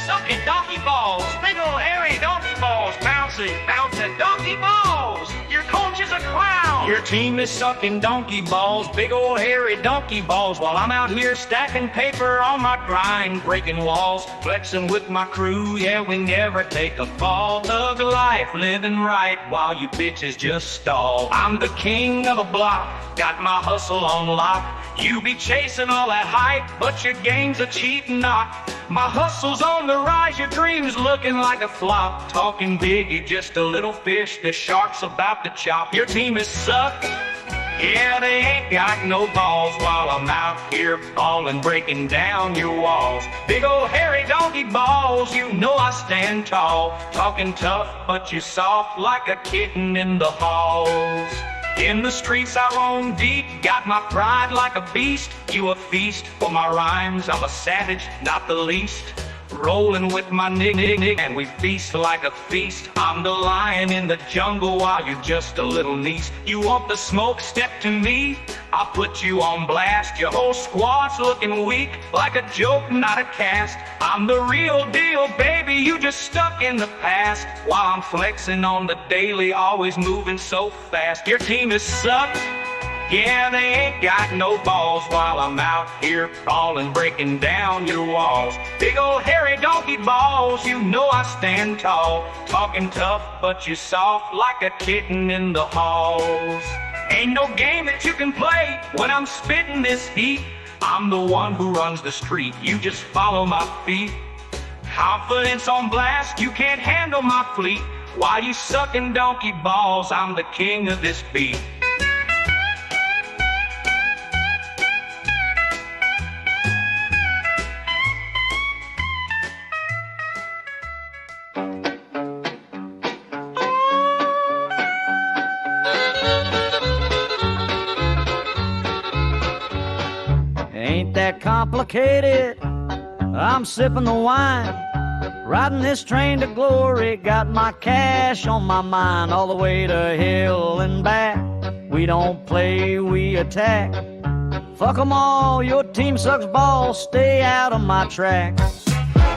sucking donkey balls. Big old hairy donkey balls. Bouncing, bouncing donkey balls. Your coach is a clown. Your team is sucking donkey balls. Big old hairy donkey balls. While I'm out here stacking paper on my grind, breaking walls, flexing with my crew. Yeah, we never take a fall. Thug life, living right while you bitches just stall. I'm the king of the block, got my hustle on lock. You be chasing all that hype, but your game's a cheap knock. My hustle's on the rise, your dream's looking like a flop. Talking big, you just a little fish, the shark's about to chop. Your team is sucked, yeah, they ain't got no balls. While I'm out here balling, breaking down your walls. Big old hairy donkey balls, you know I stand tall. Talking tough, but you soft like a kitten in the halls. In the streets I roam deep, got my pride like a beast. You a feast for my rhymes, I'm a savage, not the least. Rolling with my nig, and we feast like a feast. I'm the lion in the jungle while you're just a little niece. You want the smoke, step to me, I'll put you on blast. Your whole squad's looking weak, like a joke, not a cast. I'm the real deal, baby, you just stuck in the past. While I'm flexing on the daily, always moving so fast. Your team is sucked, yeah, they ain't got no balls. While I'm out here falling, breaking down your walls. Big old hairy donkey balls, you know I stand tall. Talking tough, but you're soft like a kitten in the halls. Ain't no game that you can play when I'm spitting this heat. I'm the one who runs the street, you just follow my feet. Confidence on blast, you can't handle my fleet. While you sucking donkey balls, I'm the king of this beat. Ain't that complicated? I'm sipping the wine, riding this train to glory. Got my cash on my mind, all the way to hell and back. We don't play, we attack. Fuck 'em all, your team sucks balls. Stay out of my track.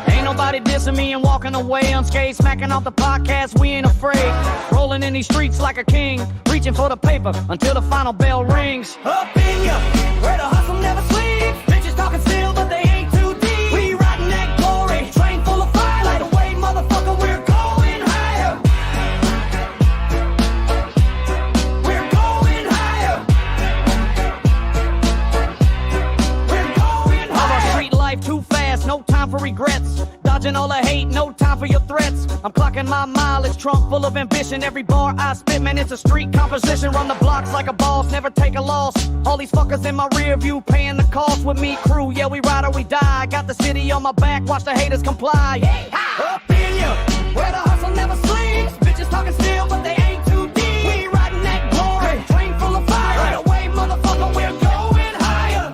Ain't nobody dissing me and walking away unscathed. Smacking off the podcast, we ain't afraid. Rolling in these streets like a king, reaching for the paper until the final bell rings. Up in ya, where the hustle never sleeps. Bitches talking still, but they ain't too deep. We riding that glory, train full of fire. Light away, motherfucker, we're going higher. We're going higher. We're going higher. Our street life too fast, no time for regrets. Dodging all the hate, no time for your threats. I'm clocking my mileage, trunk full of ambition. Every bar I spit, man, it's a street composition. Run the blocks like a boss, never take a loss. All these fuckers in my rear view paying the cost with me, crew. Yeah, we ride or we die. Got the city on my back, watch the haters comply. Up in ya, where the hustle never sleeps. Bitches talking still, but they ain't too deep. We riding that glory, train full of fire. Right away, motherfucker, we're going higher.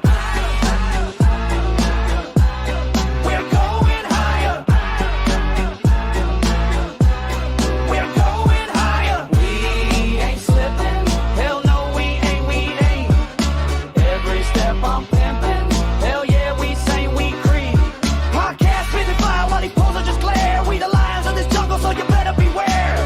We're going higher. We're going higher. We ain't slipping. Hell no, we ain't. Every step I'm pimping. Hell yeah, we say we creep. Podcast 55 while these poles are just glare. We the lions of this jungle, so you better beware.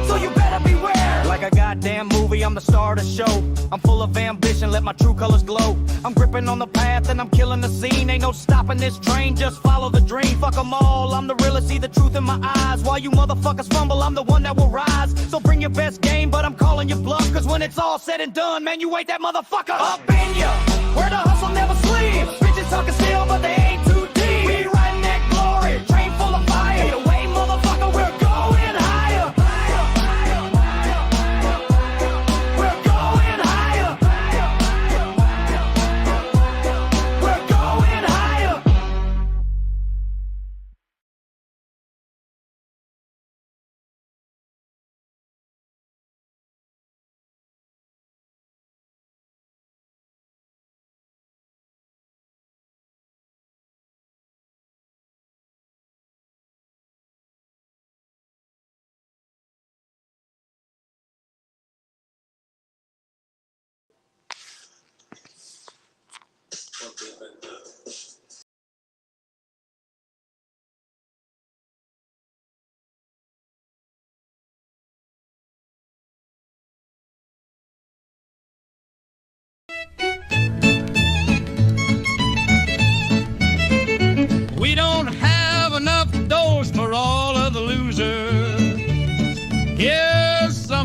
So you better beware. Like a goddamn movie, I'm the star of the show. I'm full of ambition, let my true colors glow. I'm gripping on the path and I'm killing the scene. Ain't no stopping this train, just follow the dream. Fuck 'em all, I'm the realest, see the truth in my eyes. While you motherfuckers fumble, I'm the one that will rise. So bring your best game, but I'm calling you bluff. Cause when it's all said and done, man, you ain't that motherfucker. Up in ya, where the hustle never sleeps. Bitches talking still, but they ain't too deep. We riding that glory, train full of fire. Either way, motherfucker, we're going higher. We're going higher. We're going higher.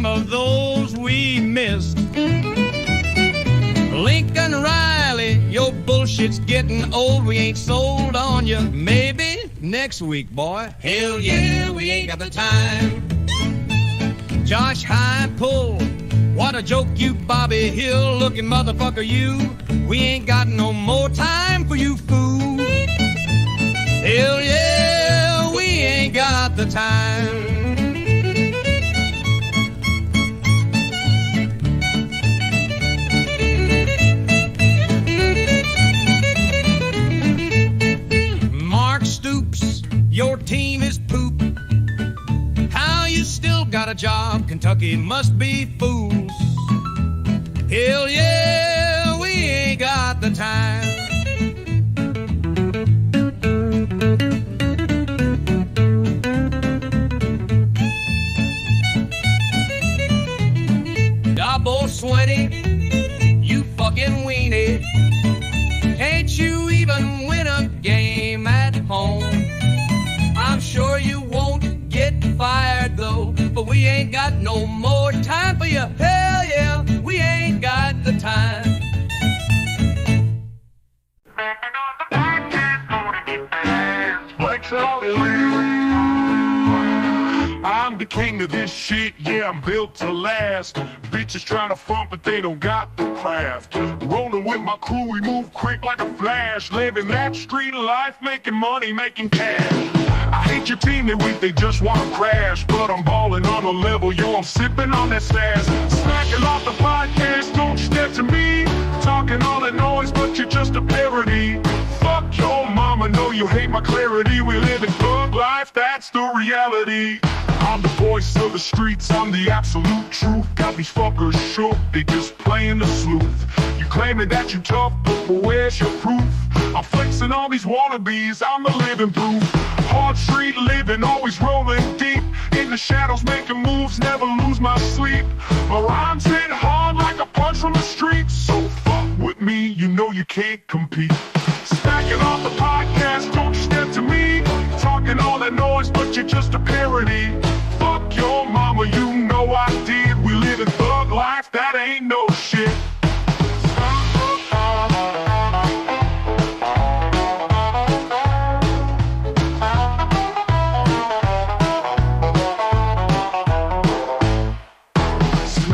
some of those we missed. Lincoln Riley, your bullshit's getting old. We ain't sold on you. Maybe next week, boy. Hell yeah, we ain't got the time. Josh High-Pull, what a joke, you Bobby Hill looking motherfucker, you. We ain't got no more time for you, fool. Hell yeah, we ain't got the time. Your team is poop. How you still got a job? Kentucky must be fools. Hell yeah, we ain't got the time. Double sweaty, you fucking weenie. Can't you even win a game at home? I'm sure you won't get fired though, but we ain't got no more time for you. Hell yeah, we ain't got the time. I'm the king of this shit, yeah, I'm built to last. Bitches trying to front, but they don't got the craft. Rolling with my crew, we move quick like a flash. Living that street life, making money, making cash. I hate your team, they weak, they just wanna crash. But I'm balling on a level, yo, I'm sipping on that sass. Smacking off the podcast, don't you step to me. Talking all that noise, but you're just a parody. Fuck your mama, know you hate my clarity. We live in thug life, that's the reality. I'm the voice of the streets, I'm the absolute truth. Got these fuckers shook, they just playing the sleuth. You claiming that you tough, but where's your proof? I'm flexing all these wannabes, I'm the living proof. Hard street living, always rolling deep. In the shadows making moves, never lose my sleep. My rhymes hit hard like a punch from the street. So fuck with me, you know you can't compete. Stacking off the podcast, don't you step to me. Talking all that noise, but you're just a parody. Fuck your mama, you know I did. We live in thug life, that ain't no shit.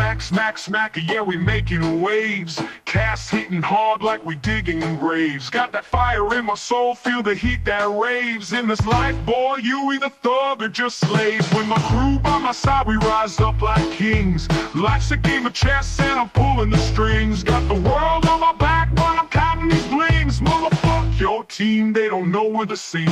Smack, smack, yeah, we making waves. Cast hitting hard like we digging graves. Got that fire in my soul, feel the heat that raves. In this life, boy, you either thug or just slave. When my crew by my side, we rise up like kings. Life's a game of chess and I'm pulling the strings. Got the world on my back while I'm counting these blings. Motherfuck your team, they don't know we're the same.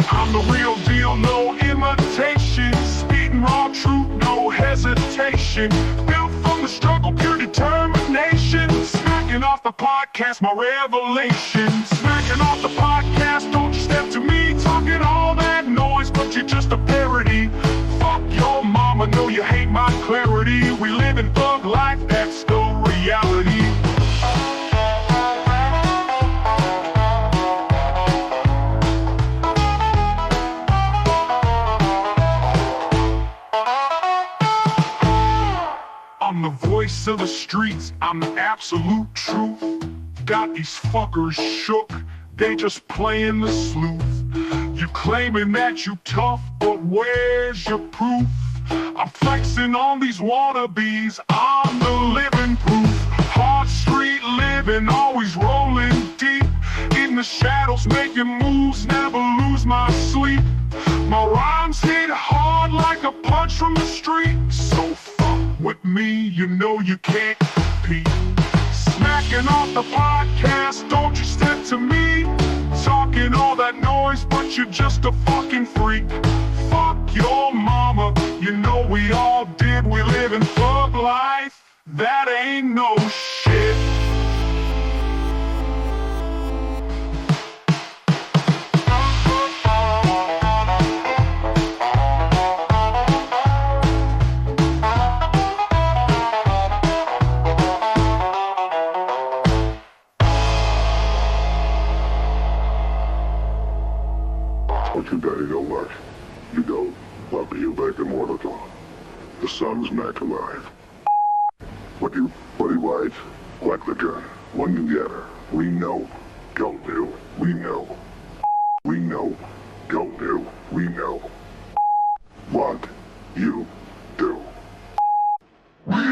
I'm the real deal, no imitation. Spitting raw truth, no hesitation. Built from the struggle, pure determination. Smacking off the podcast, my revelation. Smacking off the podcast, don't you step to me. Talking all that noise, but you're just a parody. Fuck your mama, know you hate my clarity. We live in thug life, that's the reality. I'm the voice of the streets, I'm the absolute truth. Got these fuckers shook, they just playing the sleuth. You claiming that you tough, but where's your proof? I'm flexing on these wannabes, I'm the living proof. Hard street living, always rolling deep. In the shadows making moves, never lose my sleep. My rhymes hit hard like a punch from the street. So with me, you know you can't compete. Smacking off the podcast, don't you step to me. Talking all that noise, but you're just a fucking freak. Fuck your mama, you know we all did. We live in thug life, that ain't no shit. But you daddy don't like. You don't. I'll be you back in one o'clock. The sun son's back alive. What do you write? Like the gun. One together. We know. Don't do. We know. We know. Don't do. We know. What you do. Smacking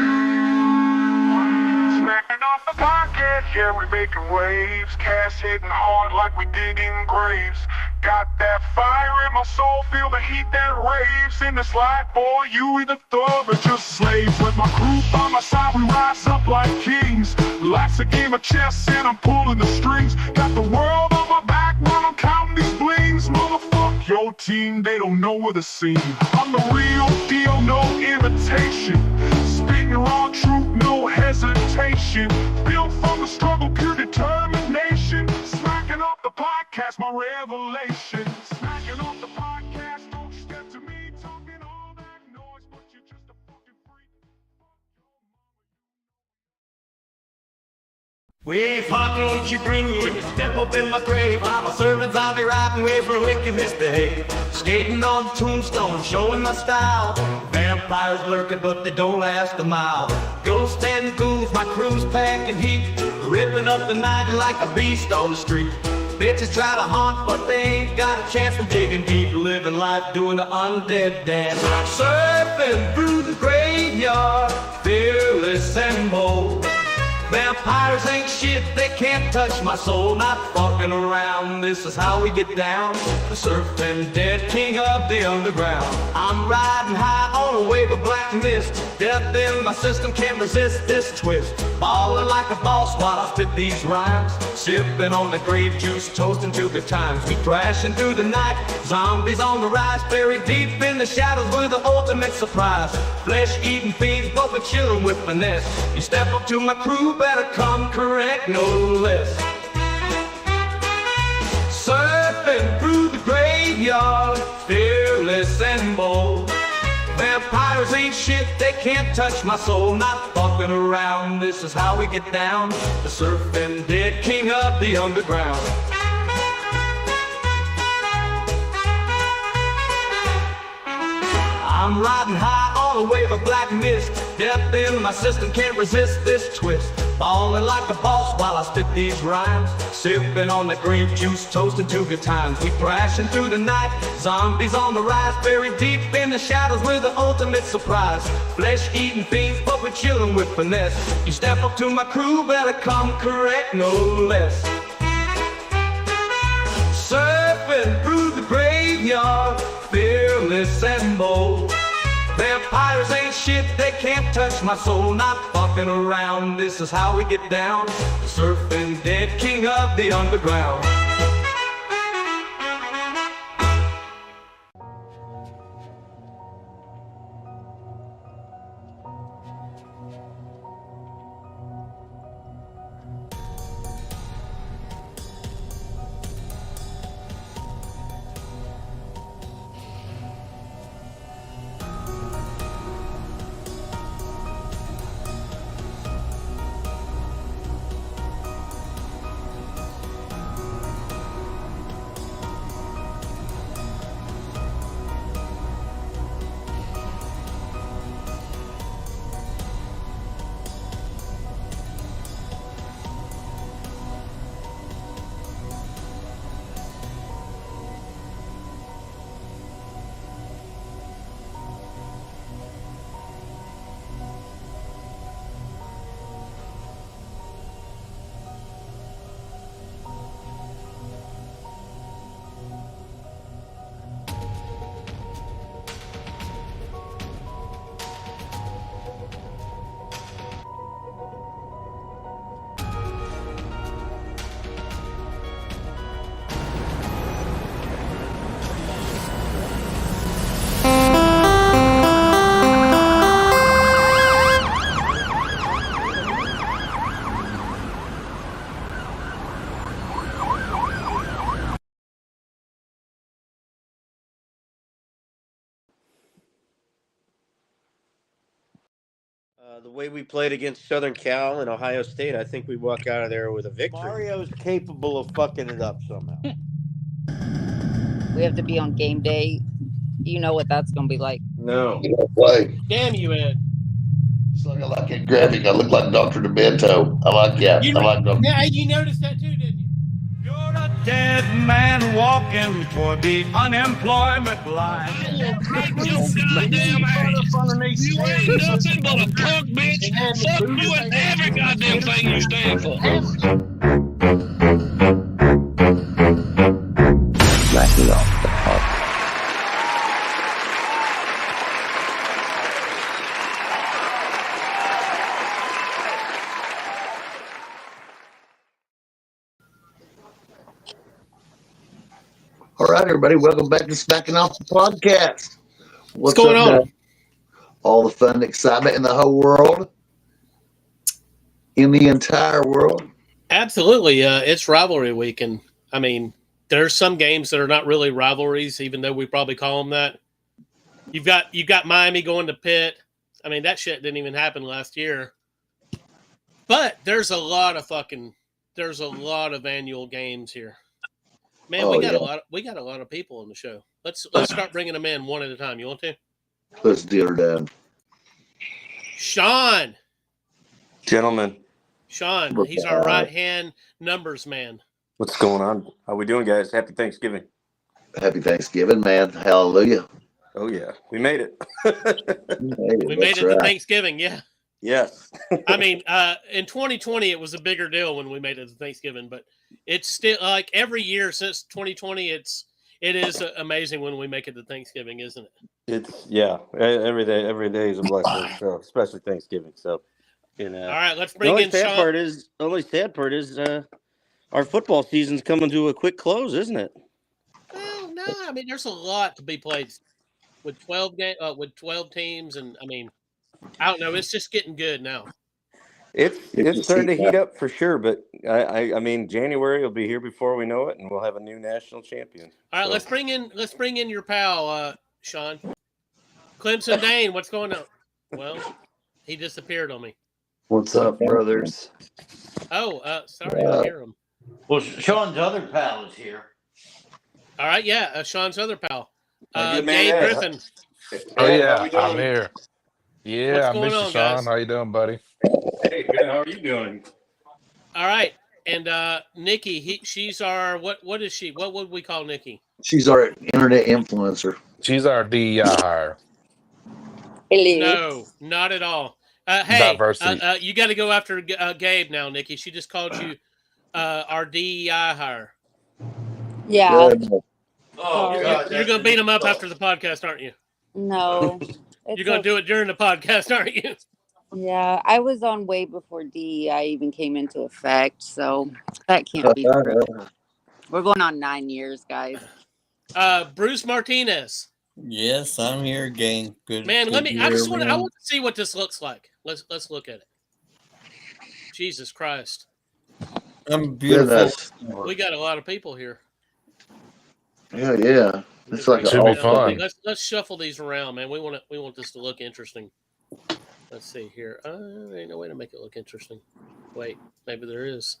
off the podcast, yeah, we making waves. Cash hitting hard like we digging graves. Got that fire in my soul, feel the heat that raves. In this life, boy, you either thug or just slave. With my crew by my side, we rise up like kings. Life's a game of chess and I'm pulling the strings. Got the world on my back while I'm counting these blings. Motherfuck your team, they don't know where the scene. I'm the real deal, no imitation. Spitting raw truth, no hesitation. Built from the struggle, pure determination. Smacking off the podcast, my revelation. Smacking off the podcast, don't step to me. Talking all that noise, but you're just a fucking freak. We fuck, don't you bring it, step up in my grave. I'm a servant, I'll be riding way for wicked misbehave. Skating on the tombstone, showing my style. Vampires lurking, but they don't last a mile. Ghosts and ghouls, my crew's packing heat. Ripping up the night like a beast on the street. Bitches try to haunt, but they ain't got a chance of digging deep. Living life doing the undead dance. Surfing through the graveyard, fearless and bold. Vampires ain't shit, they can't touch my soul. Not fucking around, this is how we get down. The surfing dead king of the underground. I'm riding high on a wave of black mist. Death in my system can't resist this twist. Ballin' like a boss while I spit these rhymes. Sipping on the grape juice, toasting to good times. We crashing through the night, zombies on the rise. Buried deep in the shadows, we're the ultimate surprise. Flesh-eating fiends, but we chillin' with finesse. You step up to my crew, better come correct, no less. Surfing through the graveyard, fearless and bold. Vampires ain't shit, they can't touch my soul. Not fucking around, this is how we get down. The surfing dead king of the underground. I'm riding high on a wave of black mist. Death in my system can't resist this twist. Ballin' like a boss while I spit these rhymes. Sipping on the grape juice, toasting to good times. We crashing through the night, zombies on the rise. Buried deep in the shadows, we're the ultimate surprise. Flesh-eating fiends, but we're chillin' with finesse. You step up to my crew, better come correct, no less. Surfing through the graveyard, fearless and bold. Vampires ain't shit, they can't touch my soul. Not fucking around, this is how we get down. The surfing dead king of the underground. The way we played against Southern Cal and Ohio State, I think we walk out of there with a victory. Mario's capable of fucking it up somehow. We have to be on game day. You know what that's going to be like. No. You don't play. Damn you, Ed. So I like that graphic. I look like Dr. Demento. I like that. I like Dr. Yeah, you noticed that too, didn't you? You're a dead man walking toward the unemployment line. Break your goddamn ass. You ain't nothing but a punk bitch. Fuck you and every goddamn thing you stand for. Blacking off the pub. All right, everybody. Welcome back to Smacking Off the Podcast. What's going up, on? guys? All the fun and excitement in the whole world. In the entire world. Absolutely. It's rivalry week. And I mean, there's some games that are not really rivalries, even though we probably call them that. You've got Miami going to Pitt. I mean, that shit didn't even happen last year. But there's a lot of annual games here. Man, we got a lot of people on the show. Let's start bringing them in one at a time. You want to? Let's do it, Dad. Sean. Gentlemen. Sean, he's our right-hand numbers man. What's going on? How we doing, guys? Happy Thanksgiving. Happy Thanksgiving, man. Hallelujah. Oh, yeah. We made it. We made it to Thanksgiving, yeah. Yes. I mean, in 2020, it was a bigger deal when we made it to Thanksgiving, but it's still like every year since 2020, it is amazing when we make it to Thanksgiving, isn't it? Every day is a blessing, so especially Thanksgiving. So, all right, let's bring in Sean. The only sad part is our football season's coming to a quick close, isn't it? Well, no, I mean there's a lot to be played with 12 teams, and I mean, I don't know, it's just getting good now. It's starting to heat up for sure, but I mean January will be here before we know it, and we'll have a new national champion. All right, let's bring in your pal, Sean. Clemson Dane, what's going on? Well, he disappeared on me. What's up, brothers? Oh, sorry, I hear him. Well, Sean's other pal is here. All right, yeah, Sean's other pal, Gabe Griffin. Oh yeah, I'm here. Yeah, What's I miss going you, on, Sean. guys? How you doing, buddy? Hey, good. How are you doing? All right, and Nikki, she's our what is she? What would we call Nikki? She's our internet influencer. She's our DEI hire. No, not at all. Hey, Diversity. you got to go after Gabe now, Nikki. She just called you our DEI hire. Yeah. Oh, God. You're going to beat him up after the podcast, aren't you? No. You're going to do it during the podcast, aren't you? Yeah, I was on way before DEI even came into effect, so that can't be true. We're going on 9 years, guys. Bruce Martinez. Yes, I'm here again. Good. Man, good I want to see what this looks like. Let's look at it. Jesus Christ. I'm beautiful. We got a lot of people here. Yeah. It's like should be fun. Let's shuffle these around, man. We want this to look interesting. Let's see here. There ain't no way to make it look interesting. Wait, maybe there is.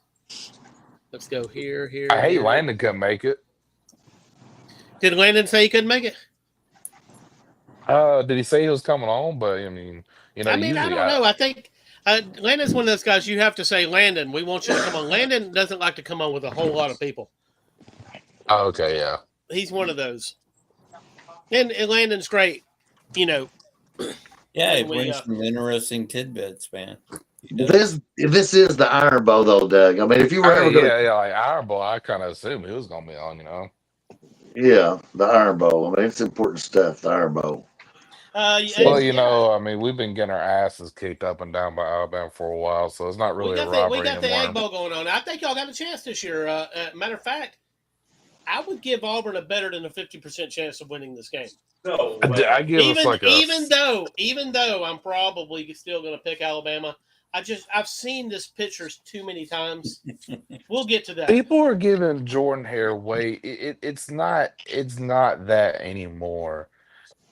Let's go here. I hate Landon couldn't make it. Did Landon say he couldn't make it? Did he say he was coming on? But I mean, I don't know. I think Landon's one of those guys. You have to say, Landon, we want you to come on. Landon doesn't like to come on with a whole lot of people. Oh, okay, yeah. He's one of those. And Landon's great, Yeah, he brings some interesting tidbits, man. This is the Iron Bowl, though, Doug. I mean, if you were ever like Iron Bowl, I kind of assumed he was going to be on, Yeah, the Iron Bowl. I mean, it's important stuff, the Iron Bowl. Well, I mean, we've been getting our asses kicked up and down by Alabama for a while, so it's not really a rivalry We got the anymore. Egg Bowl going on. I think y'all got a chance this year. Matter of fact, I would give Auburn a better than a 50% chance of winning this game. No, I give us like even though I'm probably still going to pick Alabama. I've seen this pictures too many times. We'll get to that. People are giving Jordan Hare weight. It's not that anymore.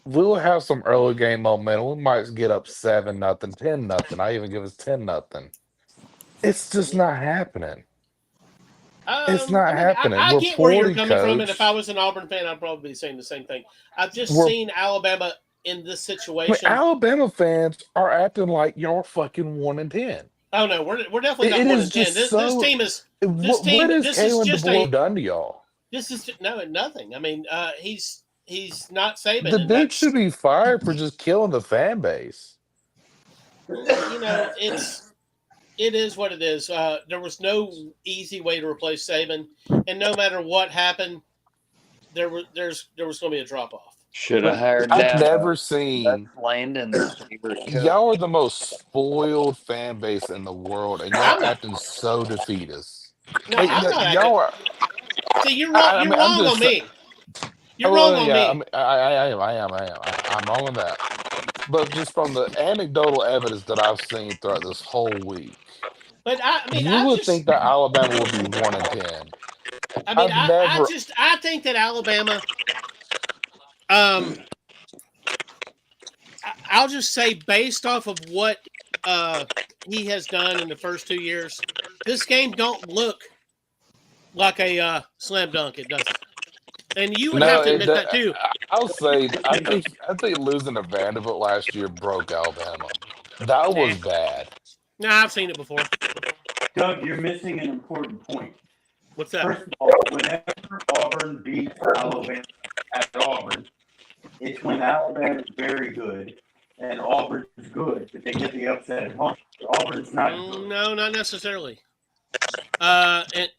We'll have some early game momentum. We might get up 7-0, 10-0. I even give us 10-0. It's just not happening. It's not happening. I We're get where you're coming poorly from, and coached. if I was an Auburn fan, I'd probably be saying the same thing. I've just seen Alabama in this I mean, situation. Alabama fans are acting like y'all fucking 1-10. Oh no, we're definitely not It 1 is and 10. just This so. team is What has this is Kalen just DeBoer done to y'all? this is nothing. I mean, he's not Saban, The and dude that's, should be fired for just killing the fan base. you know, it is what it is. There was no easy way to replace Saban, and no matter what happened, there was going to be a drop off. Should have hired I've down never seen. Landon's favorite coach. Y'all are the most spoiled fan base in the world, and y'all acting so defeatist. No, Like, I'm not y'all are. See, you're wrong. You're wrong on me. You're wrong on me. I am. I'm wrong on that. But just from the anecdotal evidence that I've seen throughout this whole week, But I mean, you would think that Alabama would be 1-10. I mean, I've I think that Alabama. I'll just say, based off of what he has done in the first 2 years, this game don't look like a slam dunk. It doesn't, and you would have to admit that too. I'll say I think losing to Vanderbilt last year broke Alabama. That was bad. No, I've seen it before. Doug, you're missing an important point. What's that? First of all, whenever Auburn beats Alabama at Auburn, it's when Alabama's very good and Auburn's good, but they get the upset at home. Auburn's not good. No, not necessarily. And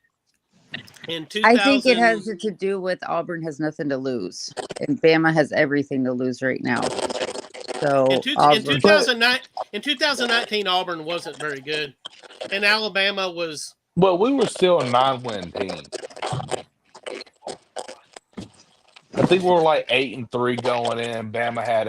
in 2000, I think it has to do with Auburn has nothing to lose, and Bama has everything to lose right now. So in 2019, Auburn wasn't very good, and Alabama was. Well, we were still a 9-win team. I think we were like 8-3 going in. Bama had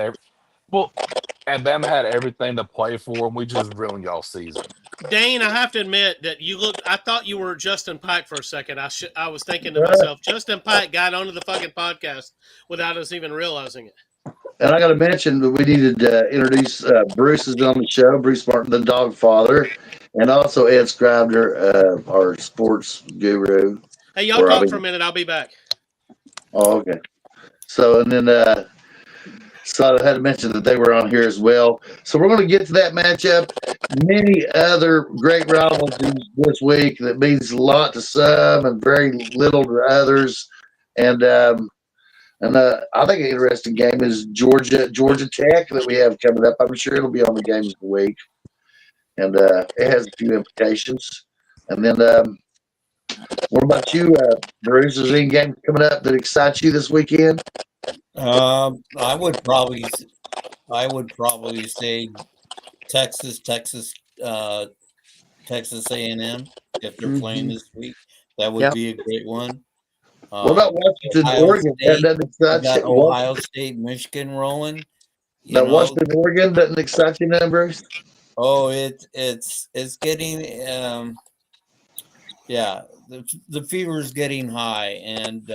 Bama had everything to play for, and we just ruined y'all's season. Dane, I have to admit that you looked. I thought you were Justin Pike for a second. I was thinking to myself, Justin Pike got onto the fucking podcast without us even realizing it. And I got to mention that we needed to introduce Bruce is on the show. Bruce Martin, the dog father, and also Ed Scribner, our sports guru. Hey, y'all talk for a minute. I'll be back. Oh, okay. So, and then so I had to mention that they were on here as well. So we're going to get to that matchup. Many other great rivalries this week that means a lot to some and very little to others. And I think an interesting game is Georgia Tech that we have coming up. I'm sure it'll be on the games of the week, and it has a few implications. And then, what about you, Bruce? Is there any game coming up that excites you this weekend? I would probably say Texas A&M if they're playing this week. That would be a great one. What about Washington, Oregon? Got Ohio State, Michigan rolling. Washington, Oregon doesn't excite you, now, Bruce? Oh, it's getting the fever is getting high, and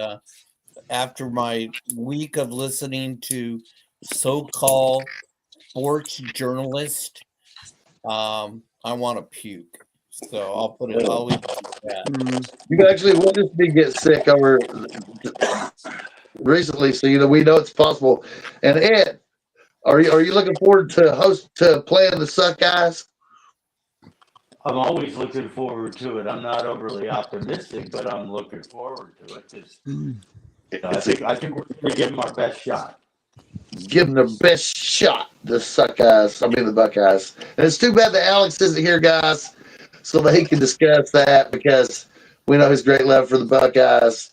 after my week of listening to so-called sports journalists, I want to puke. So I'll leave it at that. You actually witnessed me get sick over recently, so we know it's possible. And Ed, are you looking forward to playing the Suck Guys? I'm always looking forward to it. I'm not overly optimistic, but I'm looking forward to it. I think we're going to give them our best shot. Give them the best shot, the Suck Guys. I mean the Buckeyes. And it's too bad that Alex isn't here, guys, so that he can discuss that, because we know his great love for the Buckeyes.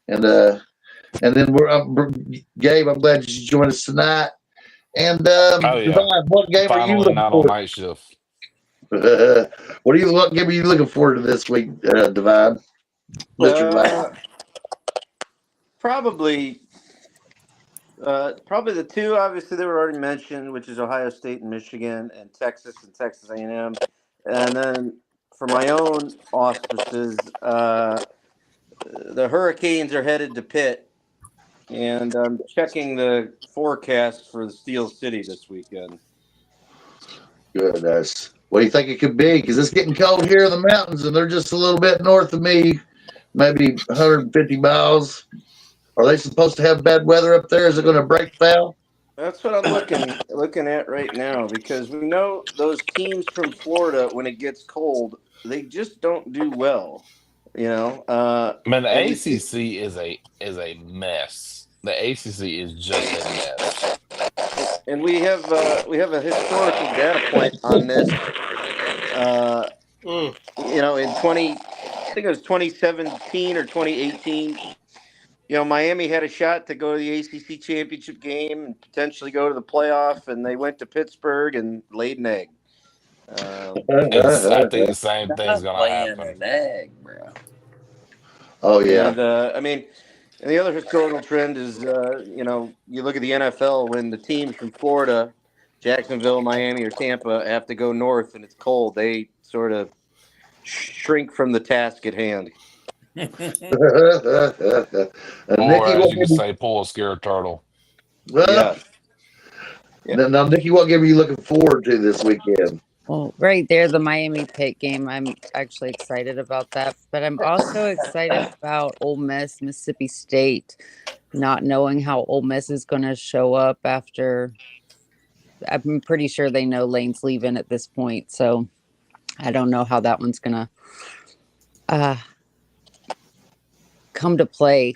And then Gabe, I'm glad you joined us tonight. And Divine, what game are you looking not forward on night shift. What game are you looking forward to this week, Divine? Mr. Divine? Probably the two, obviously, they were already mentioned, which is Ohio State and Michigan, and Texas A&M. And then for my own auspices, the Hurricanes are headed to Pitt, and I'm checking the forecast for the Steel City this weekend. Goodness. What do you think it could be? Because it's getting cold here in the mountains, and they're just a little bit north of me, maybe 150 miles. Are they supposed to have bad weather up there? Is it going to break foul? That's what I'm looking at right now because we know those teams from Florida when it gets cold, they just don't do well. You know, Man, the and we see, ACC is a mess. The ACC is just a mess. and we have a historical data point on this. Uh, Mm. in I think it was 2017 or 2018. Miami had a shot to go to the ACC championship game and potentially go to the playoff, and they went to Pittsburgh and laid an egg. I think the same thing's Not gonna laying happen. an egg, bro. Oh yeah. And and the other historical trend is, you look at the NFL when the teams from Florida, Jacksonville, Miami, or Tampa have to go north and it's cold, they sort of shrink from the task at hand. And Or Nikki, as what you could game? say, pull a scared turtle. Well, Yeah. Yeah. now, Nikki, what game are you looking forward to this weekend? Well, right there, the Miami Pitt game. I'm actually excited about that, but I'm also excited about Ole Miss, Mississippi State, not knowing how Ole Miss is going to show up after. I'm pretty sure they know Lane's leaving at this point, so I don't know how that one's going to come to play.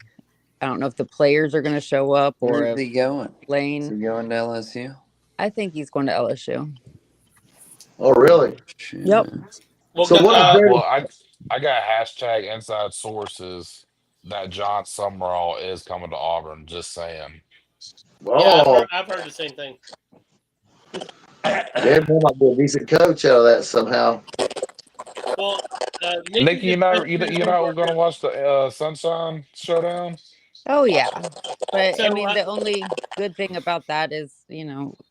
I don't know if the players are going to show up or Where's if he going? Is Lane. he going to LSU? I think he's going to LSU. Oh, really? Yep. Well, So what is there? Well, I got hashtag inside sources that John Summerall is coming to Auburn. Just saying. yeah, Oh, I've heard the same thing. yeah, there might be a decent coach out of that somehow. Well, Nikki Nikki, just you're not gonna watch the Sunshine Showdown? Oh yeah. But I so mean, the only good thing about that is,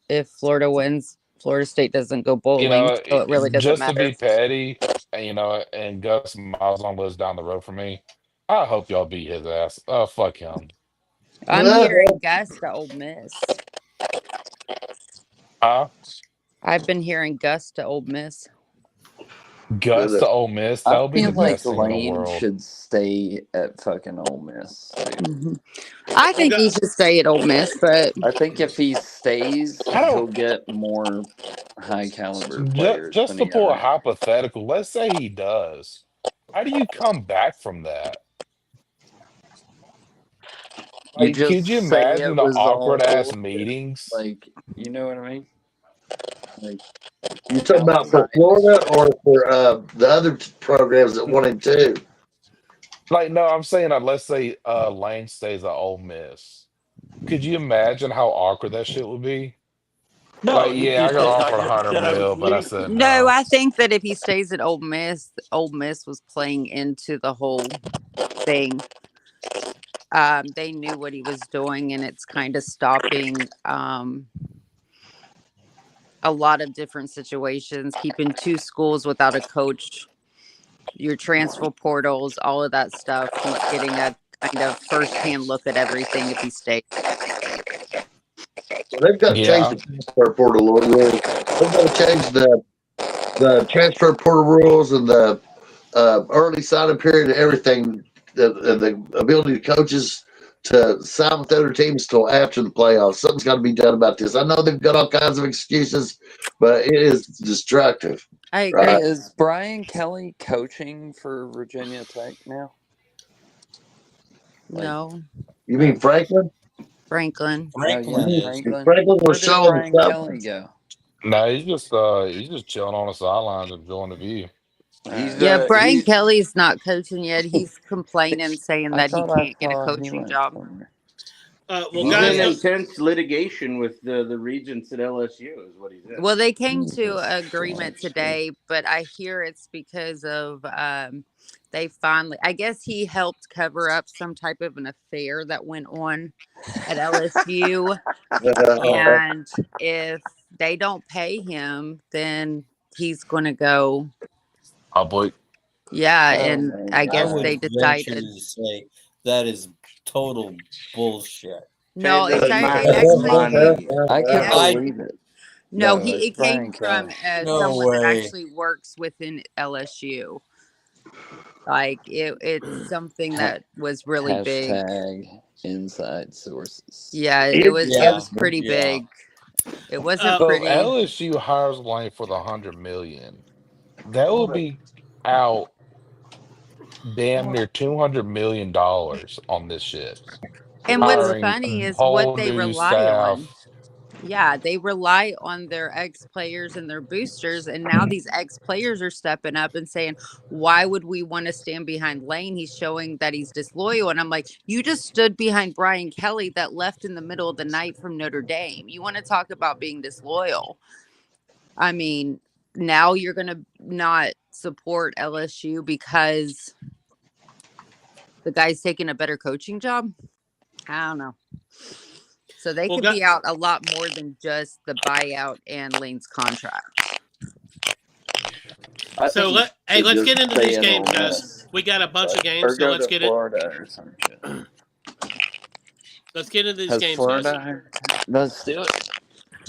if Florida wins, Florida State doesn't go bowling, so it really doesn't Just to matter. be petty, and and Gus Malzahn lives down the road from me. I hope y'all beat his ass. Fuck him. I'm hearing Gus to Ole Miss. Huh? I've been hearing Gus to Ole Miss. Gus to Ole Miss. That I would be feel the like best thing in the Lane world. should stay at fucking Ole Miss, dude. I think he should stay at Ole Miss, but I think if he stays, I don't. he'll get more high caliber players Just than to he pull a ever had. hypothetical, let's say he does. How do you come back from that? You Like, could you just say imagine it the was all awkward ass bullshit. meetings? Like, you know what I mean? Like, You talking about for outside. Florida or for the other programs that 1 and 2? Like, no, I'm saying that let's say Lane stays at Ole Miss. Could you imagine how awkward that shit would be? No, Like, you yeah, I just got said offered I never 100 said I was mil, but I leaving. said no, no. I think that if he stays at Ole Miss was playing into the whole thing. They knew what he was doing, and it's kind of stopping a lot of different situations, keeping two schools without a coach, your transfer portals, all of that stuff. He's getting a kind of firsthand look at everything if he stays. They've got to change Yeah. the transfer portal rules. They've got to change the transfer portal rules and the early signing period and everything. The ability of coaches to sign with other teams till after the playoffs. Something's got to be done about this. I know they've got all kinds of excuses, but it is destructive. I agree. Hey, is Brian Kelly coaching for Virginia Tech now? No, You mean Franklin? Franklin. Franklin Yeah, is. Franklin. Franklin Where was did showing Brian stuff. Kelly go? No, he's just chilling on the sidelines enjoying the view. He's Yeah, Brian he's Kelly's not coaching yet. He's complaining, saying I that he thought I can't get a saw he coaching went job. somewhere. well, he's guys, in intense litigation with the regents at LSU, is what he's in. Well, they came to Jesus agreement Christ. today, but I hear it's because of they finally, I guess he helped cover up some type of an affair that went on at LSU. And if they don't pay him, then he's going to go. Public. Yeah. Oh And my I I guess God. would they venture decided. to say that is total bullshit. No, Pay it's the it man actually. money. I It can I actually believe it. no, Though it it's came Brian from Kelly. no someone that way. actually works within LSU. Like it's something that was really big. Hashtag inside sources. Yeah, It- it was Yeah, pretty yeah. big. It wasn't So pretty. LSU hires Lane for the $100 million. That will be out damn near $200 million on this shit. And what's Hiring funny is what whole they new rely on. staff. Yeah, they rely on their ex players and their boosters. And now these ex players are stepping up and saying, why would we want to stand behind Lane? He's showing that he's disloyal. And I'm like, you just stood behind Brian Kelly that left in the middle of the night from Notre Dame. You want to talk about being disloyal? I mean, now you're going to not support LSU because the guy's taking a better coaching job? I don't know. So they Well, could be out a lot more than just the buyout and Lane's contract. So let's get into these games, guys. We got a bunch of games, Or so go let's to get Florida or some shit. let's get into these Has games, Florida guys. hired? Let's do it.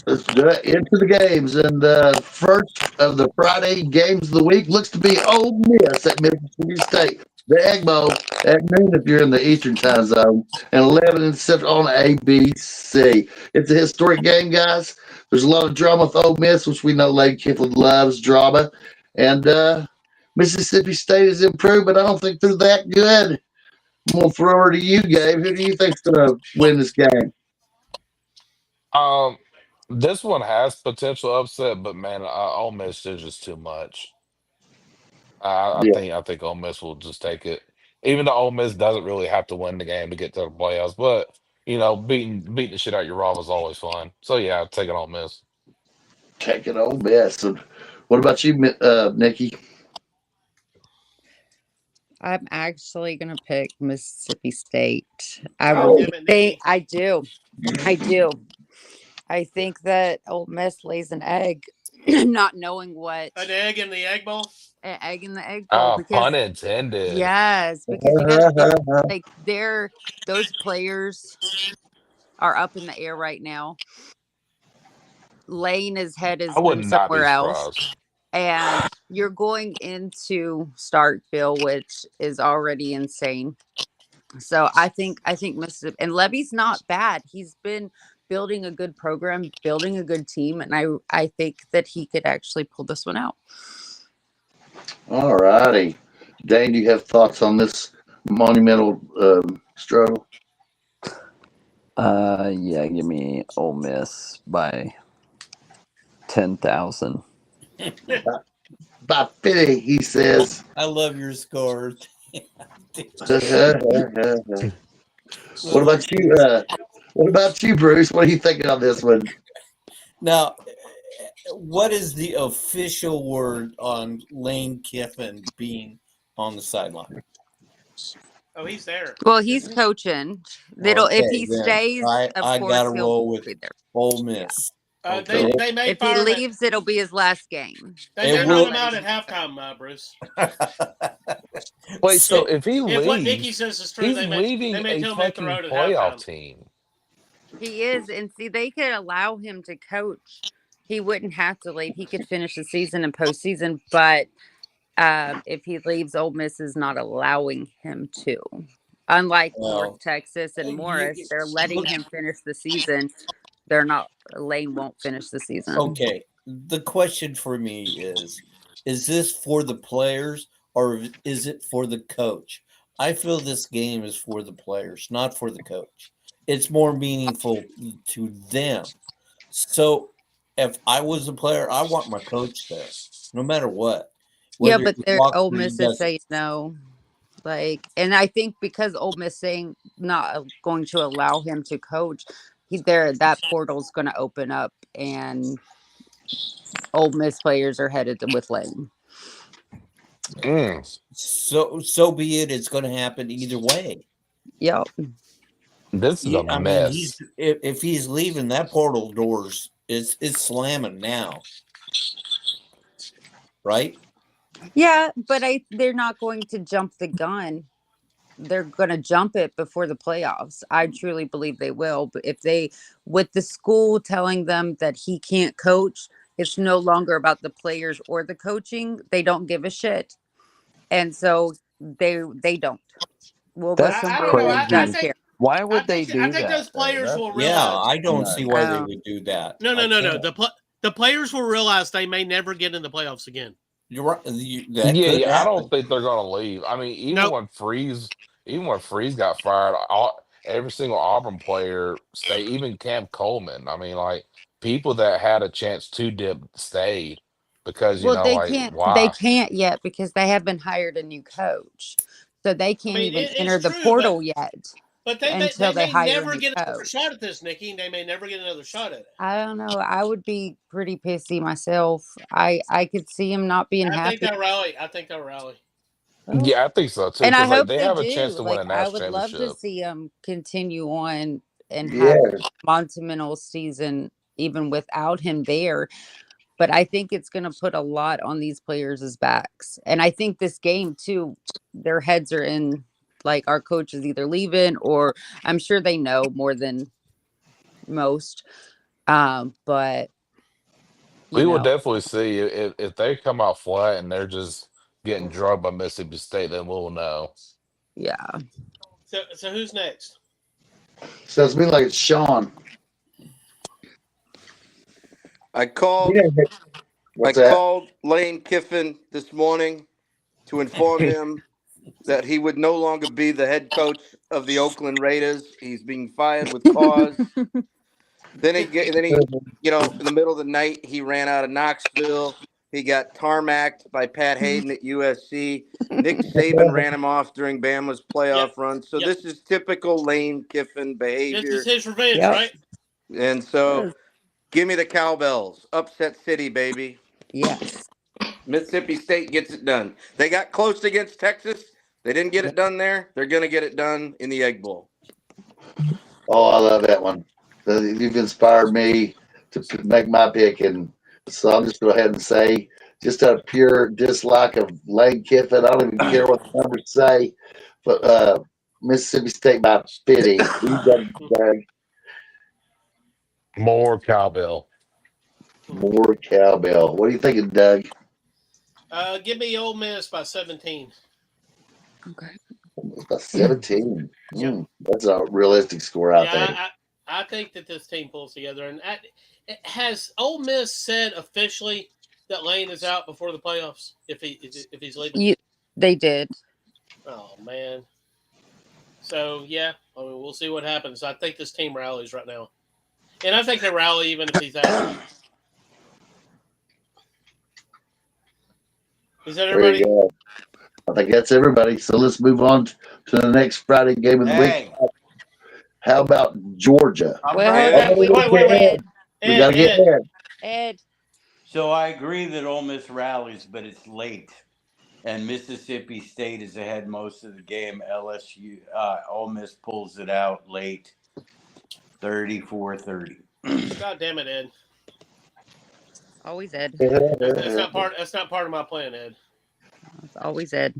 Let's do it. Into the games. And first of the Friday games of the week looks to be Ole Miss at Mississippi State. The Egg Bowl at noon if you're in the Eastern time zone, and 11 and 7 on ABC. It's a historic game, guys. There's a lot of drama with Ole Miss, which we know Lane Kiffin loves drama. And Mississippi State has improved, but I don't think they're that good. I'm going to throw her to you, Gabe. Who do you think's going to win this game? Um, this one has potential upset, but man, Ole Miss is just too much. Yeah. I think Ole Miss will just take it. Even though Ole Miss doesn't really have to win the game to get to the playoffs, but beating the shit out of your rival is always fun. So yeah, I'll take it Ole Miss. Taking Ole Miss. And what about you, Nikki? I'm actually going to pick Mississippi State. God damn it, Nikki. I do. I do. I think that Ole Miss lays an egg, not knowing what An egg in the egg bowl. an egg in the egg bowl. Because Pun intended. yes, because you got to like those players are up in the air right now. Lane, his head has I would been not be somewhere else. surprised. And you're going into Starkville, which is already insane. So I think Mississippi and Levy's not bad. He's been building a good program, building a good team, and I think that he could actually pull this one out. All righty. Dane, do you have thoughts on this monumental struggle? Yeah, give me Ole Miss by 10,000. By 50, he says. I love your scores. What about you? What about you, Bruce? What are you thinking on this one? Now, what is the official word on Lane Kiffin being on the sideline? Oh, he's there. Well, he's coaching. If he then stays, of I course gotta he'll roll with be there. Ole Miss. They may If he fire him. leaves, it'll be his last game. They may run him out at halftime, Bruce. Wait, so if he If what Nikki leaves, says is true, he's they leaving may a tell him to fucking throw it at playoff halftime. team. He is, and see, they could allow him to coach. He wouldn't have to leave. He could finish the season and postseason, but if he leaves, Ole Miss is not allowing him to. Unlike North Texas and Morris, they're letting him finish the season. They're not. Lane won't finish the season. Okay. The question for me is this for the players or is it for the coach? I feel this game is for the players, not for the coach. It's more meaningful to them. So if I was a player, I want my coach there, no matter what. Yeah, Whether but he their walks Ole or he Miss is doesn't. saying no. And I think because Ole Miss saying not going to allow him to coach, that portal's going to open up, and Ole Miss players are headed with Lane. So be it. It's going to happen either way. Yep. This is a mess. If he's leaving, that portal doors it's slamming now, right? Yeah, but they're not going to jump the gun. They're going to jump it before the playoffs. I truly believe they will. But with the school telling them that he can't coach, it's no longer about the players or the coaching. They don't give a shit. And so they don't. We'll go That's somewhere crazy. that does care. Why would they do I think that? those players though? will Yeah, realize. I don't see why they Oh. would do that. No. I can't. The players will realize they may never get in the playoffs again. You're right. That Yeah, could yeah. I happen. don't think they're gonna leave. I mean, Nope. even when Freeze got fired, every single Auburn player stayed. Even Cam Coleman. I mean, like people that had a chance to dip stayed because Well, they like can't. They why? can't yet because they haven't hired a new coach, so they I can't mean, even it's enter the true, portal yet but until they they may hire a never new get another coach. shot at this, Nikki. They may never get another shot at it. I don't know. I would be pretty pissy myself. I could see him not being I think happy. they'll rally. I think they'll rally. Well, Yeah, I think so too. and I Because like hope they they have a chance do. to win Like, a I national would love to championship. see them continue on and Yeah. have a monumental season even without him there. But I think it's going to put a lot on these players' backs. And I think this game, too, their heads are in, like, our coach is either leaving or I'm sure they know more than most. But, you We will know, definitely see if they come out flat and they're just getting drugged by Mississippi State, then we'll know. yeah. So who's next? Sounds to me like it's Sean. I called. What's I that? called Lane Kiffin this morning to inform him that he would no longer be the head coach of the Oakland Raiders. He's being fired with cause. Then he, in the middle of the night, he ran out of Knoxville. He got tarmacked by Pat Hayden at USC. Nick Saban ran him off during Bama's playoff run. So Yep. this is typical Lane Kiffin This behavior. is his revenge, Yep. right? And so, give me the cowbells. Upset City, baby. Yes. Mississippi State gets it done. They got close against Texas. They didn't get it done there. They're going to get it done in the Egg Bowl. Oh, I love that one. You've inspired me to make my pick, and so I'll just go ahead and say, just out of pure dislike of Lane Kiffin, I don't even care what the numbers say, but Mississippi State by 50. You got it, Doug. More cowbell. More cowbell. What are you thinking, Doug? Give me Ole Miss by 17. Okay. It's about 17. Yep. That's a realistic score out there. Yeah, I think that this team pulls together. And has Ole Miss said officially that Lane is out before the playoffs if he's leaving? They did. Oh man. So yeah, I mean, we'll see what happens. I think this team rallies right now, and I think they rally even if he's out. Is that There you everybody? go. I think that's everybody. So let's move on to the next Friday game of the week. How about Georgia? Well, Wait. We got to get there. Ed. So I agree that Ole Miss rallies, but it's late. And Mississippi State is ahead most of the game. Ole Miss pulls it out late, 34-30. God damn it, Ed. Always Ed. That's not part of my plan, Ed. It's always Ed.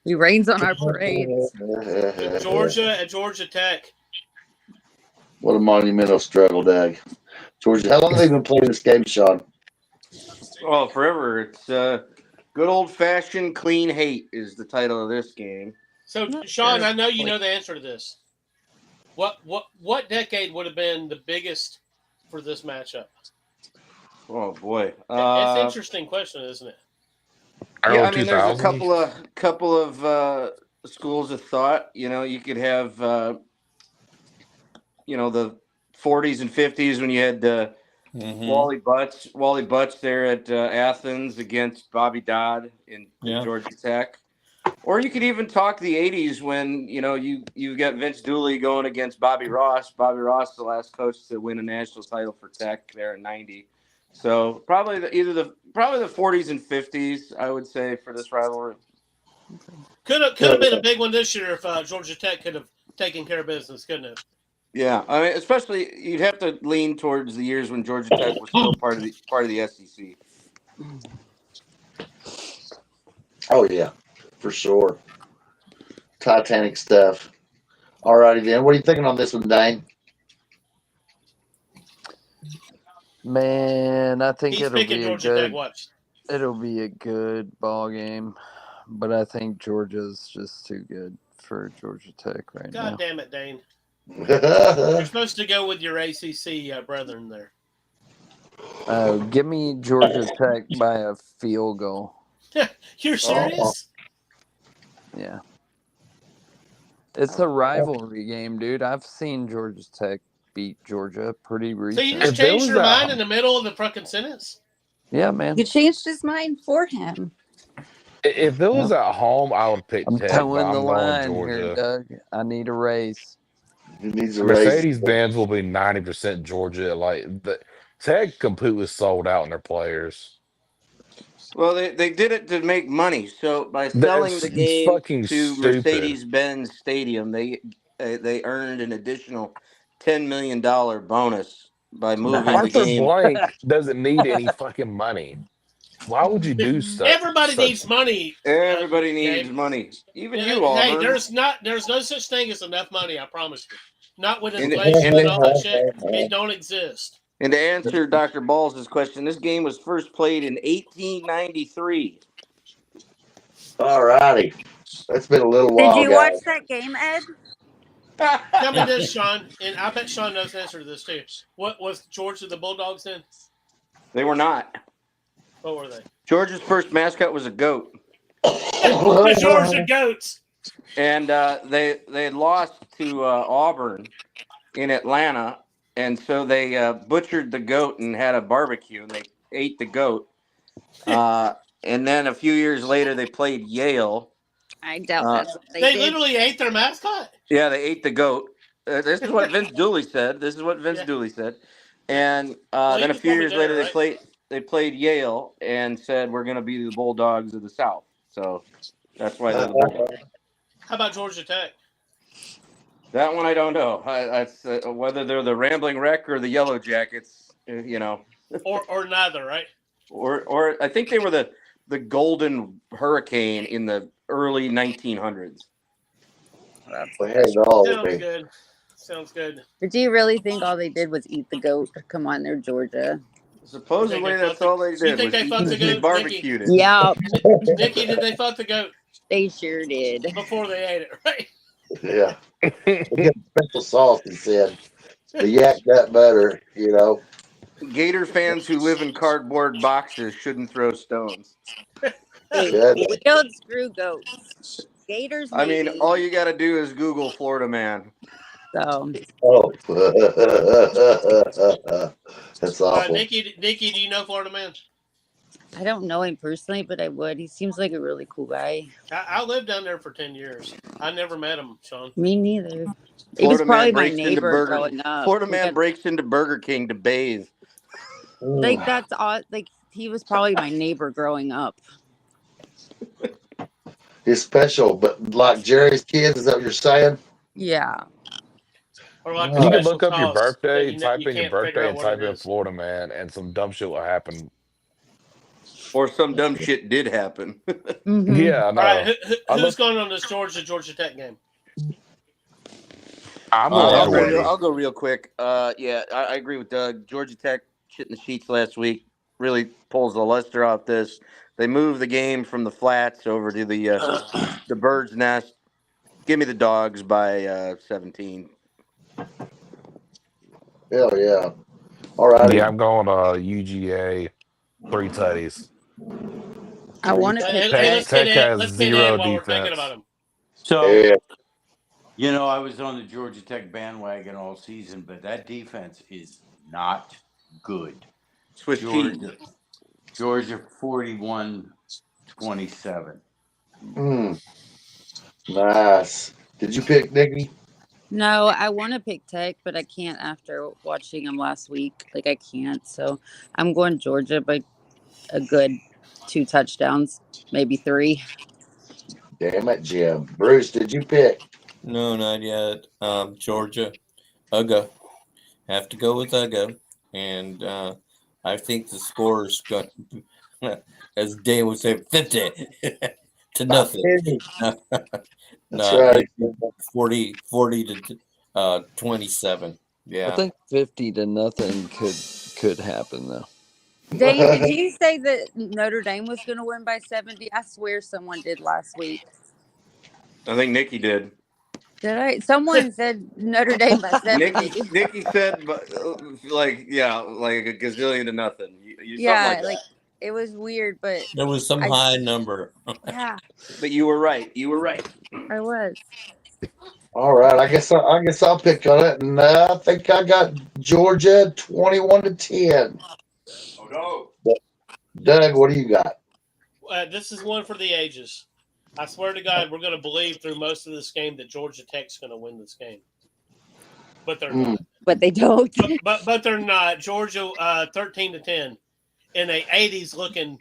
He rains on our parades. Georgia at Georgia Tech. What a monumental struggle, Doug. Georgia, how long have they been playing this game, Sean? Oh, forever. It's good old-fashioned clean hate is the title of this game. So, Sean, I know you know the answer to this. What decade would have been the biggest for this matchup? Oh boy, It's an interesting question, isn't it? Yeah, I mean, there's a couple of schools of thought. You could have the 40s and 50s when you had Wally Butts there at Athens against Bobby Dodd in Georgia Tech. Or you could even talk the 80s when, you got Vince Dooley going against Bobby Ross. Bobby Ross, the last coach to win a national title for Tech there in 90. So probably the 40s and 50s, I would say, for this rivalry. Could have been a big one this year if Georgia Tech could have taken care of business, couldn't it? Yeah, I mean, especially you'd have to lean towards the years when Georgia Tech was still part of the SEC. Oh yeah, for sure. Titanic stuff. All righty then. What are you thinking on this one, Dane? Man, I think He's picking Georgia Tech. Watch. It'll be a good ball game, but I think Georgia's just too good for Georgia Tech right God now. damn it, Dane. You're supposed to go with your ACC brethren there. Give me Georgia Tech by a field goal. You're serious? Yeah. It's a rivalry game, dude. I've seen Georgia Tech beat Georgia pretty So recently. you just If it changed was your at mind home- in the middle of the fucking sentence? Yeah, man. You changed his mind for him. If it was at home, I would pick I'm Tech, but towing the I'm going line here, Georgia. Doug. I need a race. He needs a raise. Mercedes-Benz will be 90% Georgia. Like the Tech completely sold out in their players. Well, they did it to make money. So by selling That's the game fucking to stupid. Mercedes-Benz Stadium, they earned an additional $10 million bonus by moving the Arthur game. Blank doesn't need any fucking money. Why would you do Everybody such? needs money. Everybody needs Gabe. money, even Hey, you, Auburn. there's no such thing as enough money. I promise you. Not with And- inflation and- and all that shit. It don't exist. And to answer Dr. Balls' question, this game was first played in 1893. All righty. That's been a little Did while, you guys. watch that game, Ed? Tell me this, Sean, and I bet Sean knows the answer to this too. What was Georgia the Bulldogs then? They were not. What were they? Georgia's first mascot was a goat. The Georgia Goats. And they had lost to Auburn in Atlanta, and so they butchered the goat and had a barbecue, and they ate the goat. And then a few years later, they played Yale. I doubt that's what They they did. literally ate their mascot. Yeah, they ate the goat. This is what Vince Dooley said. Dooley said. And Well, he then a was few probably years there, later, right? they played Yale and said we're going to be the Bulldogs of the South. So that's why they're the Bulldogs. How about Georgia Tech? That one I don't know. That's whether they're the Rambling Wreck or the Yellow Jackets. Or neither, right? Or I think they were the Golden Hurricane in the early 1900s. Sounds good. Sounds good. But do you really think all they did was eat the goat? Come on, they're Georgia. Supposedly that's all they You did. think was they fucked the they goat, barbecued it. Yeah, Nikki, did they fuck the goat they sure did. before they ate it, right? Yeah. We got special sauce, he said. The yak nut butter, Gator fans who live in cardboard boxes shouldn't throw stones. Yeah. We don't screw goats. Gators, I maybe. mean, all you got to do is Google Florida man. So Oh. That's awful. Nikki, do you know Florida man? I don't know him personally, but I would. He seems like a really cool guy. I lived down there for 10 years. I never met him, Sean. Me neither. He was probably my neighbor growing up. Florida man breaks into Burger King to bathe. Like that's odd. Like he was probably my neighbor growing up. He's special, but like Jerry's kids, is that what you're saying? Yeah. Or like You can look up your birthday, type in your can't figure birthday, out and what type it in is. Florida man, and some dumb shit will happen. Or some dumb shit did happen. Mm-hmm. Yeah, I know. All right, I who's look- going on this Georgia Tech game? I'll go real quick. Yeah, I agree with Doug. Georgia Tech shit in the sheets last week really pulls the luster off this. They moved the game from the flats over to the bird's nest. Give me the dogs by 17. Hell yeah. All right. Yeah, I'm going UGA 3 tutties. I want to pick Tech has let's pin zero Ed while we're thinking defense. about him. So, I was on the Georgia Tech bandwagon all season, but that defense is not good. Swiss Georgia 41-27. Nice. Did you pick Nikki? No, I want to pick Tech, but I can't after watching them last week. Like I can't. So I'm going Georgia by a good 2 touchdowns, maybe 3. Damn it, Jim. Bruce, did you pick? No, not yet. Georgia, Ugga. Have to go with Ugga. And I think the score is going to, as Dane would say, 50 to nothing. That's right. 40 to 27. Yeah. I think 50-0 could happen though. Dane, did you say that Notre Dame was going to win by 70? I swear someone did last week. I think Nikki did. Did I? Someone said Notre Dame by 70. Nikki said, like a gazillion to nothing. You something Yeah, like that. like it was weird, but There was some high number. yeah, But you were right. You were right. I was. All right, I guess I'll pick on it, and I think I got Georgia 21-10. Oh no. Doug, what do you got? This is one for the ages. I swear to God, we're going to believe through most of this game that Georgia Tech's going to win this game, but they're not. But they don't. But they're not. Georgia 13-10 in a 80s looking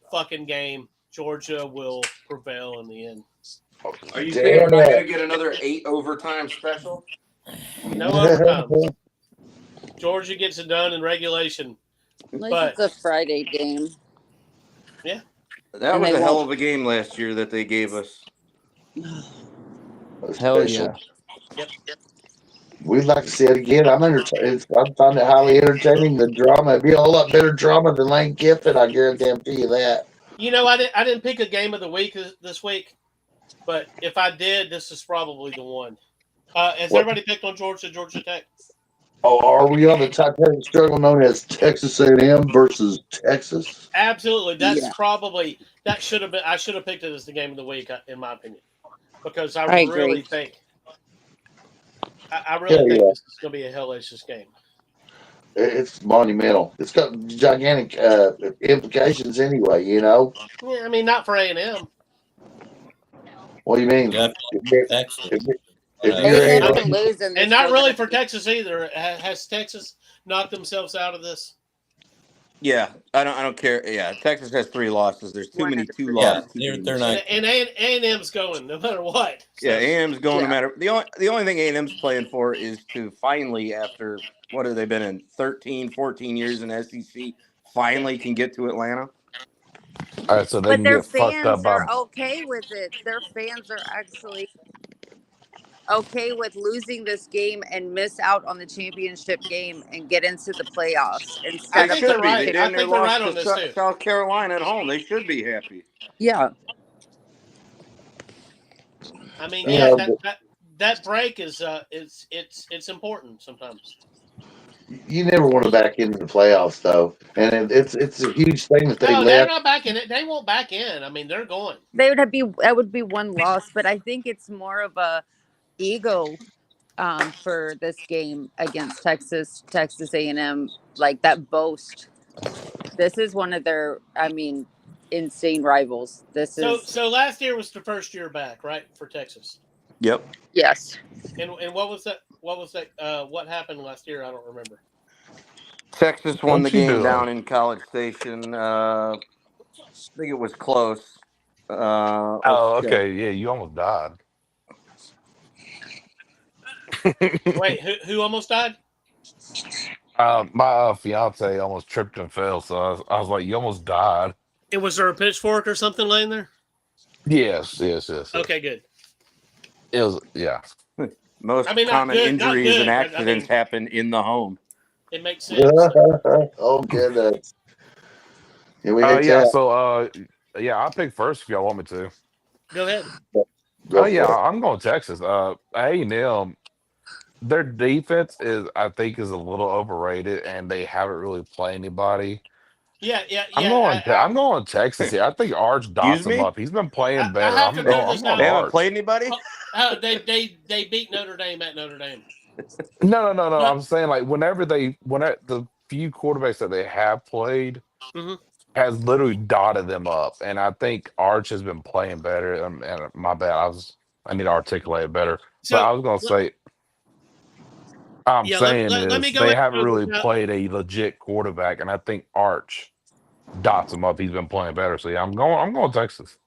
fucking game. Georgia will prevail in the end. Are you saying we're not going to get another 8 overtime special? No overtime. Georgia gets it done in regulation. Like it's a Friday game. Yeah. That was a hell of a game last year that they gave us. Hell yeah. Yep. We'd like to see it again. I'm entertained. I found it highly entertaining. The drama, it'd be a whole lot better drama than Lane Kiffin. I guarantee you that. You know, I didn't pick a game of the week this week, but if I did, this is probably the one. Has everybody picked on Georgia Tech? Oh, are we on the Titanic struggle known as Texas A&M versus Texas? Absolutely. That's probably that should have been. I should have picked it as the game of the week, in my opinion, because I really think this is going to be a hellacious game. It's monumental. It's got gigantic implications anyway. You know. Yeah, I mean, not for A&M. What do you mean? And not really for Texas either. Has Texas knocked themselves out of this? Yeah, I don't care. Yeah, Texas has 3 losses. There's too many 2 losses. They're not. And A&M's going no matter what. So. Yeah, A&M's going no matter. The only thing A&M's playing for is to finally, after what have they been in 13, 14 years in SEC, finally can get to Atlanta. All right, so they can their get fucked up fans by. are okay with it. Their fans are actually okay with losing this game and miss out on the championship game and get into the playoffs instead They of should be. right. They didn't. They lost to South Carolina at home. They should be happy. Yeah. I mean, yeah, that break is it's important sometimes. You never want to back into the playoffs, though, and it's a huge thing that they left. They're not back in it. They won't back in. I mean, they're going. That would be one loss, but I think it's more of a ego for this game against Texas A&M, like that boast. This is one of their, insane rivals. So last year was the first year back, right, for Texas? Yep. Yes. And what was that? What happened last year? I don't remember. Texas won the game down in College Station. I think it was close. Okay. Yeah, you almost died. Wait, who almost died? My fiance almost tripped and fell, so I was like, "You almost died." Was there a pitchfork or something laying there? Yes. Okay, good. It was, yeah. Most common injuries and accidents happen in the home. It makes sense. Oh goodness. So I pick first if y'all want me to. Go ahead. I'm going Texas. A&M, their defense I think is a little overrated, and they haven't really played anybody. Yeah. I'm going Texas here. I think Arch dots him up. He's been playing better. I'm going They haven't Arch. played anybody? They beat Notre Dame at Notre Dame. No. I'm saying like whenever the few quarterbacks that they have played has literally dotted them up, and I think Arch has been playing better. And my bad, I need to articulate it better. So, but I was gonna say, they haven't really played a legit quarterback, and I think Arch dots him up. He's been playing better. So yeah, I'm going Texas.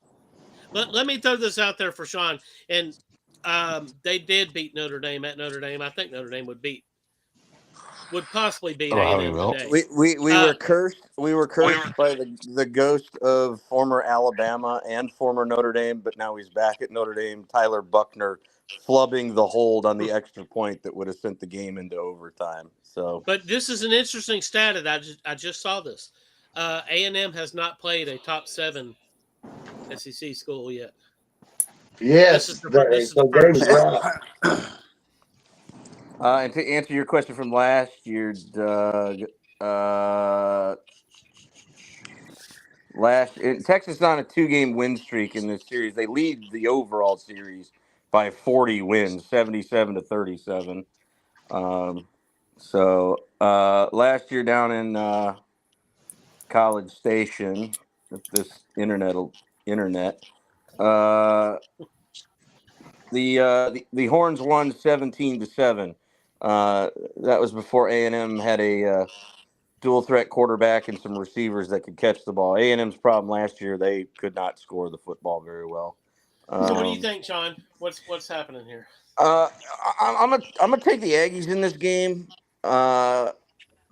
Let me throw this out there for Sean, and they did beat Notre Dame at Notre Dame. I think Notre Dame would possibly beat A&M today. We were cursed. We were cursed by the ghost of former Alabama and former Notre Dame, but now he's back at Notre Dame. Tyler Buckner flubbing the hold on the extra point that would have sent the game into overtime. So, but this is an interesting stat that I just saw this. A&M has not played a top 7 SEC school yet. Yes, This is so the Dave is first. right. And to answer your question from last year, Doug, Texas is on a 2-game win streak in this series. They lead the overall series by 40 wins, 77-37. Last year down in College Station, if this internet, uh, the Horns won 17-7. That was before A&M had a dual threat quarterback and some receivers that could catch the ball. A&M's problem last year, they could not score the football very well. So what do you think, Sean? What's happening here? I'm gonna take the Aggies in this game,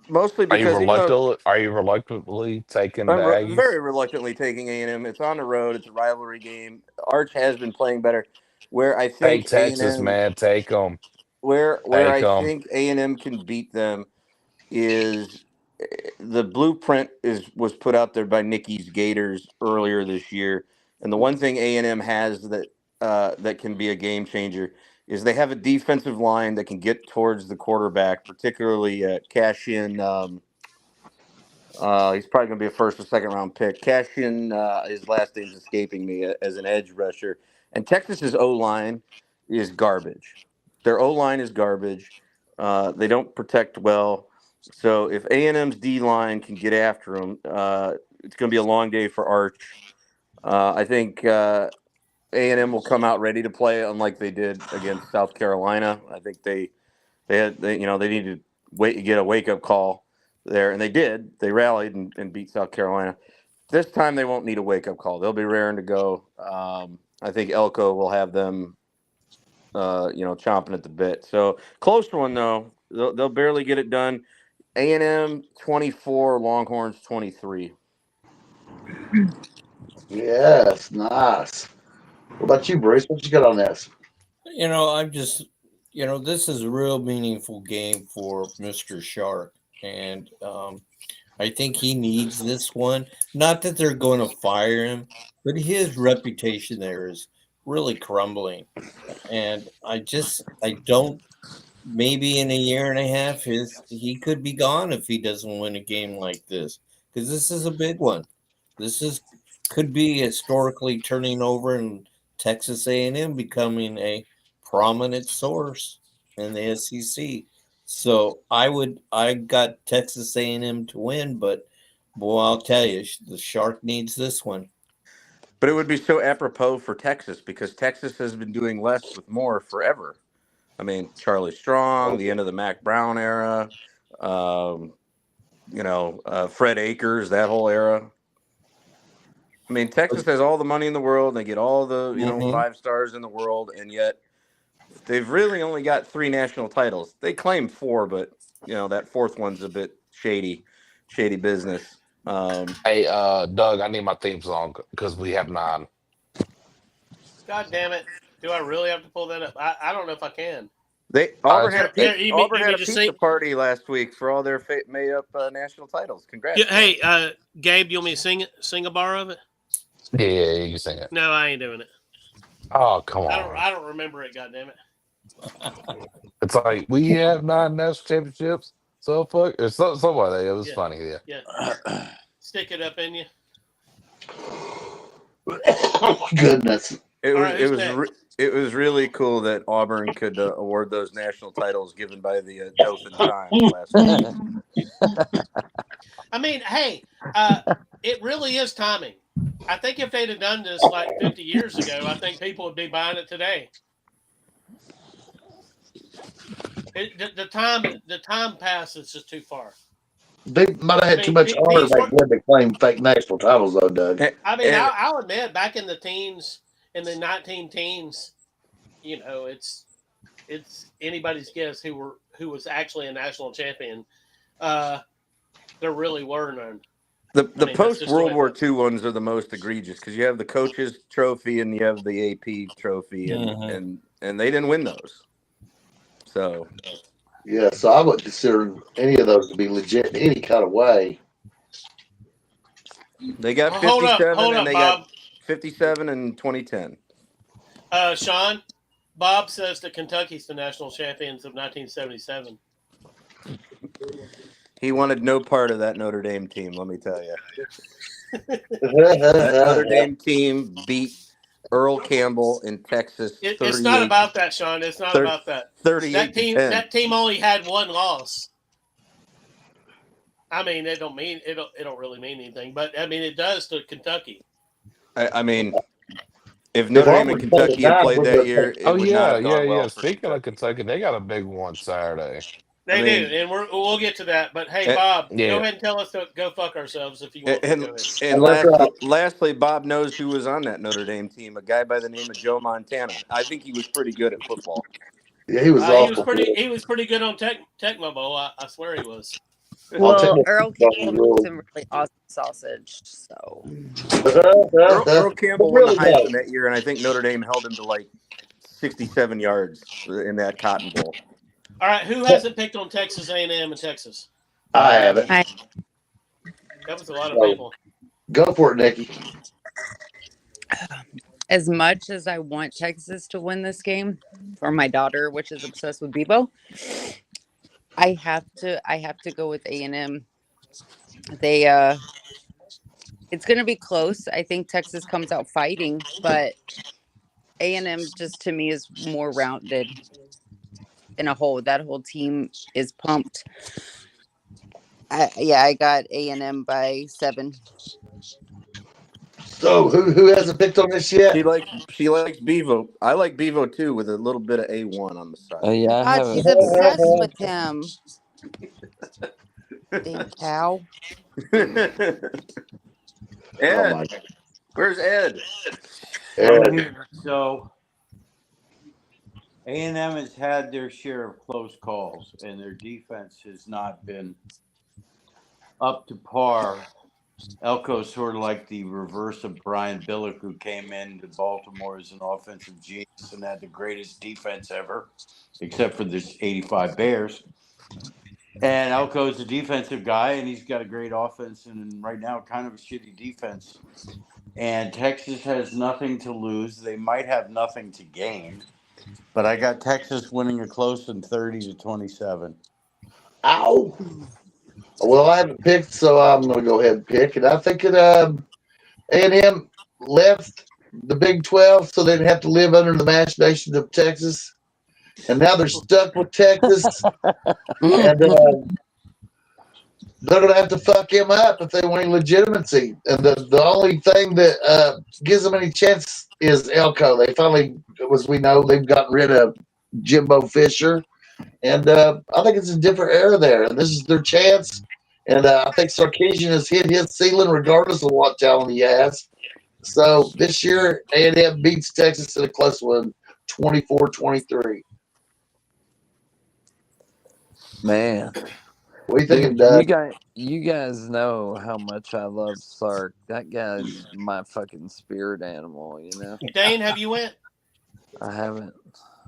mostly because even though Are you reluctantly taking the I'm Aggies? very reluctantly taking A&M, it's on the road. It's a rivalry game. Arch has been playing better. Where I Take think Texas, A&M, man. Take them. where Take I them. think A&M can beat them is the blueprint was put out there by Nikki's Gators earlier this year, and the one thing A&M has that can be a game changer is they have a defensive line that can get towards the quarterback, particularly cash in. He's probably going to be a first or second round pick. Cash in, his last name's escaping me, as an edge rusher. And Texas's O line is garbage. Their O line is garbage. They don't protect well. So if A&M's D line can get after them, it's going to be a long day for Arch. I think A&M will come out ready to play, unlike they did against South Carolina. I think they needed to get a wake up call there, and they did. They rallied and beat South Carolina. This time they won't need a wake up call. They'll be raring to go. I think Elko will have them, chomping at the bit. So close one though. They'll barely get it done. A&M 24, Longhorns 23. Yes, nice. What about you, Bruce? What you got on this? I'm just, this is a real meaningful game for Mr. Shark. And I think he needs this one. Not that they're going to fire him, but his reputation there is really crumbling. And I don't, maybe in a year and a half, he could be gone if he doesn't win a game like this. Because this is a big one. Could be historically turning over and Texas A&M becoming a prominent source in the SEC. So I got Texas A&M to win, but boy, I'll tell you, the Shark needs this one. But it would be so apropos for Texas because Texas has been doing less with more forever. I mean, Charlie Strong, the end of the Mac Brown era, um, Fred Akers, that whole era. I mean, Texas has all the money in the world. And they get all the, Mm-hmm. 5 stars in the world. And yet they've really only got 3 national titles. They claim 4, but, that fourth one's a bit shady business. Hey, Doug, I need my theme song because we have 9. God damn it! Do I really have to pull that up? I don't know if I can. Auburn had a Here, you mean just pizza sing? party last week for all their made up national titles. Congrats! Yeah, hey, Gabe, you want me to sing it? Sing a bar of it? Yeah, you can sing it. No, I ain't doing it. Oh, come on. I don't remember it. God damn it! It's like we have 9 national championships. So fuck, it's something like that. It was funny. Yeah. Yeah. Stick it up in you. Oh, goodness. It was really cool that Auburn could award those national titles given by the Dothan Times last week. I mean, hey, it really is timing. I think if they'd have done this like 50 years ago, I think people would be buying it today. The time passes just too far. They might have had too much honor back then to claim fake national titles, though, Doug. I mean, I'll admit, back in the teens, in the 19 teens, it's anybody's guess who was actually a national champion. There really were none. The post World War II ones are the most egregious because you have the coaches trophy and you have the AP trophy, and they didn't win those. So yeah, so I would consider any of those to be legit in any kind of way. They got 57 and they got 57 in 2010. Sean, Bob says that Kentucky's the national champions of 1977. He wanted no part of that Notre Dame team, let me tell you. That Notre Dame team beat Earl Campbell in Texas. It's not about that, Sean. It's not about that. 38 to 10. That team only had one loss. I mean, it don't really mean anything, but I mean it does to Kentucky. I mean, if Notre Dame and Kentucky had played that year, it would not have gone well. Speaking of Kentucky, they got a big one Saturday. They do, and we'll get to that. But hey, Bob, go ahead and tell us to go fuck ourselves if you want. And lastly, Bob knows who was on that Notre Dame team, a guy by the name of Joe Montana. I think he was pretty good at football. Yeah, he was awful. He was pretty good on Tecmo Bowl. I swear he was. Well, Earl Campbell made some really awesome sausage. So Earl Campbell won the Heisman that year, and I think Notre Dame held him to like 67 yards in that Cotton Bowl. All right, who hasn't picked on Texas A&M and Texas? I haven't. That was a lot of people. Go for it, Nikki. as much as I want Texas to win this game for my daughter, which is obsessed with Bebo, I have to go with A&M. It's going to be close. I think Texas comes out fighting, but A&M just to me is more rounded in a whole. That whole team is pumped. I got A&M by 7. So who hasn't picked on this yet? She likes Bevo. I like Bevo too, with a little bit of A1 on the side. Yeah, God, she's obsessed with him. Dang cow. Ed, where's Ed? So A&M has had their share of close calls, and their defense has not been up to par. Elko's sort of like the reverse of Brian Billick, who came into Baltimore as an offensive genius and had the greatest defense ever, except for this 85 Bears. And Elko's a defensive guy, and he's got a great offense, and right now kind of a shitty defense. And Texas has nothing to lose. They might have nothing to gain. But I got Texas winning a close one 30-27. Ow. Well, I haven't picked, so I'm going to go ahead and pick. And I think that A&M left the Big 12 so they didn't have to live under the machinations of Texas. And now they're stuck with Texas. And they're going to have to fuck him up if they want any legitimacy. And the only thing that gives them any chance is Elko. They finally, as we know, they've gotten rid of Jimbo Fisher. And I think it's a different era there. And this is their chance. And I think Sarkisian has hit his ceiling regardless of what talent he has. So this year, A&M beats Texas in a close one, 24-23. Man. What are you thinking, Doug? You guys know how much I love Sark. That guy's my fucking spirit animal, you know? Dane, have you went? I haven't.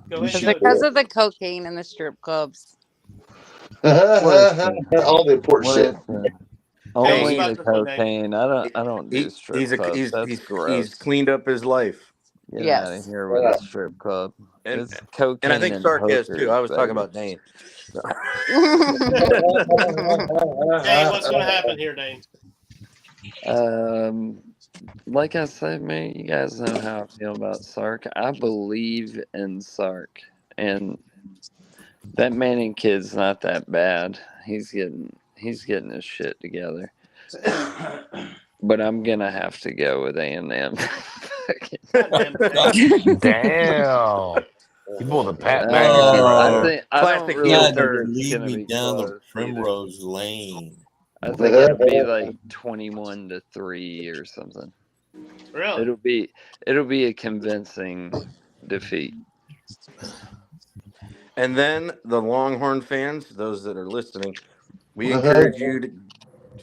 Go ahead. Because of the cocaine and the strip clubs. All the important shit. Only the cocaine. I don't do strip clubs. That's gross. He's cleaned up his life. Get out of here with a strip club. It's cocaine and I think Sark is too. I was talking about Dane. Dane, what's going to happen here, Dane? Like I said, man, you guys know how I feel about Sark. I believe in Sark, and that Manning kid's not that bad. He's getting his shit together. But I'm gonna have to go with A&M. Damn. You pulled a Pat McAfee. I don't really lead me down the primrose lane. I think it'll be like 21-3 or something. Really? It'll be a convincing defeat. And then the Longhorn fans, those that are listening, we encourage you to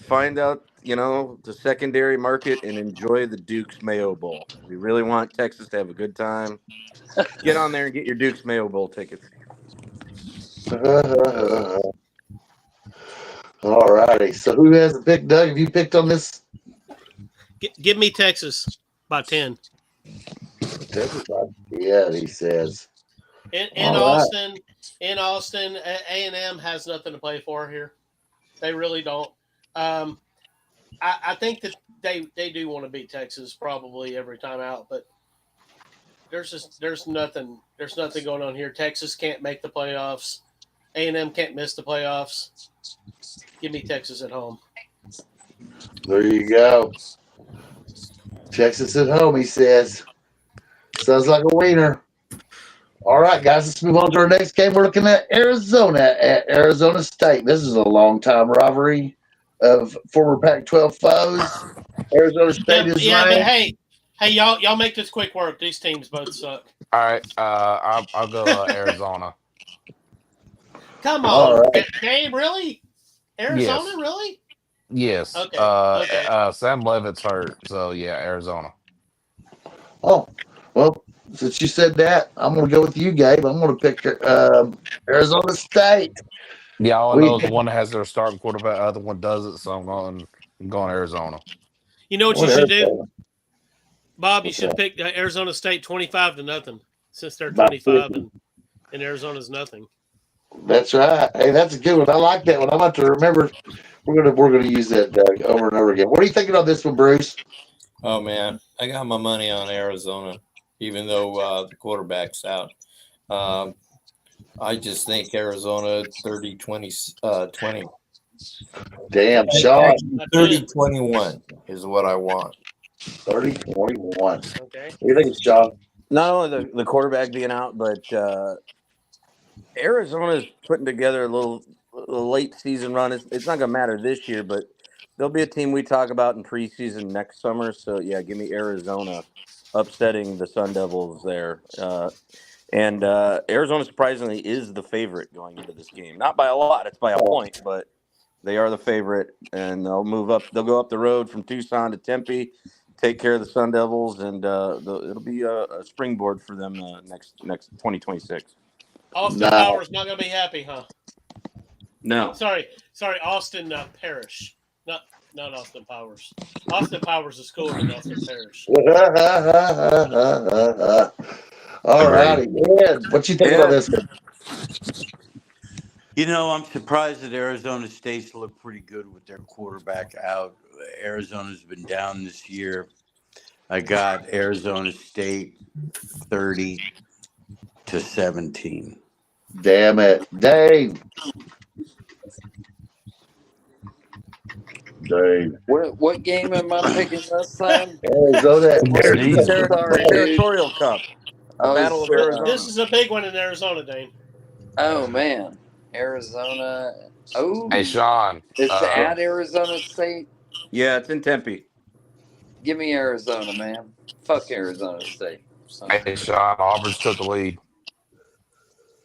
find out, the secondary market and enjoy the Duke's Mayo Bowl. We really want Texas to have a good time. Get on there and get your Duke's Mayo Bowl tickets. All righty. So who hasn't picked? Doug, have you picked on this? Give me Texas by 10. Everybody. Yeah, he says. In All right. Austin, A&M has nothing to play for here. They really don't. I think that they do want to beat Texas probably every time out, but there's nothing going on here. Texas can't make the playoffs. A&M can't miss the playoffs. Give me Texas at home. There you go. Texas at home, he says. Sounds like a wiener. All right, guys, let's move on to our next game. We're looking at Arizona at Arizona State. This is a long-time rivalry of former Pac-12 foes. Arizona State is Yeah, but ranked. hey, y'all make this quick work. These teams both suck. All right, I'll go Arizona. Come All on, right. Gabe, really? Arizona, Yes, really? yes. Okay. Okay. Sam Levitt's hurt, so yeah, Arizona. Oh, well, since you said that, I'm going to go with you, Gabe. I'm going to pick Arizona State. Yeah, all I We know is one has their starting quarterback, the other one doesn't, so I'm going Arizona. You know what you What should do, Arizona? Bob? You What's should that? pick Arizona State 25-0, since they're About 25 50. and Arizona's nothing. That's right. Hey, that's a good one. I like that one. I'm about to remember. We're gonna use that, Doug, over and over again. What are you thinking on this one, Bruce? Oh man, I got my money on Arizona, even though the quarterback's out. I just think Arizona 30-20. Damn, Sean. Actually, 30-21 is what I want. 30-21. Okay. What do you think, Sean? Not only the quarterback being out, but Arizona's putting together a little late season run. It's not going to matter this year, but they'll be a team we talk about in preseason next summer. So yeah, give me Arizona upsetting the Sun Devils there. And Arizona surprisingly is the favorite going into this game. Not by a lot; it's by a point, but they are the favorite, and they'll move up. They'll go up the road from Tucson to Tempe, take care of the Sun Devils, and it'll be a springboard for them next 2026. Austin Nah. Powers not going to be happy, huh? No. Sorry, Austin Parrish, not Austin Powers. Austin Powers is cooler than Austin Parrish. All Agreed. righty. Ed, what you think about this one? You know, I'm surprised that Arizona State's looked pretty good with their quarterback out. Arizona's been down this year. I got Arizona State 30-17. Damn it, Dave. Dave. What game am I picking this time? Arizona. The Sorry, dude. Territorial Cup, a Oh, battle of shit. Arizona. This is a big one in Arizona, Dane. Oh man, Arizona. Oh, Hey, Sean. it's at Arizona State. Yeah, it's in Tempe. Give me Arizona, man. Fuck Arizona State. Hey, Sean. Auburn's took the lead.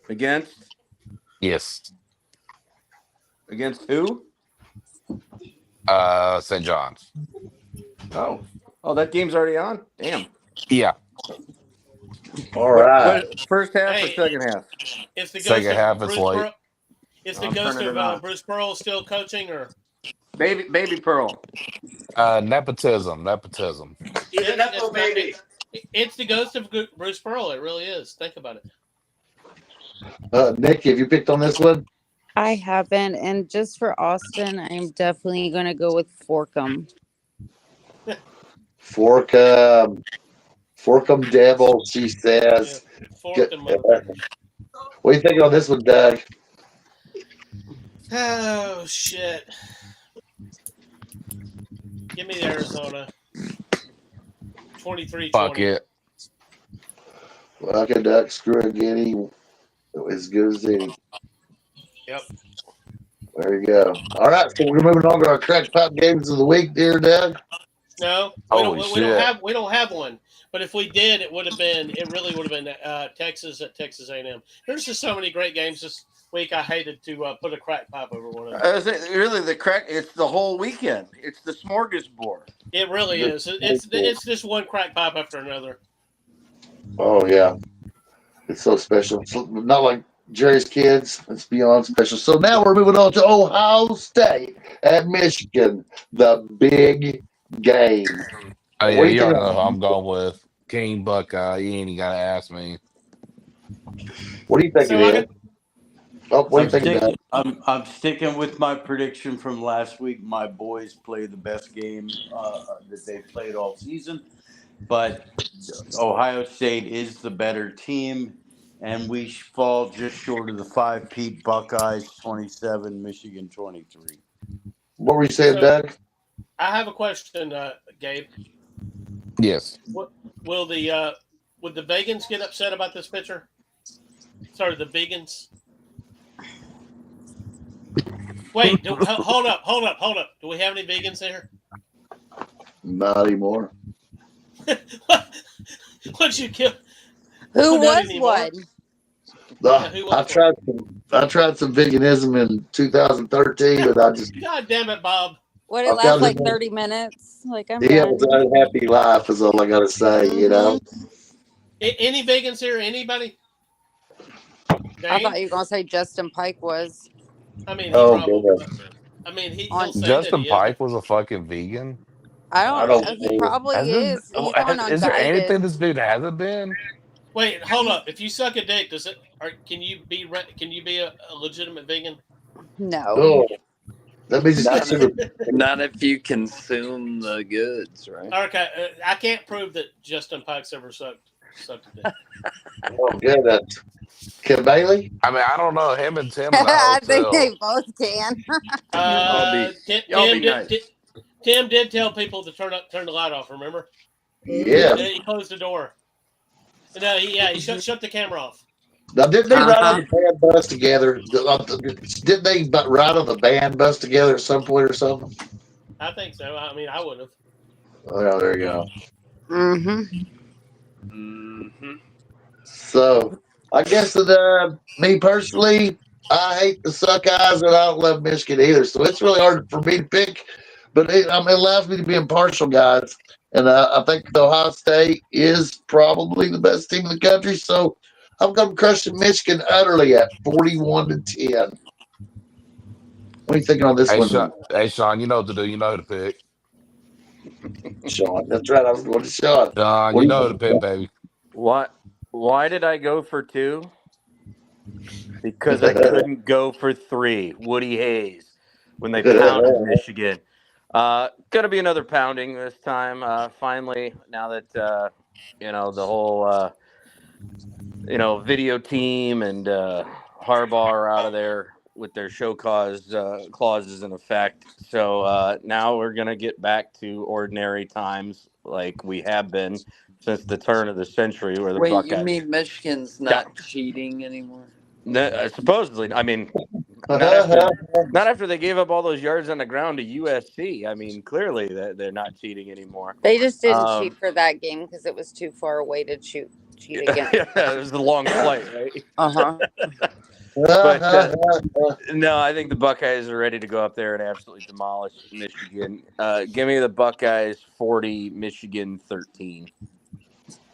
Against Yes. who? St. John's. Oh, that game's already on. Damn. Yeah. All right. First half Hey. or second half? If the Second ghost half of is Bruce late. Pearl, if the I'm ghost turning of it on. Bruce Pearl is still coaching, or Baby Pearl. Nepotism. it's the ghost of Bruce Pearl. It really is. Think about it. Nick, have you picked on this one? I haven't. And just for Austin, I'm definitely going to go with Forkham. Forkham Devil, she says. Yeah, fork them up. What do you think on this one, Doug? Oh shit! Give me the Arizona. 23-20. Fuck it. Fucking Duck, screw again. He as good as any. Yep. There you go. All right, so we're moving on to our crack pop games of the week, dear Doug. No, Holy shit. we don't have one. But if we did, it really would have been Texas at Texas A&M. There's just so many great games this week. I hated to put a crack pipe over one of them. Really, it's the whole weekend. It's the smorgasbord. It really is. It's just one crack pipe after another. Oh yeah, it's so special. It's not like Jerry's Kids. It's beyond special. So now we're moving on to Ohio State at Michigan, the big game. Oh, yeah, What do you you think already know who I'm going with. King Buckeye. You ain't got to ask me. What do you think So it I is? got Oh, what do you I'm think about sticking. I'm sticking with my prediction from last week. My boys played the best game that they played all season, but Ohio State is the better team, and we fall just short of the 5-peat Buckeyes 27, Michigan 23. What were you saying, so Doug? I have a question, Gabe. Yes. What will the would the vegans get upset about this picture? Sorry, the vegans. Wait, hold up. Do we have any vegans here? Not anymore. What'd you kill? Who Oh, not was anymore. one? Yeah, who I was one? tried some veganism in 2013, but I just God damn it, Bob. Would I it last found like it. 30 minutes? Like, I'm He had done. an unhappy life, is all I got to say. You know. Any vegans here? Anybody? I Dane? thought you were going to say Justin Pike was I mean, he Oh probably. goodness. I mean, he'll on. say that Justin he is, Pike but was a fucking vegan. I I don't don't. know. He probably Has is. this, He's on is there unguided. anything this dude hasn't been? wait, hold up. If you suck a dick, does it? Or can you be? Can you be a legitimate vegan? No. Oh, that means it's Not, considered. not if you consume the goods, right? Okay, I can't prove that Justin Pike's ever sucked a dick. Oh, good. Kim Bailey. I mean, I don't know. Him and Tim in a I think they hotel. both can. Tim did tell people to turn the light off. Remember? Yeah. And then he closed the door. No, he shut the camera off. Now, didn't they ride on the band bus together? Didn't they ride on the band bus together at some point or something? I think so. I mean, I would have. Well, there you go. Mm-hmm. So, I guess that me personally, I hate the Suckeyes and I don't love Michigan either. So it's really hard for me to pick, but it allows me to be impartial, guys. And I think Ohio State is probably the best team in the country. So I'm going to crush Michigan utterly at 41-10. What are you thinking on this one, Sean, you know what to do. You know who to pick. Sean? That's right. I was going to Sean. Sean, What you do know you who to pick, baby. Why did I go for 2? Because I couldn't go for 3. Woody Hayes when they pounded Michigan. Gonna be another pounding this time. Finally, now that the whole video team and Harbaugh are out of there with their show cause clauses in effect. So now we're gonna get back to ordinary times like we have been since the turn of the century, where the Wait, Buckeyes. you mean Michigan's not cheating anymore? Supposedly, I mean, not after they gave up all those yards on the ground to USC. I mean, clearly that they're not cheating anymore. They just didn't cheat for that game because it was too far away to cheat again. Yeah, it was a long flight, right? Uh-huh. But no, I think the Buckeyes are ready to go up there and absolutely demolish Michigan. Give me the Buckeyes 40, Michigan 13.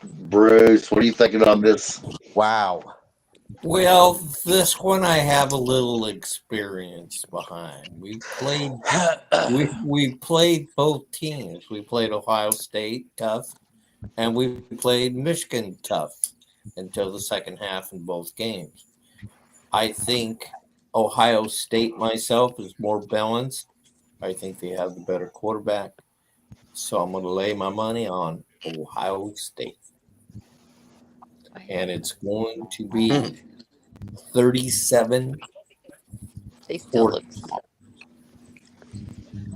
Bruce, what are you thinking on this? Wow. Well, this one I have a little experience behind. We played both teams. We played Ohio State tough, and we played Michigan tough until the second half in both games. I think Ohio State myself is more balanced. I think they have the better quarterback. So I'm going to lay my money on Ohio State. And it's going to be 37. They still look small.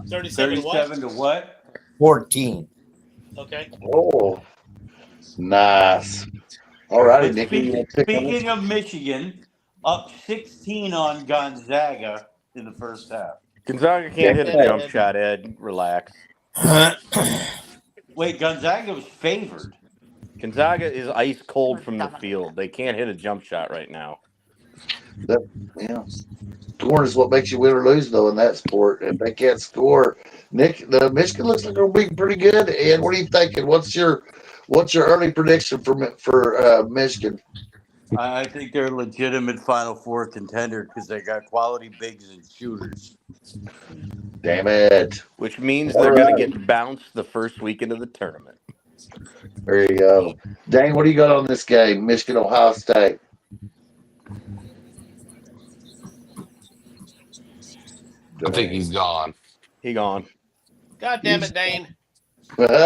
37 what? to what? 14. Okay. Oh, nice. All righty, But Nicky. speaking of Michigan, up 16 on Gonzaga in the first half. Gonzaga can't hit a jump shot, Ed. Relax. Wait, Gonzaga was favored. Gonzaga is ice cold from the field. They can't hit a jump shot right now. Yeah. Scoring is what makes you win or lose, though, in that sport. If they can't score, the Michigan looks like they'll be pretty good. And what are you thinking? What's your early prediction for Michigan? I think they're a legitimate Final Four contender because they got quality bigs and shooters. Damn it. Which means they're going to get bounced the first weekend of the tournament. There you go. Dane, what do you got on this game? Michigan, Ohio State. I think he's gone. He gone. God damn it, Dane. Wait, Wait, He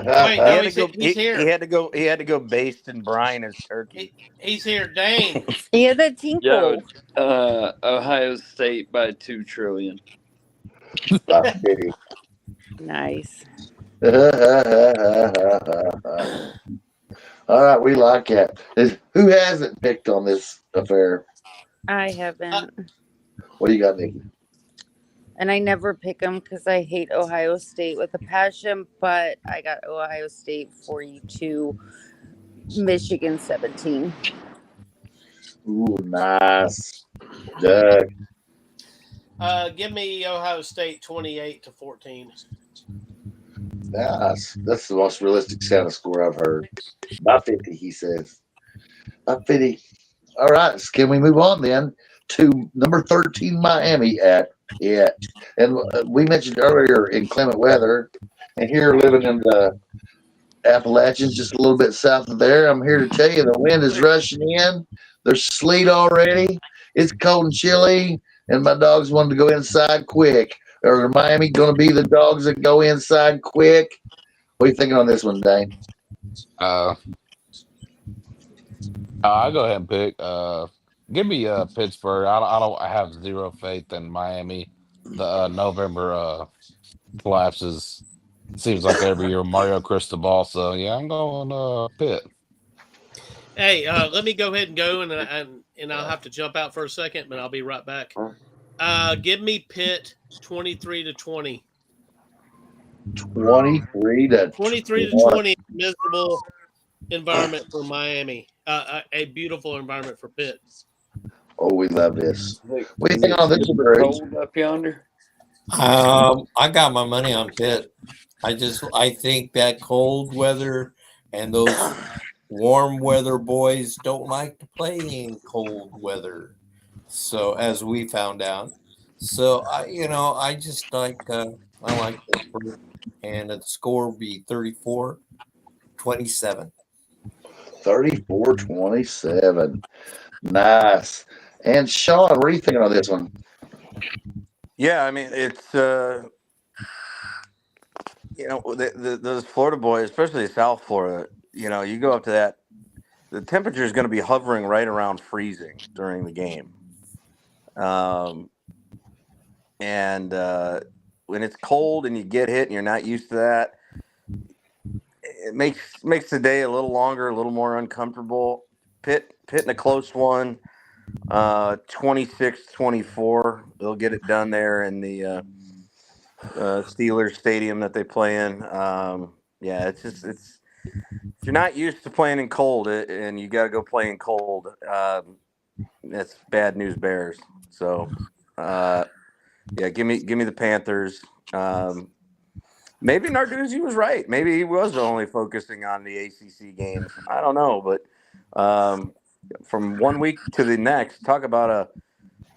no, had to go. he's He here. had to go. He had to go based and brine his turkey. He's here, Dane. Yeah, the Yo, tinkle. Ohio State by 2 trillion. Nice. All right, we like it. Who hasn't picked on this affair? I haven't. What do you got, Nikki? And I never pick them because I hate Ohio State with a passion, but I got Ohio State 42, Michigan 17. Ooh, nice. Doug. Give me Ohio State 28-14. Nice. That's the most realistic sounding score I've heard. About 50, he says. About 50. All right. So can we move on then to number 13, Miami at it? And we mentioned earlier inclement weather. And here living in the Appalachians, just a little bit south of there, I'm here to tell you the wind is rushing in. There's sleet already. It's cold and chilly. And my dogs wanted to go inside quick. Or Miami going to be the dogs that go inside quick? What are you thinking on this one, Dane? I'll go ahead and pick. Give me Pittsburgh. I have zero faith in Miami. The November collapses. Seems like every year Mario Cristobal. So yeah, I'm going Pitt. Hey, let me go ahead and go, and I'll have to jump out for a second, but I'll be right back. Give me Pitt 23-20. 23 to 20. Miserable environment for Miami. A beautiful environment for Pitt. Oh, we love this. What do you think on this, Bruce? Cold up yonder. I got my money on Pitt. I think that cold weather and those warm weather boys don't like to play in cold weather. So as we found out, so I just like I like Pittsburgh, and the score will be 34-27. 34-27. Nice. And Sean, what are you thinking on this one? Yeah, I mean it's those Florida boys, especially South Florida. You go up to that, the temperature is going to be hovering right around freezing during the game. And when it's cold and you get hit and you're not used to that, it makes the day a little longer, a little more uncomfortable. Pitt in a close one, 26-24. They'll get it done there in the Steelers stadium that they play in. Yeah, it's if you're not used to playing in cold and you got to go play in cold, that's bad news bears. So, yeah, give me the Panthers. Maybe Narduzzi was right. Maybe he was only focusing on the ACC games. I don't know, but from one week to the next, talk about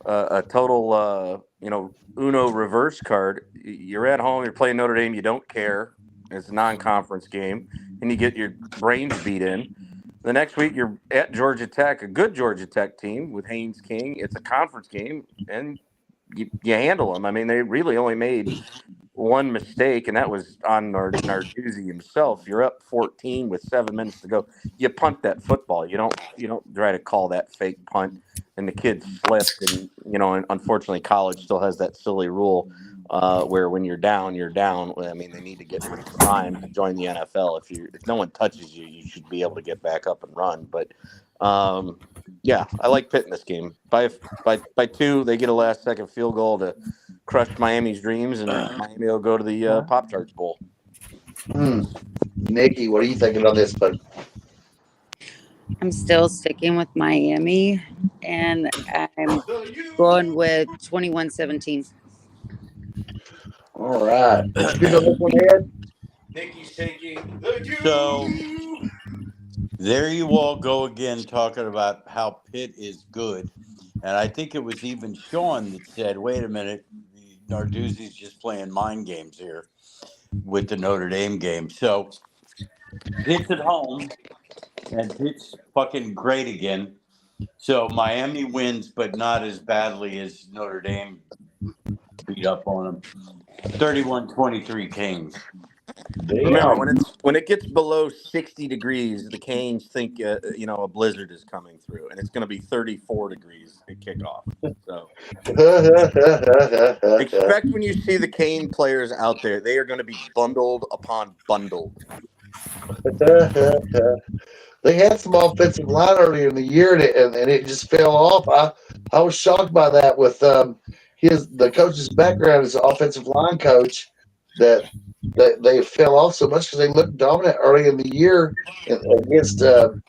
a total Uno reverse card. You're at home, you're playing Notre Dame, you don't care. It's a non-conference game, and you get your brains beat in. The next week, you're at Georgia Tech, a good Georgia Tech team with Haynes King. It's a conference game, and you handle them. I mean, they really only made one mistake, and that was on Narduzzi himself. You're up 14 with 7 minutes to go. You punt that football. You don't try to call that fake punt. And the kid slipped, and and unfortunately, college still has that silly rule where when you're down, you're down. I mean, they need to get rid of time to join the NFL. If no one touches you, you should be able to get back up and run. But yeah, I like Pitt in this game. By 2, they get a last-second field goal to crush Miami's dreams, and Miami will go to the Pop-Tarts Bowl. Nikki, what are you thinking on this one? I'm still sticking with Miami, and I'm going with 21-17. All right. Good on this one, Ed. Nikki's taking the Jew. So there you all go again, talking about how Pitt is good. And I think it was even Sean that said, wait a minute, Narduzzi's just playing mind games here with the Notre Dame game. So Pitt's at home, and Pitt's fucking great again. So Miami wins, but not as badly as Notre Dame beat up on them. 31-23 Canes. Remember, Damn. when it gets below 60 degrees, the Canes think a blizzard is coming through, and it's going to be 34 degrees at kickoff. So expect when you see the Cane players out there, they are going to be bundled upon bundled. They had some offensive line earlier in the year, and it just fell off. I was shocked by that with the coach's background as an offensive line coach that they fell off so much because they looked dominant early in the year against the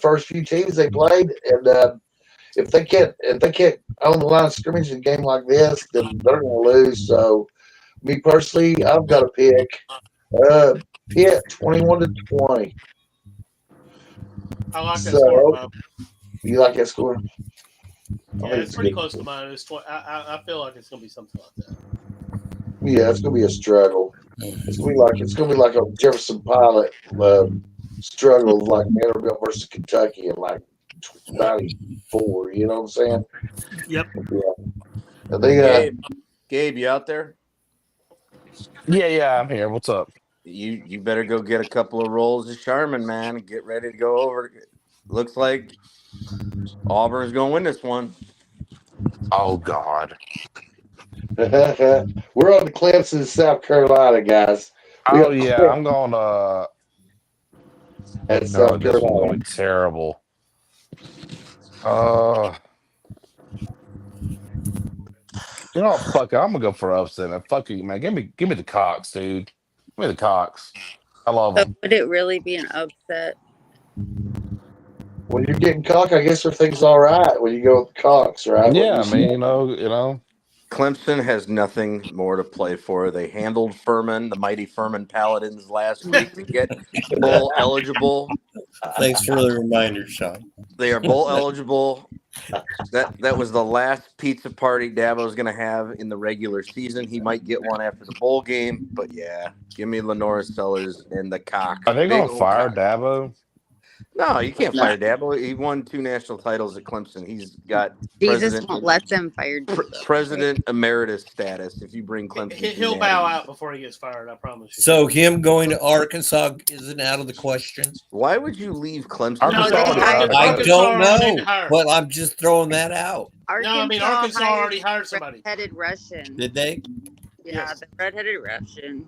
first few teams they played, and if they can't own the line of scrimmage in a game like this, then they're going to lose. So, me personally, I've got to pick Pitt 21-20. I like that So, score, Bob. you like that score? Yeah, it's pretty close to mine. I feel like it's going to be something like that. Yeah, it's gonna be a struggle. It's gonna be like a Jefferson Pilot struggle, like Vanderbilt versus Kentucky in like '94. You know what I'm saying? Yep. Yeah. They Gabe, you out there? Yeah, I'm here. What's up? You better go get a couple of rolls of Charmin, man. And get ready to go over. Looks like Auburn's going to win this one. Oh God. We're on the Clemson, South Carolina, guys. Oh yeah, I'm going at no, South this one's Carolina. gonna be terrible. You know, fuck it. I'm gonna go for upset, man. Fuck you, man. Give me the Cox, dude. Give me the Cox. I love So them. would it really be an upset? When you're getting cock, I guess everything's all right when you go with the Cox, right? Yeah, I mean, you know. Clemson has nothing more to play for. They handled Furman, the mighty Furman Paladins, last week to get bowl eligible. Thanks for the reminder, Sean. They are bowl eligible. That was the last pizza party Dabo's going to have in the regular season. He might get one after the bowl game, but yeah, give me Lenora Sellers and the Cox. Are they Big gonna old fire Cox. Dabo? No, you can't fire Dabo. He won 2 national titles at Clemson. He's got Jesus won't let them fire president emeritus status if you bring Clemson. He'll bow out before he gets fired. I promise you. So him going to Arkansas isn't out of the question. Why would you leave Clemson? I don't know, but I'm just throwing that out. Arkansas already hired somebody. Redheaded Russian. Did they? Yeah, the redheaded Russian.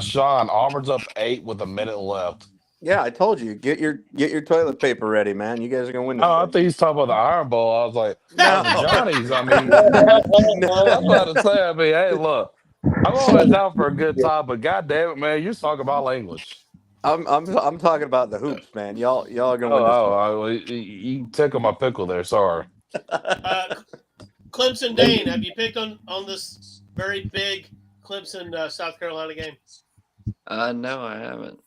Sean, Auburn's up 8 with a minute left. Yeah, I told you. Get your toilet paper ready, man. You guys are gonna win this. Oh, I think he's talking about the Iron Bowl. I was like, no, Johnny's. I mean, I was about to say. I mean, hey, look, I'm always down for a good time, but god damn it, man, you're talking about language. I'm talking about the hoops, man. Y'all are gonna win this. You tickle my pickle there. Sorry. Clemson Dane, have you picked on this very big Clemson South Carolina game? No, I haven't.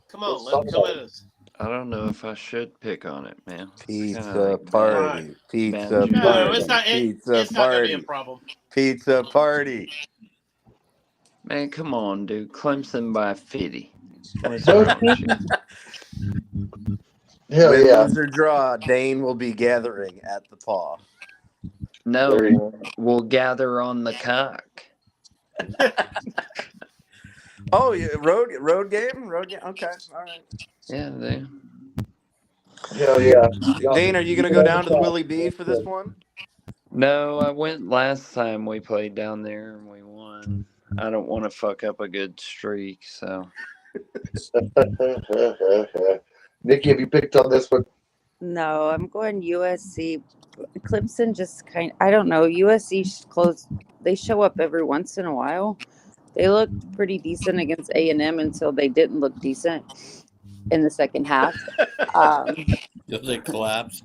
Come on, come at us. I don't know if I should pick on it, man. Pizza party. Pizza party. No, it's not Pizza not gonna be party. a problem. Pizza party. Man, come on, dude. Clemson by 50. Hell Win, yeah. lose or draw, Dane will be gathering at the paw. No, we'll gather on the cock. Oh, yeah, road game? Okay, all right. Yeah, dude. Hell yeah. Dane, are you going to go down to the Willie B for this one? No, I went last time we played down there and we won. I don't want to fuck up a good streak, so. Nikki, have you picked on this one? No, I'm going USC. Clemson just I don't know. USC close. They show up every once in a while. They looked pretty decent against A&M until they didn't look decent in the second half. They collapsed.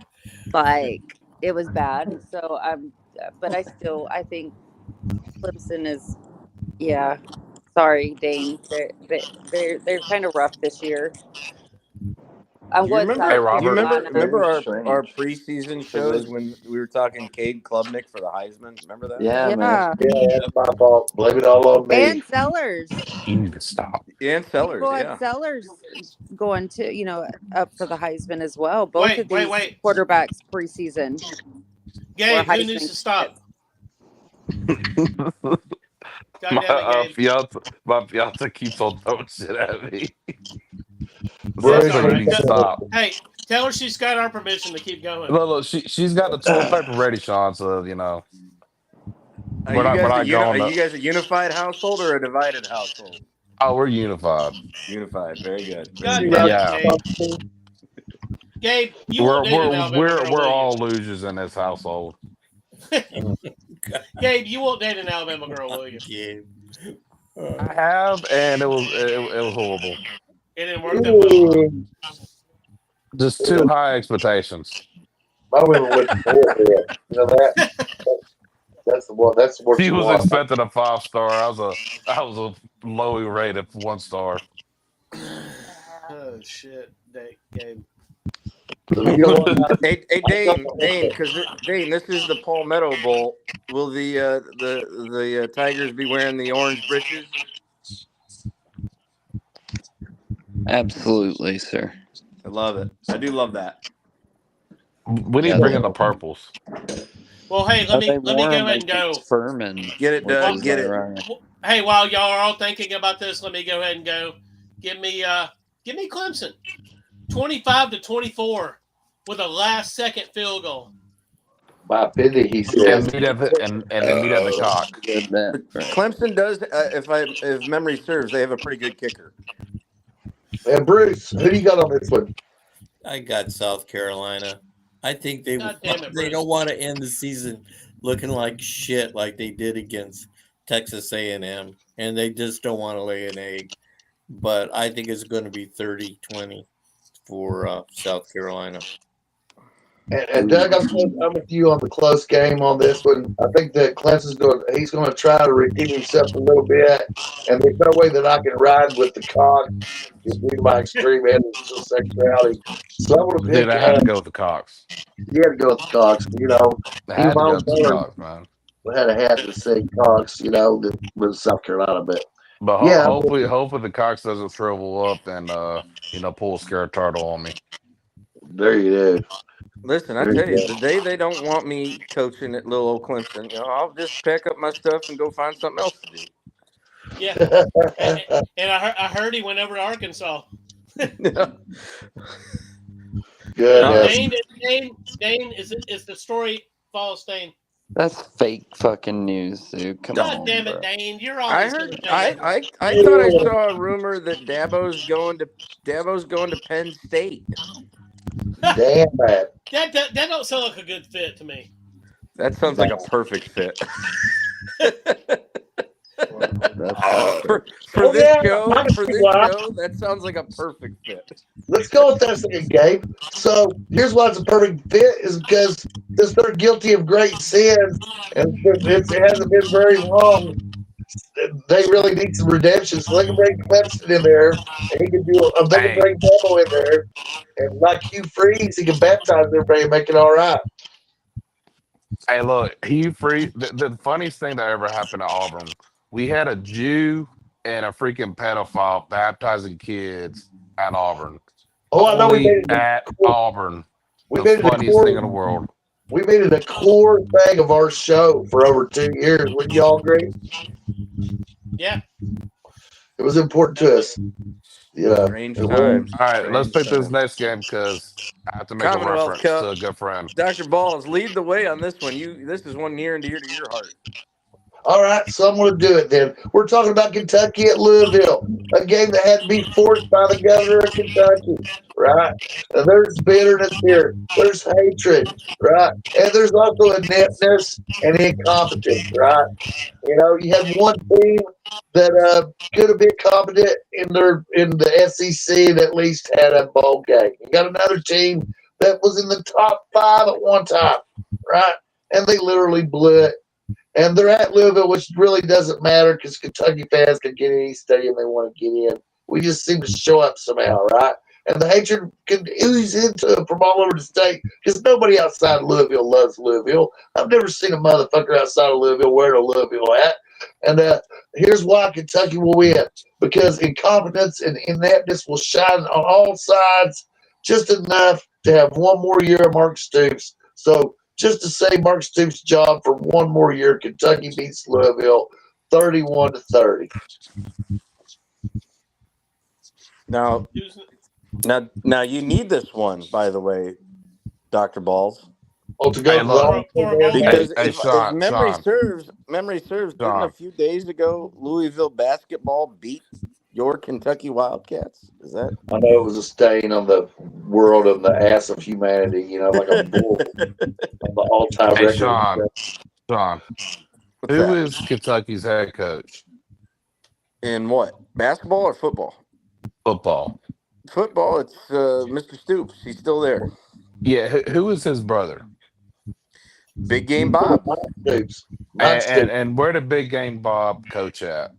Like it was bad. So but I think Clemson is. Yeah, sorry, Dane. They're kind of rough this year. I'm Do you going remember? Hey, South Do you Robert. remember? Carolina. Remember Very our strange. preseason Because shows when we were talking Cade Klubnik for the Heisman? Remember that? yeah, man. Yeah. Yeah, that's my fault. Blame it all on me. And Sellers. You need to stop. And Sellers, People had yeah. Sellers going to, up for the Heisman as well. Both of Wait, these wait. quarterbacks preseason were Gabe, who needs Heisman to stop? candidates. God My damn it, Gabe. fiance keeps on throwing shit at me. So I That's Bruce, all say you right. need to stop. Hey, tell her she's got our permission to keep going. Look, she's got the toilet paper ready, Sean. So Are we're you not guys going to. are you guys a unified household or a divided household? Oh, we're unified. Unified. Very good. Very God good. damn it, Yeah, Gabe. Gabe, you won't date an Alabama girl, we're will you? all losers in this household. Gabe, you won't date an Alabama girl, will you? Gabe. I have, and it was horrible. It didn't work that well, huh? Just too high expectations. My women went to war there. You know that? That's the one. That's the worst She was one. expecting a 5-star. I was a low rated 1-star. Oh shit, Gabe. You know what? Hey, Dane, because Dane, this is the Palmetto Bowl. Will the Tigers be wearing the orange breeches? Absolutely, sir. I love it. I do love that. We need Yeah, to bring they, in the purples. Well, hey, let they me wore go them ahead and go. against Furman, Get it which done. is Get it. ironic. Hey, while y'all are all thinking about this, let me go ahead and go. Give me Clemson, 25-24, with a last-second field goal. My opinion, he And says. meet at the and then meet at the cock. Good bet. Right. Clemson does, if memory serves, they have a pretty good kicker. And Bruce, who do you got on this one? I got South Carolina. I think they God damn it, they Bruce. don't want to end the season looking like shit like they did against Texas A&M, and they just don't want to lay an egg. But I think it's going to be 30-20 for South Carolina. And Doug, I'm with you on the close game on this one. I think that Clemson's he's going to try to redeem himself a little bit, and there's no way that I can ride with the cog due to my extreme sexuality. So I'm going to Dude, pick. I had to go with the Cox. You had to go with the Cogs. I He had to go was with the born. Cox, man. Had a hat to say Cogs. That was South Carolina, but But yeah, hopefully the Cox doesn't shrivel up and pull a scare turtle on me. there you go. Listen, I tell you, the day they don't want me coaching at little old Clemson, I'll just pack up my stuff and go find something else to do. Yeah, and I heard he went over to Arkansas. Good. Dane, is the story false, Dane? That's fake fucking news, dude. Come God on, damn bro. it, Dane! You're I always heard. gonna tell it. I thought I saw a rumor that Dabo's going to Penn State. Damn that. That don't sound like a good fit to me. That sounds like a perfect fit. for this show, that sounds like a perfect fit. Let's go with that second, Gabe. So here's why it's a perfect fit is because they're guilty of great sins, and it hasn't been very long. They really need some redemption, so they can bring Clemson in there, and he can they can bring Dabo in there, and like Hugh Freeze, he can baptize everybody and make it all right. Hey, look, the funniest thing that ever happened at Auburn, we had a Jew and a freaking pedophile baptizing kids at Auburn. Oh, I know we made it at Auburn. We The made it funniest thing in the world. We made it a core thing of our show for over 2 years. Would you all agree? Yeah. It was important to us. Strange times. All right, let's pick this next game because I have to make a Commonwealth reference Cup. to a good friend. Dr. Balls, lead the way on this one. This is one near and dear to your heart. All right, so I'm going to do it then. We're talking about Kentucky at Louisville, a game that had to be forced by the governor of Kentucky, right? And there's bitterness here. There's hatred, right? And there's also ineptness and incompetence, right? You had one team that could have been competent in the SEC and at least had a bowl game. You got another team that was in the top 5 at one time, right? And they literally blew it. And they're at Louisville, which really doesn't matter because Kentucky fans can get any stadium they want to get in. We just seem to show up somehow, right? and the hatred can ooze into them from all over the state because nobody outside Louisville loves Louisville. I've never seen a motherfucker outside of Louisville wearing a Louisville hat. And here's why Kentucky will win, because incompetence and ineptness will shine on all sides just enough to have one more year of Mark Stoops. So just to say Mark Stoops' job for one more year, Kentucky beats Louisville 31-30. Now, now you need this one, by the way, Dr. Balls. Oh, to go Hey, to the look. All-Star game? Because Hey, if memory Sean, serves, didn't a Sean. few days ago Louisville basketball beat your Kentucky Wildcats? Is that? I know it was a stain on the world of the ass of humanity, like a bull on the all-time Hey, record. Sean. What's Who that? is Kentucky's head coach? In what? Basketball or football? Football. Football. It's Mr. Stoops. He's still there. Yeah, who is his brother? Big Game Bob. Stoops. And where did Big Game Bob coach at?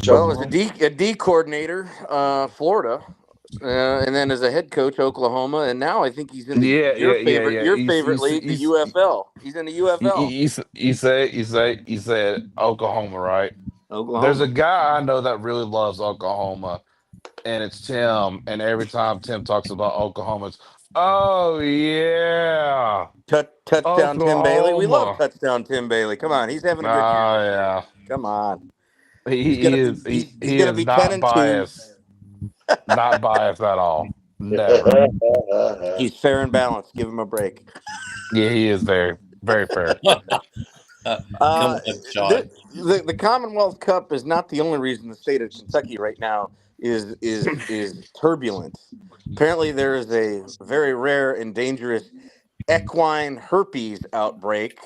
Well, as a D coordinator, Florida, and then as a head coach, Oklahoma, and now I think he's in your favorite league, the UFL. He's in the UFL. You said Oklahoma, right? Oklahoma. There's a guy I know that really loves Oklahoma, and it's Tim. And every time Tim talks about Oklahoma, it's oh yeah, touchdown Tim Bailey. We love Oklahoma. touchdown Tim Bailey. Come on, he's having a good year. Oh yeah, come on. He is 10-2. biased. Not biased at all. Never. He's fair and balanced. Give him a break. Yeah, he is very, very fair. The Commonwealth Cup is not the only reason the state of Kentucky right now is turbulent. Apparently, there is a very rare and dangerous equine herpes outbreak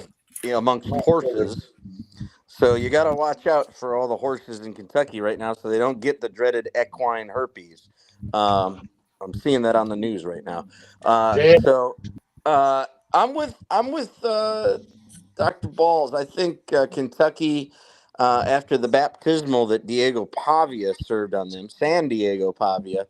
amongst horses. So you got to watch out for all the horses in Kentucky right now, so they don't get the dreaded equine herpes. I'm seeing that on the news right now. So I'm with Dr. Balls. I think Kentucky, after the baptismal that Diego Pavia served on them, San Diego Pavia,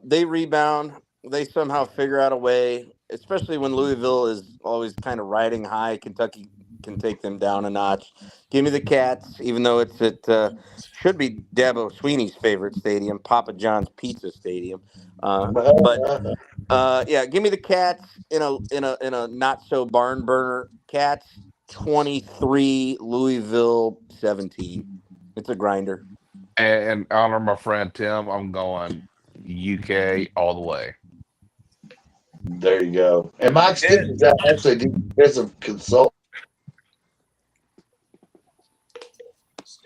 they rebound. They somehow figure out a way, especially when Louisville is always kind of riding high. Kentucky can take them down a notch. Give me the Cats, even though it's at should be Dabo Sweeney's favorite stadium, Papa John's Pizza Stadium. Yeah, give me the Cats in a not so barn burner. Cats 23, Louisville 17. It's a grinder. And honor my friend Tim, I'm going UK all the way. There you go. And Mike Stevens actually defensive consult.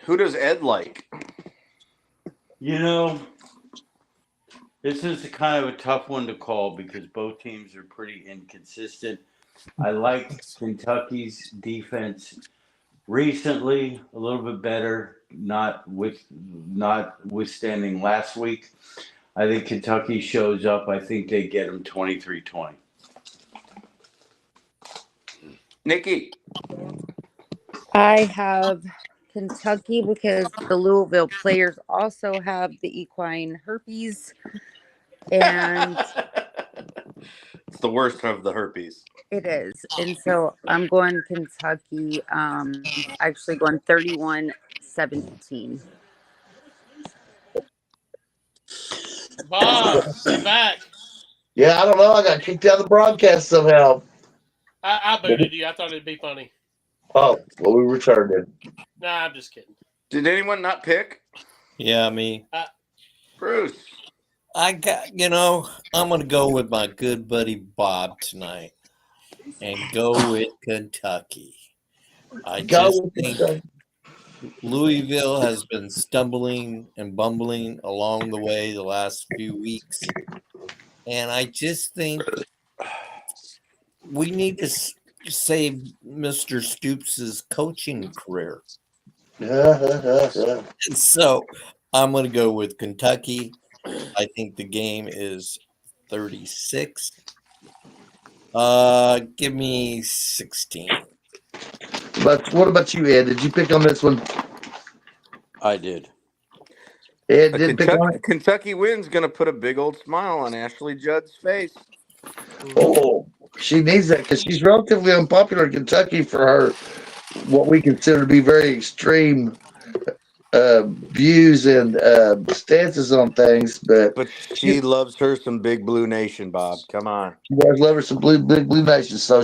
Who does Ed like? This is kind of a tough one to call because both teams are pretty inconsistent. I like Kentucky's defense recently a little bit better, notwithstanding last week. I think Kentucky shows up. I think they get them 23-20. Nikki. I have Kentucky because the Louisville players also have the equine herpes. And it's the worst of the herpes. It is. And so I'm going Kentucky, actually going 31-17. Bob, you're back. Yeah, I don't know. I got kicked out of the broadcast somehow. I booted you. I thought it'd be funny. Oh, well, we returned it. Nah, I'm just kidding. Did anyone not pick? Yeah, me. Bruce. I'm going to go with my good buddy Bob tonight and go with Kentucky. I just think Louisville has been stumbling and bumbling along the way the last few weeks. And I just think we need to save Mr. Stoops' coaching career. And so I'm going to go with Kentucky. I think the game is 36. Give me 16. But what about you, Ed? Did you pick on this one? I did. It A did pick on it. Kentucky win's going to put a big old smile on Ashley Judd's face. Oh, she needs that because she's relatively unpopular in Kentucky for her what we consider to be very extreme views and stances on things. But But she, she loves her some Big Blue Nation, Bob. Come on. she does love her some big blue nation. So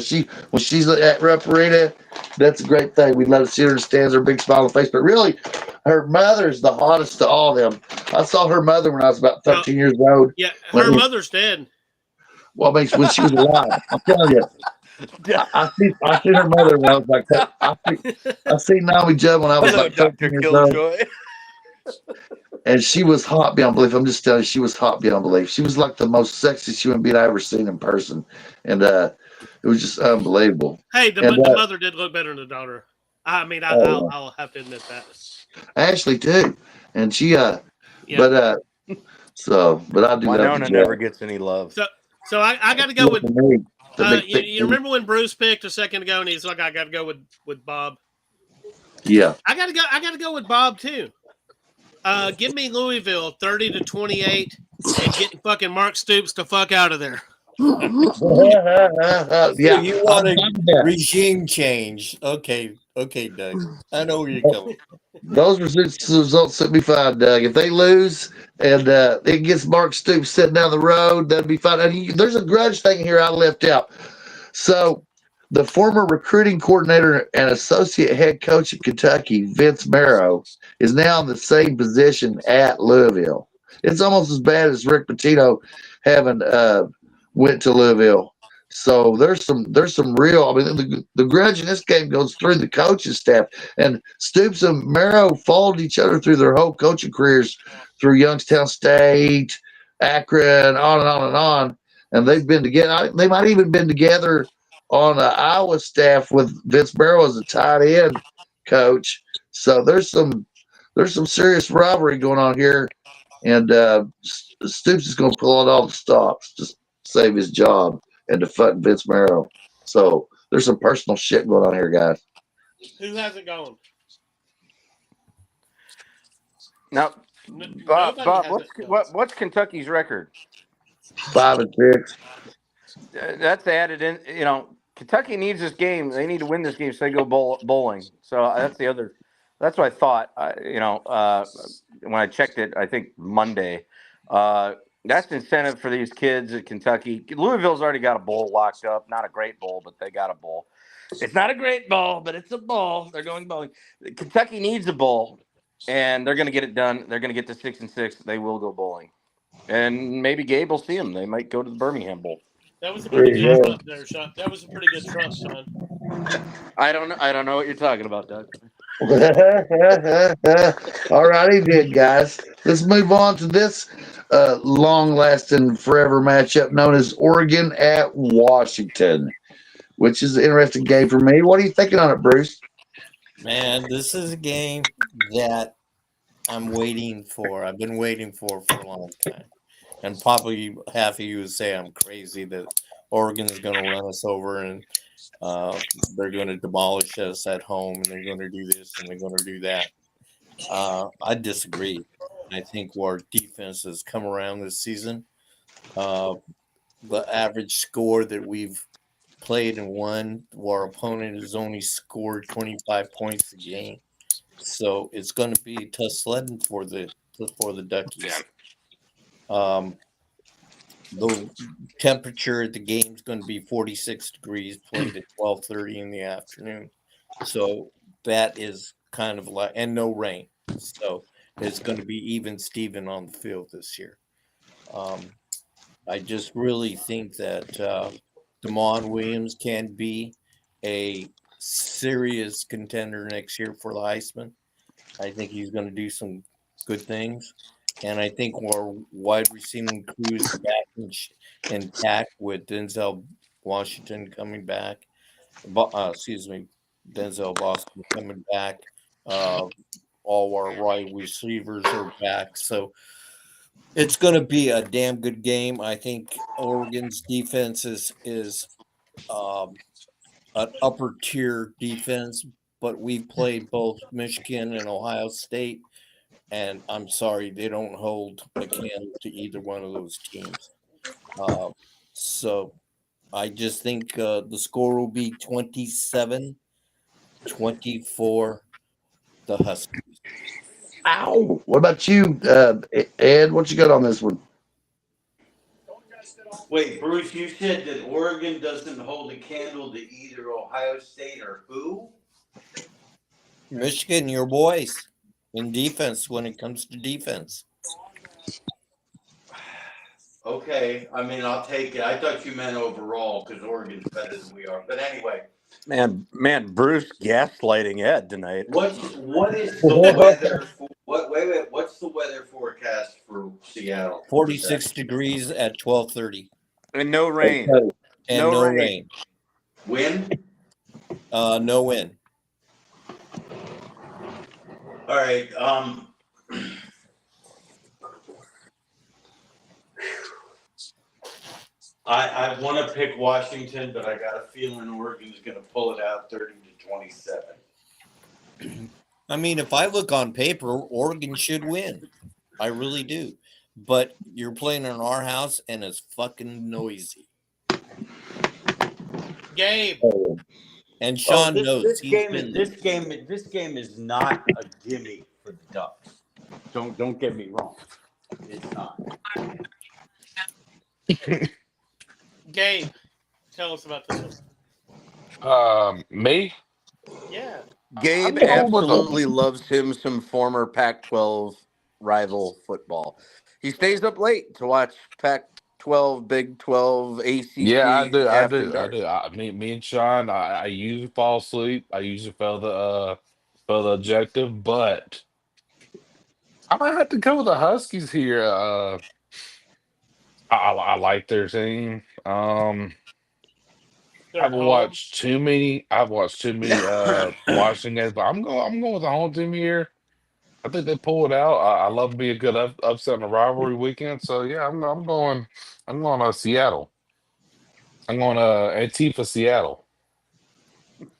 when she's at Rep Arena, that's a great thing. We love to see her in the stands, her big smile on the face. But really, her mother's the hottest to all of them. I saw her mother when I was about No, 13 years old. yeah, When, her mother's dead. well, I mean, when she was alive, I'm telling you. I seen her mother when I was like that. I seen Naomi Judd when I was Hello, like 13 Dr. years old, Killjoy. and she was hot beyond belief. I'm just telling you, she was hot beyond belief. She was like the most sexiest human being I ever seen in person, and it was just unbelievable. Hey, And the mother did look better than the daughter. I mean, oh, I'll have to admit that. Ashley too, and she Yeah. but but I do love the Winona never Judd. gets any love. So I got to go Yeah, with. for me, the big thick You dude. remember when Bruce picked a second ago, and he's like, I got to go with Bob. Yeah. I got to go with Bob too. Give me Louisville 30-28, and getting fucking Mark Stoops the fuck out of there. So Yeah, you I'm want a fine with that. regime change? Okay, Doug. I know where you're going. Those results would be fine, Doug. If they lose and it gets Mark Stoops sitting down the road, that'd be fine. And there's a grudge thing here I left out. So, the former recruiting coordinator and associate head coach of Kentucky, Vince Marrow, is now in the same position at Louisville. It's almost as bad as Rick Pitino having went to Louisville. So there's some real. I mean, the grudge in this game goes through the coaching staff, and Stoops and Marrow followed each other through their whole coaching careers through Youngstown State, Akron, on and on and on. And they've been together. They might even been together on the Iowa staff with Vince Marrow as a tight end coach. So there's some serious rivalry going on here, and Stoops is going to pull out all the stops to save his job and to fight Vince Marrow. So there's some personal shit going on here, guys. Who hasn't gone? Now, Bob, Nobody hasn't gone. what's Kentucky's record? 5-6. That's added in. You know, Kentucky needs this game. They need to win this game so they go bowling. So that's the other. That's what I thought. When I checked it, I think Monday. That's incentive for these kids at Kentucky. Louisville's already got a bowl locked up. Not a great bowl, but they got a bowl. It's not a great bowl, but it's a bowl. They're going bowling. Kentucky needs a bowl, and they're going to get it done. They're going to get to 6-6. They will go bowling, and maybe Gabe will see them. They might go to the Birmingham Bowl. That was a pretty good trump there, Sean. That was a pretty good trump, Sean. I don't know what you're talking about, Doug. All righty, then, guys. Let's move on to this long-lasting, forever matchup known as Oregon at Washington, which is an interesting game for me. What are you thinking on it, Bruce? Man, this is a game that I'm waiting for. I've been waiting for a long time. And probably half of you would say I'm crazy that Oregon is going to run us over and they're going to demolish us at home and they're going to do this and they're going to do that. I disagree. I think our defense has come around this season. The average score that we've played and won, our opponent has only scored 25 points a game. So it's going to be tough sledding for the Duckies. The temperature at the game is going to be 46 degrees, played at 12:30 in the afternoon. So that is kind of like, and no rain. So it's going to be even Steven on the field this year. I just really think that Damon Williams can be a serious contender next year for the Heisman. I think he's going to do some good things. And I think our wide receiving crew is back intact with Denzel Washington coming back. Denzel Boston coming back. All our wide receivers are back. So it's going to be a damn good game. I think Oregon's defense is an upper tier defense, but we've played both Michigan and Ohio State and I'm sorry they don't hold a candle to either one of those teams. So I just think the score will be 27-24, the Huskies. Ow! What about you, Ed? What you got on this one? Wait, Bruce, you said that Oregon doesn't hold a candle to either Ohio State or who? Michigan, your boys in defense when it comes to defense. Okay, I mean, I'll take it. I thought you meant overall because Oregon's better than we are. But anyway, Man, Bruce gaslighting Ed tonight. what is the weather for wait, what's the weather forecast for Seattle? 46 degrees at 12:30 And no rain. and no rain. Wind? No wind. All right. I want to pick Washington, but I got a feeling Oregon's going to pull it out 30-27. I mean, if I look on paper, Oregon should win. I really do. But you're playing in our house and it's fucking noisy. Gabe. And Sean knows this game is not a gimme for the Ducks. Don't get me wrong. It's not. Gabe, tell us about this one. Me? Yeah. Gabe I'm going with absolutely loves him some former Pac-12 rival football. He stays up late to watch Pac-12, Big 12, ACC. Yeah, I do. after dark. Me and Sean, I usually fall asleep. I usually fail the objective, but I might have to go with the Huskies here. I like their team. They're I've at home. watched too many Washington games, but I'm going with the home team here. I think they pull it out. I love to be a good upset in a rivalry weekend. So yeah, I'm going Seattle. I'm going Antifa Seattle.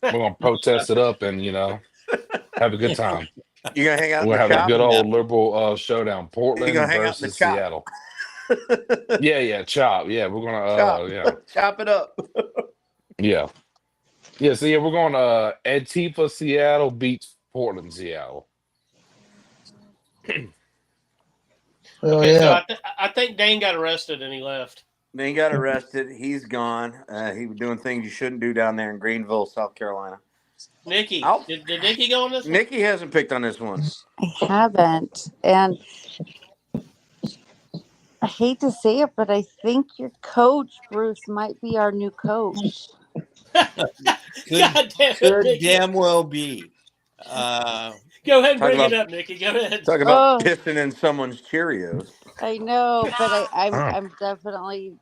We're gonna protest it up and have a good time. You're gonna hang out in We're the gonna have a chop. good old liberal showdown. You're Portland gonna hang out in the versus chop. Seattle. Yeah, chop. Yeah, we're gonna Chop. Chop it up. yeah. So yeah, we're going Antifa Seattle beats Portland Seattle. Okay, so I think Dane got arrested and he left. Then he got arrested. He's gone. He was doing things you shouldn't do down there in Greenville, South Carolina. Nikki, did Nikki go on this one? Nikki hasn't picked on this one. I haven't. And I hate to say it, but I think your coach, Bruce, might be our new coach. God damn it, Could Nikki. damn well be. Go ahead and bring it up, Nikki. Go ahead. Talk about pissing in someone's Cheerios. I know, but I'm definitely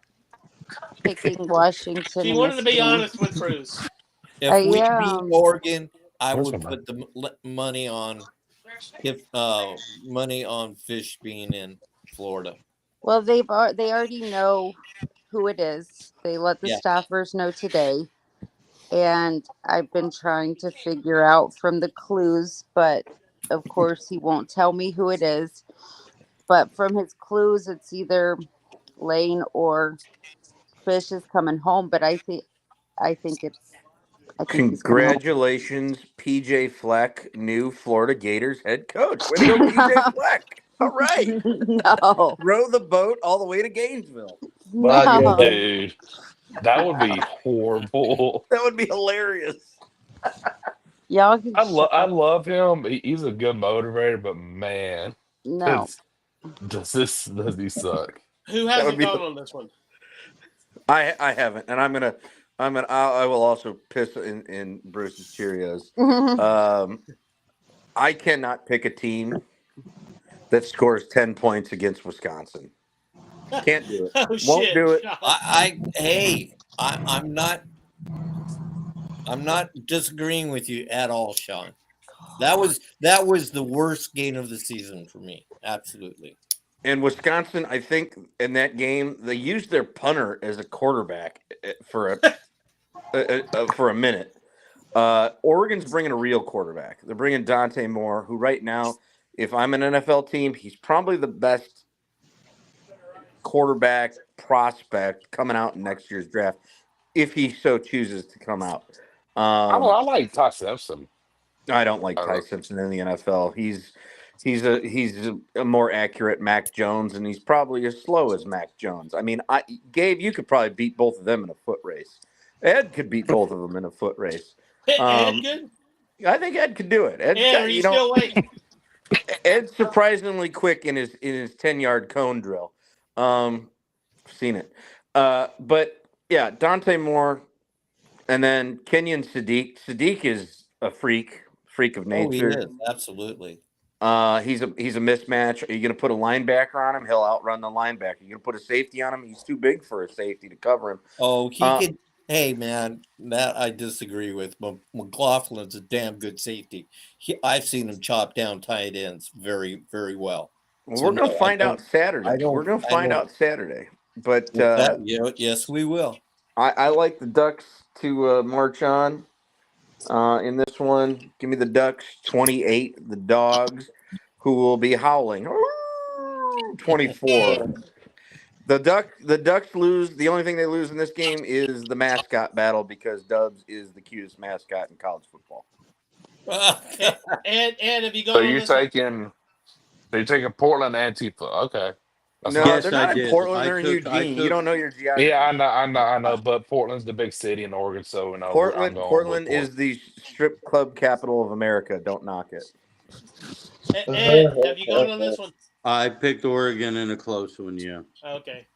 picking Washington. She in wanted this to be game. honest with Bruce. If we beat Oregon, I would put the money on fish being in Florida. Well, they already know who it is. They let the staffers know today, and I've been trying to figure out from the clues, but of course he won't tell me who it is. But from his clues, it's either Lane or Fish is coming home. But I think it's. Congratulations, PJ Fleck, new Florida Gators head coach. Way to go, PJ Fleck. All right. No. Row the boat all the way to Gainesville. No. Dude, that would be horrible. That would be hilarious. Y'all can I love him. He's a good motivator, but man, no. does he suck? Who hasn't gone on this one? I haven't, and I will also piss in Bruce's Cheerios. I cannot pick a team that scores 10 points against Wisconsin. Can't do it. Won't do it. I'm not disagreeing with you at all, Sean. That was the worst game of the season for me. Absolutely. And Wisconsin, I think in that game they used their punter as a quarterback for a minute. Oregon's bringing a real quarterback. They're bringing Dante Moore, who right now if I'm an NFL team, he's probably the best quarterback prospect coming out in next year's draft, if he so chooses to come out. I like Ty Simpson. I don't like Ty Simpson in the NFL. He's a more accurate Mac Jones, and he's probably as slow as Mac Jones. I mean, Gabe, you could probably beat both of them in a foot race. Ed could beat both of them in a foot race. Ed good? I think Ed could do it. Ed, are you still waiting? Ed's surprisingly quick in his 10-yard cone drill. Seen it. But yeah, Dante Moore, and then Kenyon Sadiq. Sadiq is a freak of nature. Oh, he is, absolutely. He's a mismatch. Are you going to put a linebacker on him? He'll outrun the linebacker. You're going to put a safety on him? He's too big for a safety to cover him. Oh, he could. Hey, man, that I disagree with. McLaughlin's a damn good safety. I've seen him chop down tight ends very, very well. Well, we're going to find out Saturday. We're going to find out Saturday. But yes, we will. I like the Ducks to march on in this one. Give me the Ducks 28, the Dogs, who will be howling 24. The Ducks lose. The only thing they lose in this game is the mascot battle, because Dubs is the cutest mascot in college football. Ed, have you gone? So you're taking Portland Antifa? Okay. No, they're not in Portland. They're in Eugene. You don't know your geography. Yeah, I know. But Portland's the big city in Oregon, so Portland is the strip club capital of America. Don't knock it. Ed, have you gone on this one? I picked Oregon in a close one. Yeah. Okay.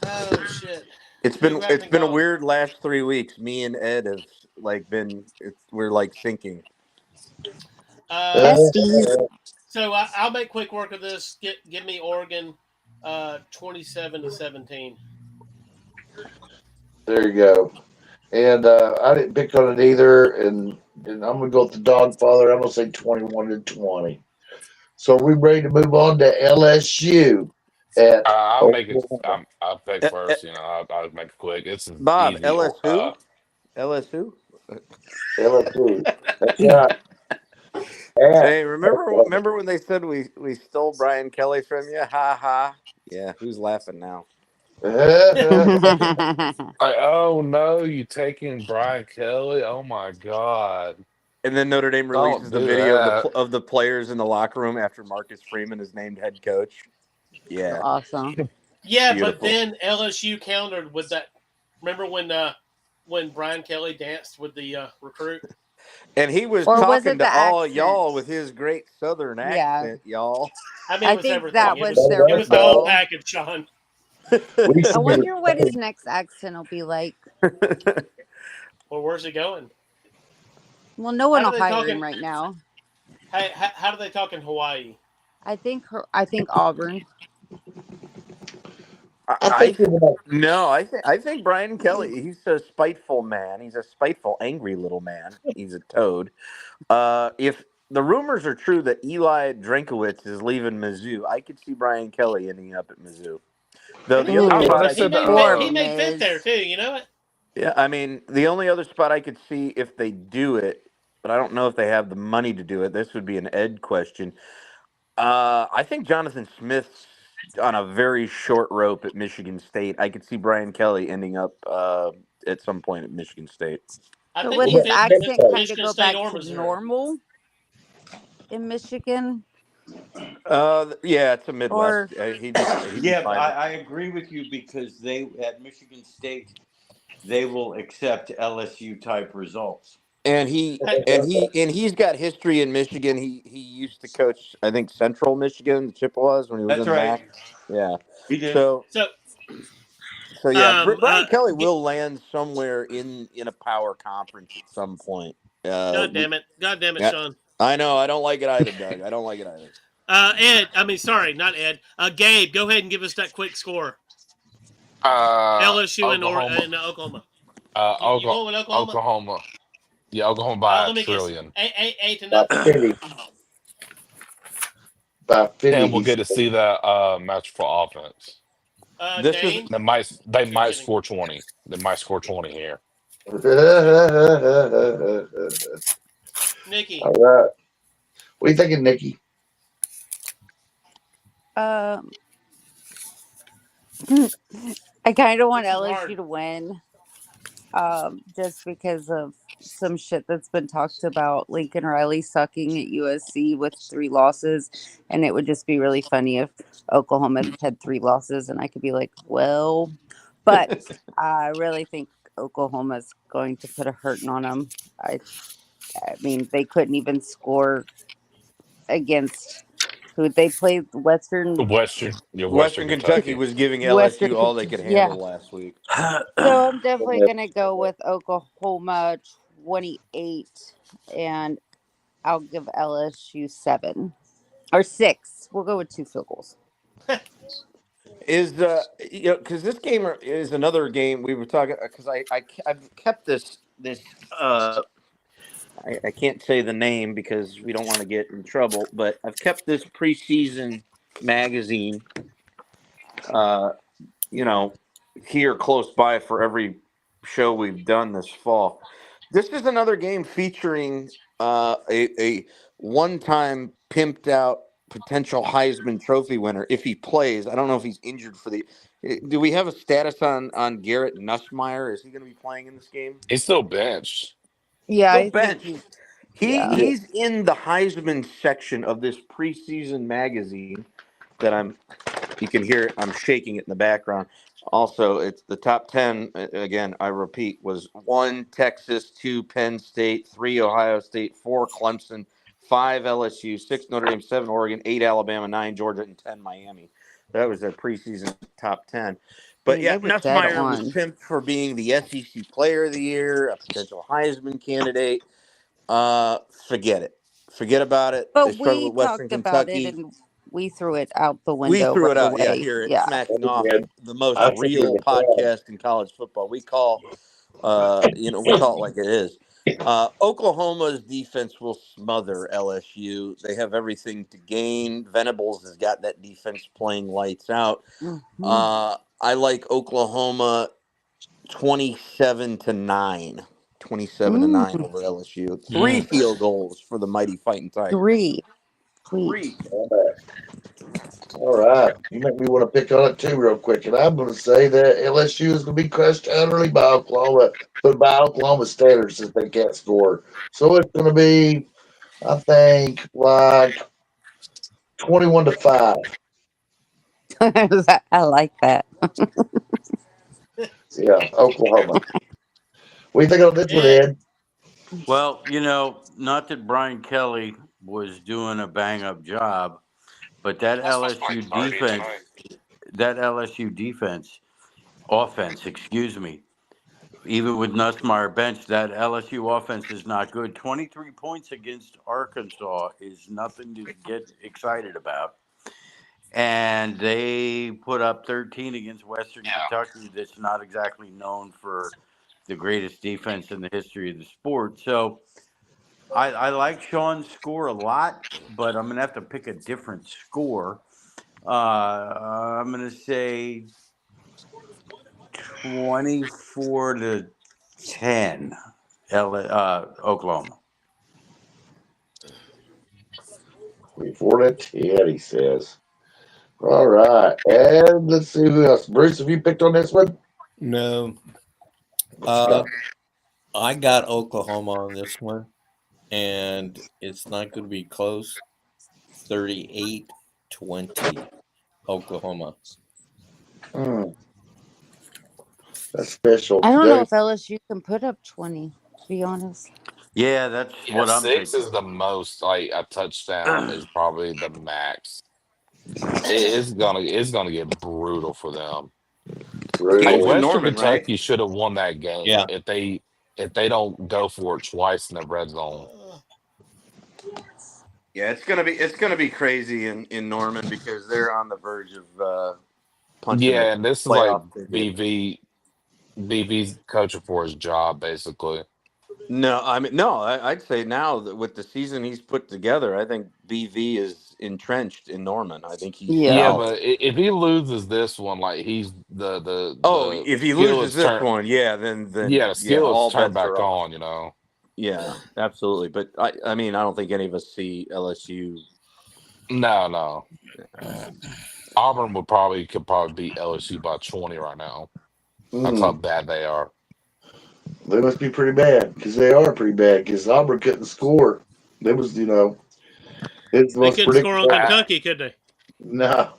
Oh shit! It's been a weird last 3 weeks. Me and Ed have we're like syncing. So I'll make quick work of this. Give me Oregon, 27-17. There you go. And I didn't pick on it either. And I'm going to go with the Dogfather. I'm going to say 21-20. So are we ready to move on to LSU? I'll pick first. I'll make it quick. It's Bob, easy. LSU? LSU? LSU. That's right. Hey, remember when they said we stole Brian Kelly from you? Ha ha. Yeah, who's laughing now? Oh no, you taking Brian Kelly? Oh my god. And then Notre Dame releases the video of the players in the locker room after Marcus Freeman is named head coach. Yeah. Awesome. Yeah, Beautiful. But then LSU countered with that. Remember when Brian Kelly danced with the recruit? And he was talking to all y'all with his great Southern accent, y'all. I mean, I think everything. that It was was, their it was the whole package, Sean. I wonder what his next accent will be like. Well, where's he going? Well, no one How will do they hire talk him right now. Hey, how do they talk in Hawaii? I think Auburn. I think Brian Kelly, he's a spiteful man. He's a spiteful, angry little man. He's a toad. If the rumors are true that Eli Drinkowitz is leaving Mizzou, I could see Brian Kelly ending up at Mizzou. Though the other spot he made fifth there too. You know it. Yeah, I mean, the only other spot I could see if they do it, but I don't know if they have the money to do it. This would be an Ed question. I think Jonathan Smith's on a very short rope at Michigan State. I could see Brian Kelly ending up at some point at Michigan State. So would his accent kind of go back to normal in Michigan? Yeah, it's a Midwest. I agree with you, because they at Michigan State they will accept LSU type results. And he's got history in Michigan. He used to coach, I think, Central Michigan, the Chippewas, when he was in the MAC. Yeah. He did. So yeah, Brian Kelly will land somewhere in a power conference at some point. God damn it, yeah, Sean. I know. I don't like it either, Doug. I don't like it either. Ed, I mean, sorry, not Ed. Gabe, go ahead and give us that quick score. LSU and Oklahoma. Oklahoma. Yeah, Oklahoma by a trillion. 8-0. And we'll get to see that match for offense. They might score 20. They might score 20 here. Nikki. All right. What are you thinking, Nikki? Um, I kind of want This is LSU hard. to win, just because of some shit that's been talked about Lincoln Riley sucking at USC with 3 losses, and it would just be really funny if Oklahoma had 3 losses, and I could be like, well, but I really think Oklahoma's going to put a hurting on them. I mean, they couldn't even score against who they played Western Western Kentucky Kentucky. was giving Western LSU all they could Yeah. handle last week. So I'm definitely going to go with Oklahoma 28, and I'll give LSU 7 or 6. We'll go with 2 field goals. Is because this game is another game we were talking because I've kept this I can't say the name because we don't want to get in trouble, but I've kept this preseason magazine uh you know here close by for every show we've done this fall. This is another game featuring a one-time pimped out potential Heisman Trophy winner if he plays. I don't know if he's injured for the. Do we have a status on Garrett Nussmeier? Is he going to be playing in this game? He's still benched. Yeah, Still I think benched. he's, yeah. He's in the Heisman section of this preseason magazine that you can hear it. I'm shaking it in the background. Also, it's the top 10. Again, I repeat, was 1 Texas, 2 Penn State, 3 Ohio State, 4 Clemson, 5 LSU, 6 Notre Dame, 7 Oregon, 8 Alabama, 9 Georgia, and 10 Miami. That was their preseason top 10. I But mean, yeah, they were dead Nussmeier was on. pimped for being the SEC Player of the Year, a potential Heisman candidate. Forget it. Forget about it. They But struggled we with Western talked about it Kentucky. and we threw it out the We window threw it right out. Yeah, away. hear it Yeah. smacking off And the most I figured real it out. podcast in college football. We call, we call it like it is. Oklahoma's defense will smother LSU. They have everything to gain. Venables has got that defense playing lights out. Mhm. I like Oklahoma 27-9. 27-9 Mm, over LSU. 3 Mm. field goals for the mighty Fighting Tigers. 3, please. 3. All right. You make me want to pick on it too, real quick. And I'm going to say that LSU is going to be crushed utterly by Oklahoma, but by Oklahoma standards since they can't score. So it's going to be, I think, like 21-5. I like that. Yeah, Oklahoma. What do you think on this one, Ed? Well, not that Brian Kelly was doing a bang up job, but that LSU defense, offense, excuse me, even with Nussmeier bench, that LSU offense is not good. 23 points against Arkansas is nothing to get excited about. And they put up 13 against Western Kentucky, that's not exactly known for the greatest defense in the history of the sport. So I like Sean's score a lot, but I'm going to have to pick a different score. I'm going to say 24-10, Oklahoma. 24-10, he says. All right. And let's see who else. Bruce, have you picked on this one? No. What you got? I got Oklahoma on this one, and it's not going to be close. 38-20, Oklahoma. That's special. I don't know Today. if LSU can put up 20, to be honest. Yeah, that's Yeah, what I'm 6 thinking. is the most. Like a touchdown is probably the max. It's gonna get brutal for them. Like Game's Brutal. in Western Norman, right? Kentucky should have won that game Yeah. if they don't go for it twice in the red zone. Yeah, it's gonna be crazy in Norman because they're on the verge of punching the Yeah, and this is like playoff ticket. BV's coaching for his job basically. No, I mean no. I'd say now that with the season he's put together, I think BV is entrenched in Norman. I think he's Yeah, Yeah. solid. but if he loses this one, like he's the Oh, the if he skill loses is this turned. one, yeah, then Yeah, the yeah, skill is all turned bets back are off. on. Yeah, absolutely. But I mean, I don't think any of us see LSU. No. Auburn could probably beat LSU by 20 right now. That's how bad they are. They must be pretty bad because they are pretty bad because Auburn couldn't score. They was, it's the They most couldn't score on predictable. Kentucky, could they? No.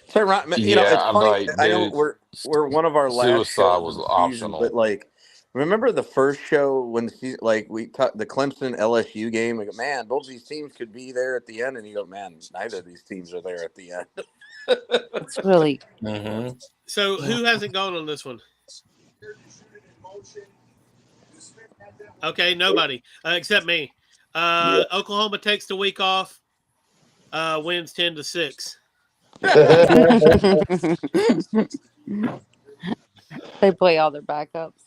So, Ron, it's Yeah, funny. like, I know dude, we're one of our last suicide shows of was the season, but optional. like, remember the first show when the season, like we the Clemson LSU game? Like, man, both these teams could be there at the end, and you go, man, neither of these teams are there at the end. It's really. So who hasn't gone on this one? Okay, nobody except me. Yeah. Oklahoma takes the week off. Wins 10-6. They play all their backups.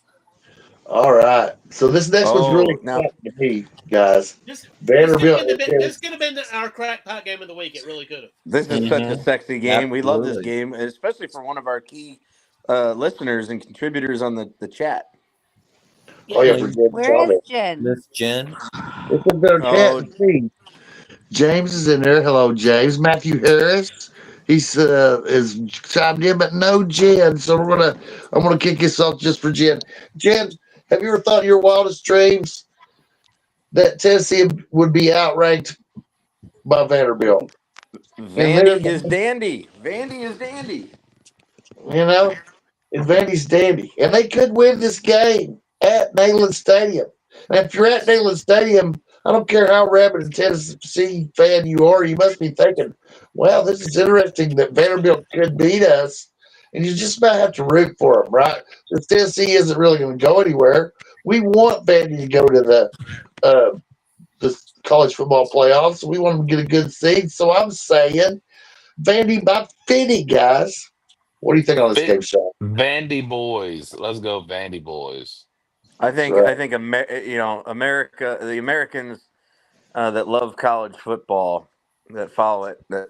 All right. So this next one's really Oh, now exciting to me, guys. This Vanderbilt. could have been our crackpot game of the week. It really could have. this is such a sexy game. We love this Absolutely. game, especially for one of our key listeners and contributors on the chat. Oh yeah, for Jen Where is Chavez. Jen? Miss Jen. It's in their chat Oh, to see. James is in there. Hello, James. Matthew Harris. He's is chimed in, but no Jen. So I'm gonna kick this off just for Jen. Jen, have you ever thought in your wildest dreams that Tennessee would be outranked by Vanderbilt? And Vandy is dandy. Vandy is dandy. you know, and Vandy's dandy, and they could win this game at Neyland Stadium. And if you're at Neyland Stadium, I don't care how rabid a Tennessee fan you are, you must be thinking, "Wow, this is interesting that Vanderbilt could beat us." And you just about have to root for them, right? Because Tennessee isn't really going to go anywhere. We want Vandy to go to the college football playoffs. We want them to get a good seed. So I'm saying Vandy by 50, guys. What do you think on this game, Sean? Vandy boys. Let's go, Vandy boys. I That's think right. I think America, the Americans that love college football, that follow it, that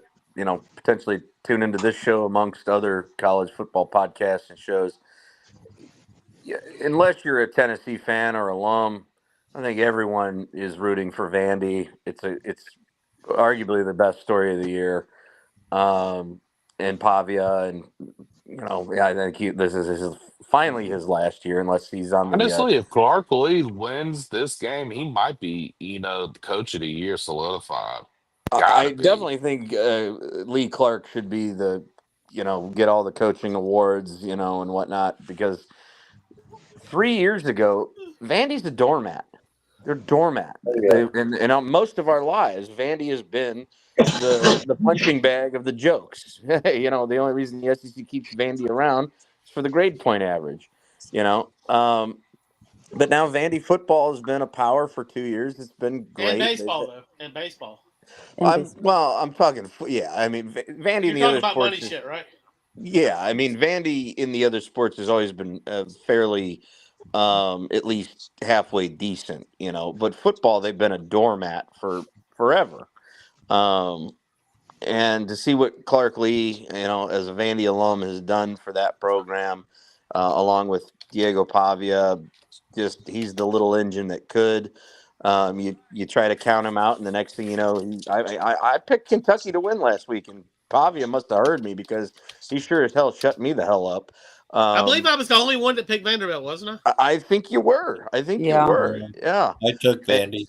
potentially tune into this show amongst other college football podcasts and shows. Yeah, unless you're a Tennessee fan or alum, I think everyone is rooting for Vandy. It's arguably the best story of the year, and Pavia, and I think this is finally his last year, unless he's on the. Honestly, if Clark Lee wins this game, he might be, the coach of the year solidified. I Gotta be. definitely think Lee Clark should be the, get all the coaching awards, and whatnot, because 3 years ago, Vandy's a doormat. They're doormat. Oh, yeah. And on most of our lives, Vandy has been the punching bag of the jokes. The only reason the SEC keeps Vandy around is for the grade point average. But now Vandy football has been a power for 2 years. It's been And great. baseball though, and baseball. I'm talking. Yeah, I mean, Vandy You're in the talking other about money sports. shit, right? Yeah, I mean, Vandy in the other sports has always been fairly, at least halfway decent, But football, they've been a doormat for forever. And to see what Clark Lee, as a Vandy alum, has done for that program, along with Diego Pavia, just he's the little engine that could. You try to count him out, and the next thing you know, I picked Kentucky to win last week, and Pavia must have heard me because he sure as hell shut me the hell up. I believe I was the only one that picked Vanderbilt, wasn't I? I think you were. I think you Yeah. were. Yeah. I took Vandy.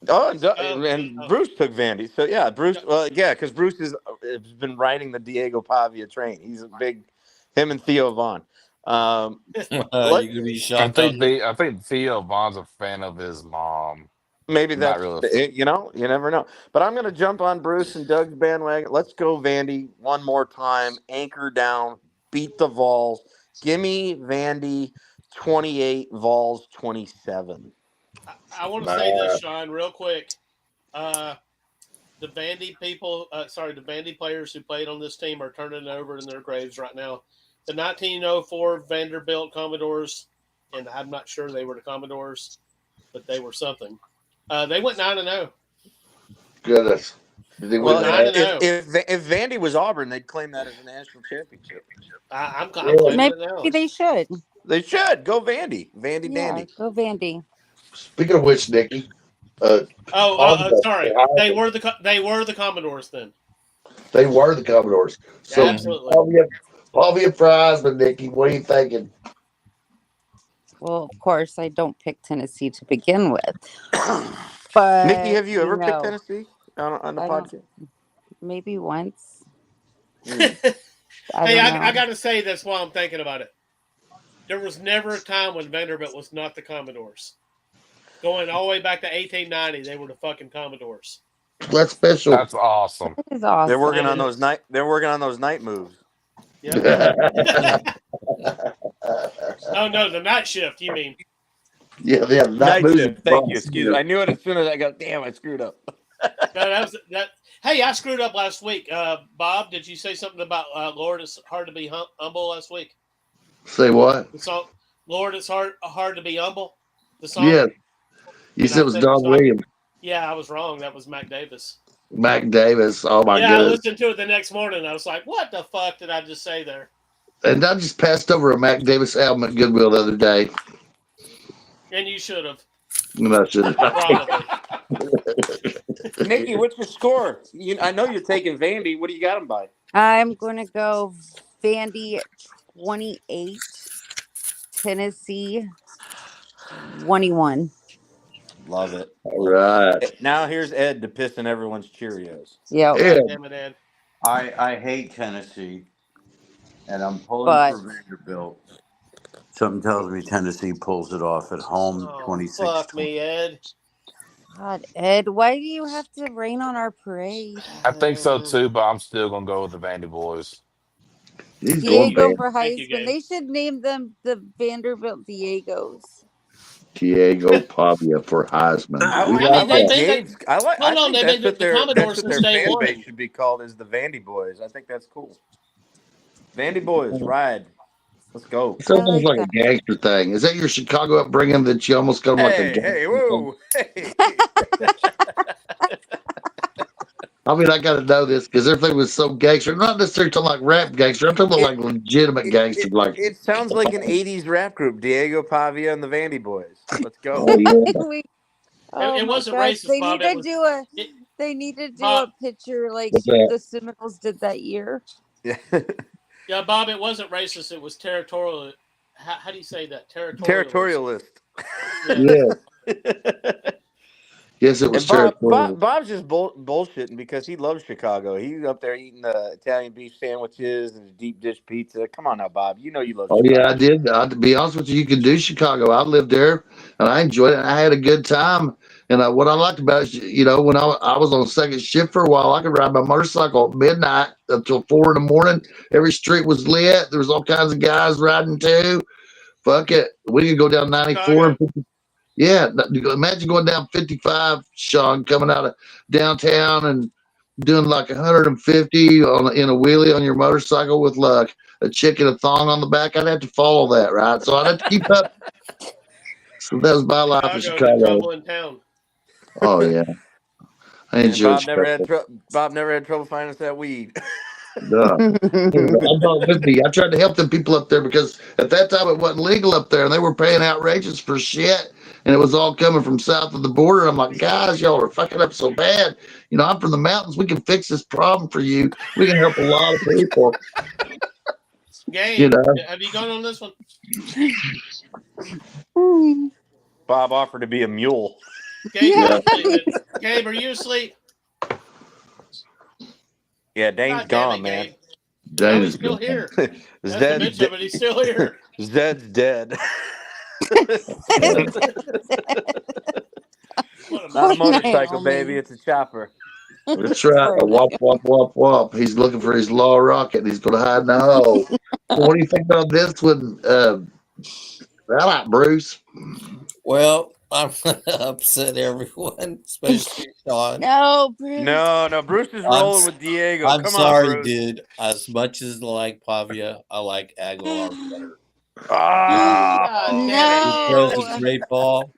And Bruce took Vandy. So yeah, Bruce. Well, yeah, because Bruce has been riding the Diego Pavia train. He's a big, him and Theo Vaughn. You're gonna be shocked. I think Theo Vaughn's a fan of his mom. Maybe Not that's really. you never know. But I'm going to jump on Bruce and Doug's bandwagon. Let's go Vandy one more time. Anchor down. Beat the Vols. Give me Vandy 28, Vols 27. I want to say this, Sean, real quick. The Vandy people, the Vandy players who played on this team are turning over in their graves right now. The 1904 Vanderbilt Commodores, and I'm not sure they were the Commodores, but they were something. They went 9-0. Goodness. Well, if Vandy was Auburn, they'd claim that as a national championship. I'm claiming it now. Maybe they should. They should go Vandy. Vandy Yeah, dandy. go Vandy. Speaking of which, Nikki, Sorry. They were the Commodores then. They were the Commodores. So Absolutely. Pavia for Heisman, Nikki. What are you thinking? Well, of course, I don't pick Tennessee to begin with, Nikki, but have you ever picked Tennessee on the I don't. podcast? Maybe once. Mm. I Hey, don't know. I got to say this while I'm thinking about it. There was never a time when Vanderbilt was not the Commodores. Going all the way back to 1890, they were the fucking Commodores. That's special. That's awesome. That is awesome. They're working on those night. They're working on those night moves. Yep. Oh no, the night shift. You mean? Yeah, night shift. Thank you. Excuse me. I knew it as soon as I got. Damn, I screwed up. No, that was that. Hey, I screwed up last week. Bob, did you say something about Lord? It's hard to be humble last week. Say what? The song, Lord, it's hard to be humble. The song. Yeah. You said it was Don Williams. Yeah, I was wrong. That was Mac Davis. Mac Davis. Oh my Yeah, I goodness. listened to it the next morning. I was like, "What the fuck did I just say there?" And I just passed over a Mac Davis album at Goodwill the other day. And you should have. And I should have. Probably. Nikki, what's your score? I know you're taking Vandy. What do you got them by? I'm going to go Vandy 28, Tennessee 21. Love it. All right. Now here's Ed to piss in everyone's Cheerios. Yeah. Damn it, Ed. I hate Tennessee, and I'm pulling for Vanderbilt. Something tells me Tennessee pulls it off at home. 26. Fuck me, Ed. God, Ed, why do you have to rain on our parade? I think so too, but I'm still gonna go with the Vandy boys. Diego for Heisman. They should name them the Vanderbilt Diegos. Diego Pavia for Heisman. I like Gabe's. I think that's what their fan base should be called, is the Vandy Boys. I think that's cool. Vandy Boys, ride. Let's go. It's almost like a gangster thing. Is that your Chicago upbringing that you almost got like a gangster? Hey, whoa. Hey. I mean, I got to know this because everything was so gangster. Not necessarily talking like rap gangster. I'm talking about like legitimate gangster. Like It sounds like an 80s rap group. Diego Pavia and the Vandy Boys. Let's go. Oh, yeah. It wasn't gosh, racist, they Bob. They need to do a picture like What's that? the Seminoles did that year. Yeah, Bob, it wasn't racist. It was territorial. How do you say that? Territorialist. Yeah. Yes, it was territorial. Bob's just bullshitting because he loves Chicago. He's up there eating Italian beef sandwiches and deep dish pizza. Come on now, Bob. You know you love Chicago. Yeah, I did. To be honest with you, you can do Chicago. I lived there, and I enjoyed it. And I had a good time. And what I liked about it is, when I was on second shift for a while, I could ride my motorcycle at midnight until 4 a.m. Every street was lit. There was all kinds of guys riding too. Fuck it. We could go down 94 and 50. Yeah, imagine going down 55, Sean, coming out of downtown and doing like 150 in a wheelie on your motorcycle with like a chick and a thong on the back. I'd have to follow that, right? So I'd have to keep up. So that was my life in Chicago. Trouble in town. Oh yeah, I enjoyed Bob never had trouble finding us that weed. I'm not with me. I tried to help them people up there because at that time it wasn't legal up there, and they were paying outrageous for shit, and it was all coming from south of the border. I'm like, guys, y'all are fucking up so bad. I'm from the mountains. We can fix this problem for you. We can help a lot of people. Gabe, have you gone on this one? Bob offered to be a mule. Gabe, Gabe, are you asleep? Yeah, Dane's gone, man. Dane's still here. But he's still here. Zed's dead. Not a motorcycle, baby. It's a chopper. That's right. A wop, wop, wop, wop. He's looking for his law rocket. And he's going to hide in the hole. So what do you think about this one? Bruce? Well, I'm going to upset everyone, especially Sean. No, Bruce. No. Bruce is rolling with Diego. I'm Come sorry, on, Bruce. dude. As much as I like Pavia, I like Aguilar better. Because of great ball.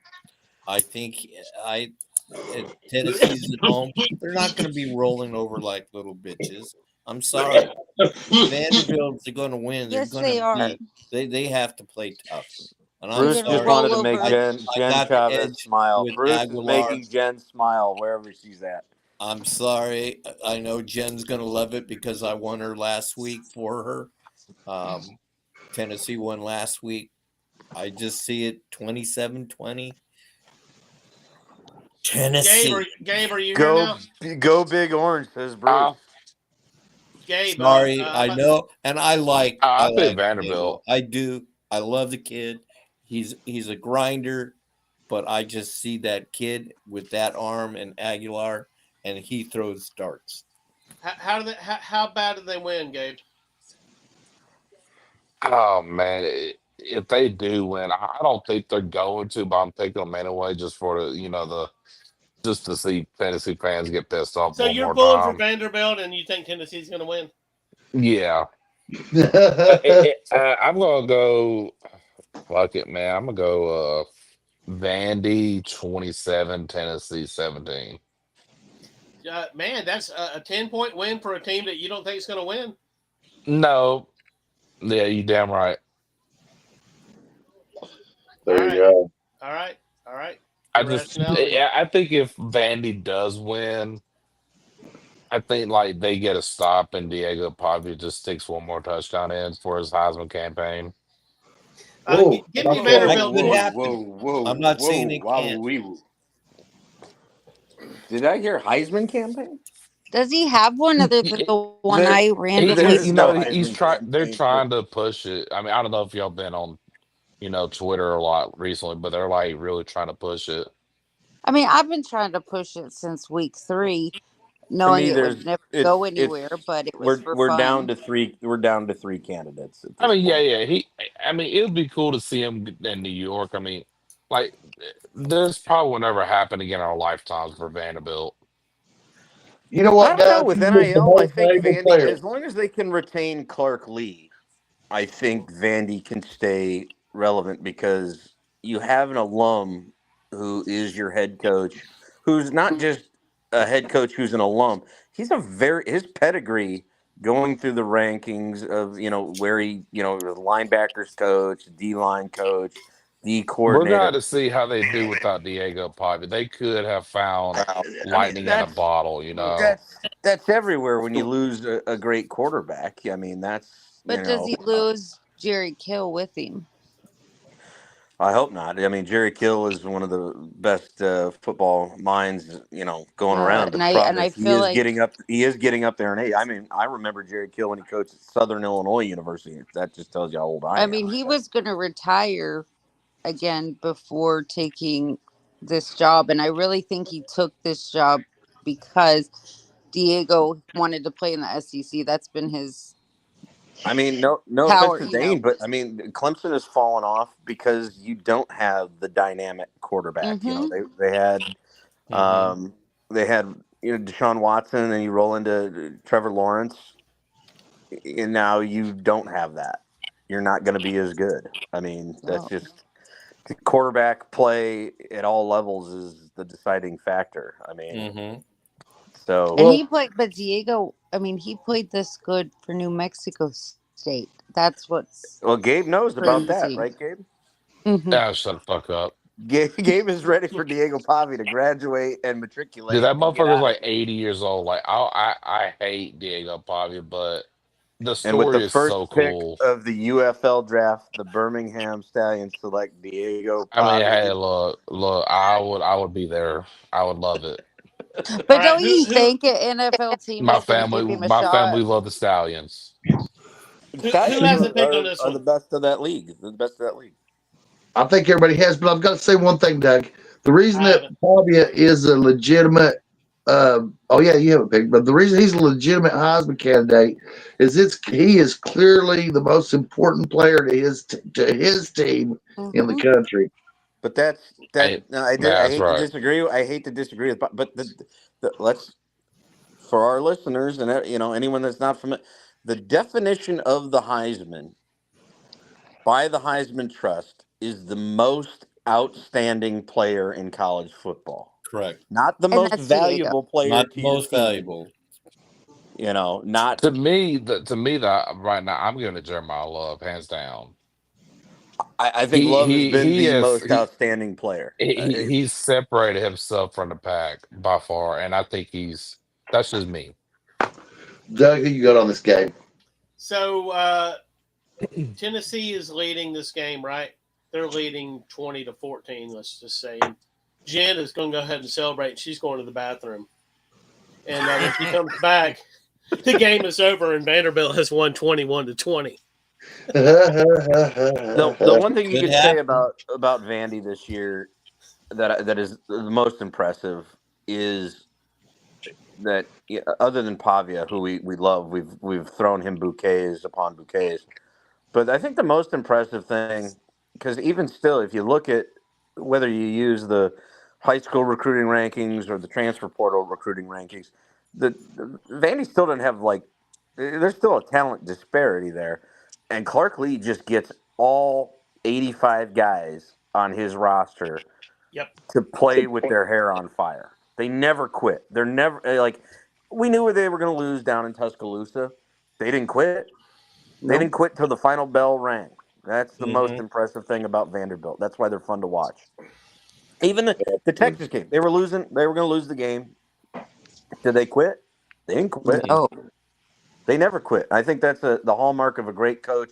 I think Tennessee's at home. They're not going to be rolling over like little bitches. I'm sorry. Vanderbilt's are going to win. Yes, they are. They have to play tough. And I'm Bruce You're gonna just sorry. roll wanted to make over. I Jen got the Chavez edge smile. with Bruce is Aguilar. making Jen smile wherever she's at. I'm sorry. I know Jen's going to love it because I won her last week for her. Tennessee won last week. I just see it 27-20. Tennessee. Gabe, are you here now? Go Big Orange, says Bruce. Gabe, Sorry, I know, and I I picked like Diego. Vanderbilt. I do. I love the kid. He's a grinder, but I just see that kid with that arm and Aguilar, and he throws darts. How bad did they win, Gabe? Oh man, if they do win, I don't think they're going to, but I'm picking them anyway, just for the just to see Tennessee fans get pissed off So one you're more pulling for time. Vanderbilt, and you think Tennessee's going to win? Yeah, I'm gonna go. Fuck it, man. I'm gonna go. Vandy 27, Tennessee 17. Man, that's a 10-point win for a team that you don't think is going to win. No, yeah, you damn right. There All you right, go. all right, all right. I Your just, rationale. I think if Vandy does win, I think like they get a stop and Diego probably just sticks one more touchdown in for his Heisman campaign. Whoa, Give not me that. That Vanderbilt could Whoa, 20. happen. whoa, whoa, I'm not whoa, saying it wow, can't. Did I hear Heisman campaign? Does he have one other than the one There, I He, randomly there's you no know, said? he's Heisman trying. They're campaign for. trying to push it. I mean, I don't know if y'all been on, Twitter a lot recently, but they're like really trying to push it. I mean, I've been trying to push it since week 3, To knowing me, it would there's never go it's anywhere, but it was for we're down fun. to three. We're down to three candidates at I this mean, yeah, point. yeah. I mean, it would be cool to see him in New York. I mean, like, this probably will never happen again in our lifetimes for Vanderbilt. You know I what, don't know Doug? with He was the NIL. I most think valuable Vandy, player. as long as they can retain Clark Lee, I think Vandy can stay relevant because you have an alum who is your head coach, who's not just a head coach who's an alum. He's his pedigree going through the rankings of where he was linebackers coach, D line coach, D We're gonna have coordinator. to see how they do without Diego Pavia. They could have found I mean lightning in a bottle. that's everywhere when you lose a great quarterback. I mean that's But does he lose Jerry Kill with him? I hope not. I mean, Jerry Kill is one of the best football minds, going around. And But the problem I is he feel is like, getting up. He is getting up there in age. I mean, I remember Jerry Kill when he coached at Southern Illinois University. That just tells you how old I I am. mean, he was going to retire again before taking this job, and I really think he took this job because Diego wanted to play in the SEC. That's been his I mean, no offense power, to Dane, but I mean, Clemson has fallen off because you don't have the dynamic quarterback. Mm-hmm. They had um, they had Deshaun Watson, and you roll into Trevor Lawrence, and now you don't have that. You're not going to be as good. I mean, that's So, just the quarterback play at all levels is the deciding factor. I mean, so and Well, he played, but Diego, I mean, he played this good for New Mexico State. That's what's Gabe knows about that, crazy. right, Gabe? Hmm. Ah, shut the fuck up. Gabe is ready for Diego Pavi to graduate and Dude, matriculate that and get motherfucker's out of like here. 80 years old. Like, I hate Diego Pavia, but the And with the story is first so pick cool. of the UFL draft, the Birmingham Stallions select Diego I mean, hey, Pavi. look, I would be there. I would love it. All But right, don't you think an NFL team My is going to family, give him a my shot? family love the Stallions. The who Stallions hasn't picked on this are the one? best of that league. They're the best of that league. I think everybody has, but I've got to say one thing, Doug. The reason I that haven't. Pavia is a legitimate, oh yeah, you haven't picked, but the reason he's a legitimate Heisman candidate is he is clearly the most important player to his team in the Hmm. country. But that's that. Hey, No, I that's hate to right. disagree. I hate to disagree with, but let's for our listeners and anyone that's not familiar, the definition of the Heisman by the Heisman Trust is the most outstanding player in college football, Correct. not the And most that's Diego. valuable player Not the to your most team. valuable. Not To me, that right now, I'm giving it Jeremiah Love, hands down. I think Love has been he the has most outstanding player. he's separated himself from the pack by far, and I think that's just me. Doug, who you got on this game? So Tennessee is leading this game, right? They're leading 20-14, let's just say. And Jen is going to go ahead and celebrate. She's going to the bathroom. And when she comes back, the game is over, and Vanderbilt has won 21-20. The one thing you Could could say happen. about Vandy this year that is the most impressive is that other than Pavia, who we love, we've thrown him bouquets upon bouquets. But I think the most impressive thing, because even still, if you look at whether you use the high school recruiting rankings or the transfer portal recruiting rankings, the Vandy still doesn't have there's still a talent disparity there, and Clark Lee just gets all 85 guys on his roster Yep. to play with their hair on fire. They never quit. They're never we knew they were going to lose down in Tuscaloosa. They didn't quit. They didn't quit till the final bell rang. That's the most impressive thing about Vanderbilt. That's why they're fun to watch. Even the Texas game, they were losing. They were going to lose the game. Did they quit? They didn't quit. No. They never quit. I think that's the hallmark of a great coach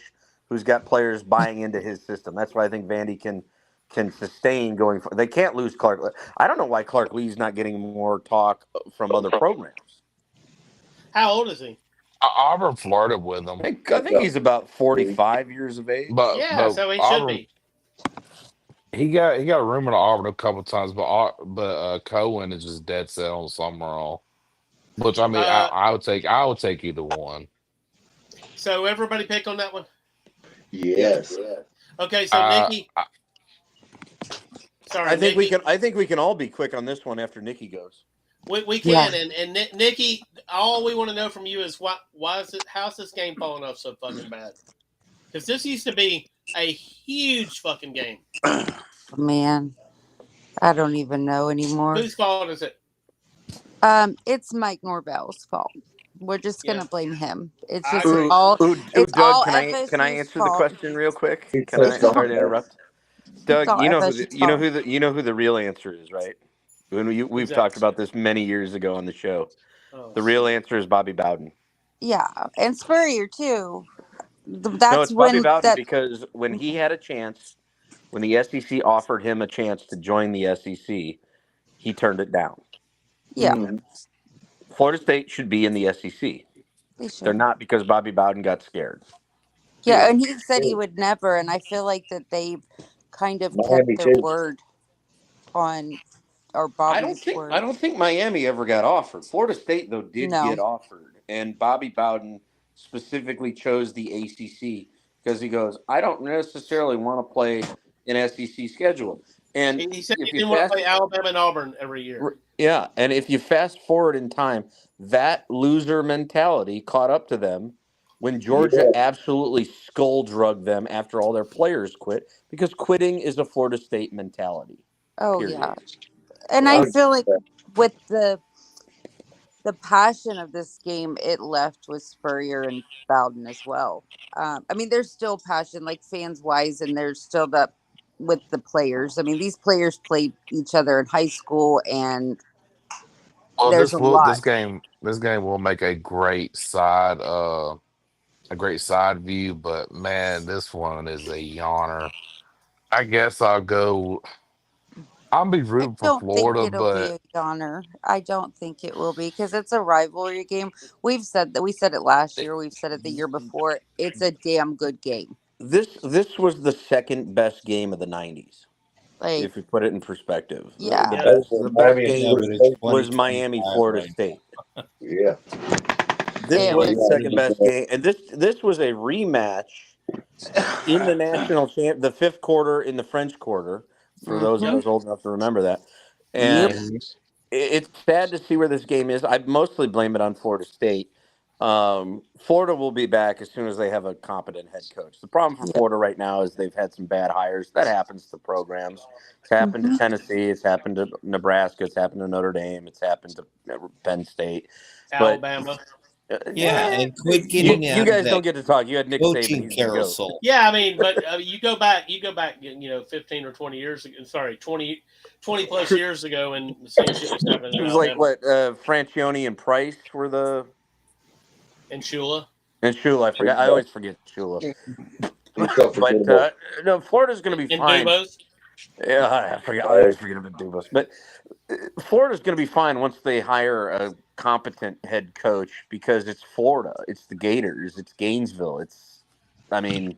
who's got players buying into his system. That's why I think Vandy can sustain going forward. They can't lose Clark. I don't know why Clark Lee's not getting more talk from other programs. How old is he? Auburn flirted with him, I think he's about 45 years of age. Yeah, so he should Auburn, be. he got rumored to Auburn a couple times, but Cohen is just dead set on Summerall. Which I mean, I would take either one. So everybody pick on that one. Yes. Okay, so Nikki. Sorry, I think Nikki. I think we can all be quick on this one after Nikki goes. We can, and Nikki, all we want to know from you is how's this game falling off so fucking bad? Because this used to be a huge fucking game. Man, I don't even know anymore. Whose fault is it? It's Mike Norvell's fault. We're just gonna blame him. It's just Doug, all can I answer the fault. question real quick? Sorry to interrupt. Doug, you know who the real answer is, right? We've talked about this many years ago on the show. The real answer is Bobby Bowden. Yeah, and Spurrier too. It's Bobby Bowden because when he had a chance, when the SEC offered him a chance to join the SEC, he turned it down. Yeah. Florida State should be in the SEC. They're not because Bobby Bowden got scared. Yeah, and he said he would never, and I feel like that they've kind of kept their word on, or Bobby's word. I don't think Miami ever got offered. Florida State, though, did get offered, and Bobby Bowden specifically chose the ACC because he goes, I don't necessarily want to play an SEC schedule. And he said he didn't want to play Alabama and Auburn every year. Yeah, and if you fast forward in time, that loser mentality caught up to them when Georgia absolutely skull drugged them after all their players quit, because quitting is a Florida State mentality. Oh, period. yeah. And I feel like with the passion of this game, it left with Spurrier and Bowden as well. I mean, there's still passion, like fans-wise, and there's still that with the players. I mean, these players played each other in high school, and there's a lot. This game will make a great side view, but man, this one is a yawner. I guess I'll be rooting for Florida, but be a yawner. I don't think it will be, because it's a rivalry game. We've said that. We said it last year. We've said it the year before. It's a damn good game. This was the second best game of the 90s. If you put it in perspective. Yeah. The best game was Miami, Florida State. Yeah. This was the second best game. And this was a rematch in the national the fifth quarter in the French Quarter, for those of us old enough to remember that. And it's sad to see where this game is. I mostly blame it on Florida State. Florida will be back as soon as they have a competent head coach. The problem for Florida right now is they've had some bad hires. That happens to programs. It's happened to Tennessee. It's happened to Nebraska. It's happened to Notre Dame. It's happened to Penn State. Alabama. Yeah, and quit You, getting you out of guys that don't get to talk. You had Nick Saban. coaching He's the goat. carousel. Yeah, I mean, but you go back, 15 or 20 years ago. Sorry, 20 plus years ago, and the same shit was happening It in was like Alabama what Francione and Price were the and Shula. and Shula. I forgot. I always forget Shula. He's so But forgettable. no, Florida's going to be And fine. Dubose. Yeah, I forget. I always forget about Dubas. But Florida's going to be fine once they hire a competent head coach because it's Florida. It's the Gators. It's Gainesville. I mean,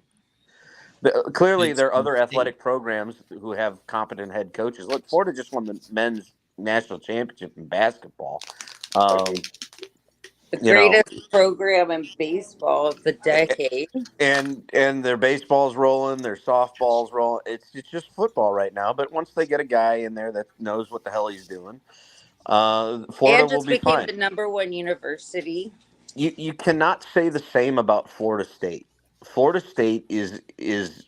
clearly It's there are other insane. athletic programs who have competent head coaches. Look, Florida just won the men's national championship in basketball. The You know, greatest program in baseball of the decade. and their baseball's rolling, their softball's rolling. It's just football right now. But once they get a guy in there that knows what the hell he's doing, Florida And will just be became fine. the #1 university. You cannot say the same about Florida State. Florida State is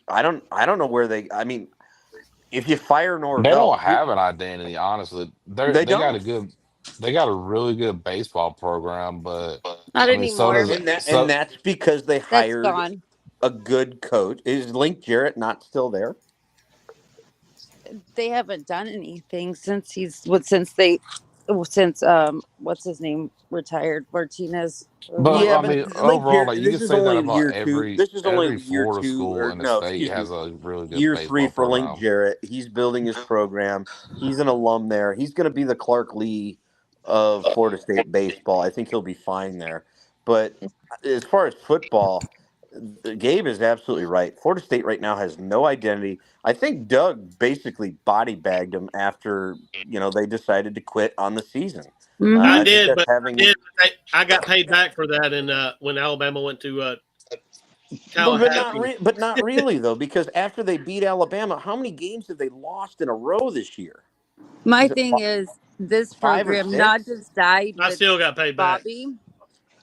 I don't know where they. I mean, if you fire They don't Norvell, have an identity, honestly. they They got a don't. good, they got a really good baseball program, but Not I mean, so anymore. does And so. that's because they That's hired gone. a good coach. Is Link Jarrett not still there? They haven't done anything since what's his name retired, Martinez. But Yeah, I Or but mean, Link overall, Jarrett. like you This can is say that only about year two. This is every only year Florida two, school or in the no, state excuse me, has a really good year three baseball for Link program. Jarrett. He's building his program. He's an alum there. He's going to be the Clark Lee of Florida State baseball. I think he'll be fine there. But as far as football, Gabe is absolutely right. Florida State right now has no identity. I think Doug basically body bagged him after they decided to quit on the season. I I think did, that's but having. I got paid back for that, and when Alabama went to But not Tallahassee. but not really though, because after they beat Alabama, how many games have they lost in a row this year? my Is it thing is this five or program not six? just died I with still got paid back. Bobby.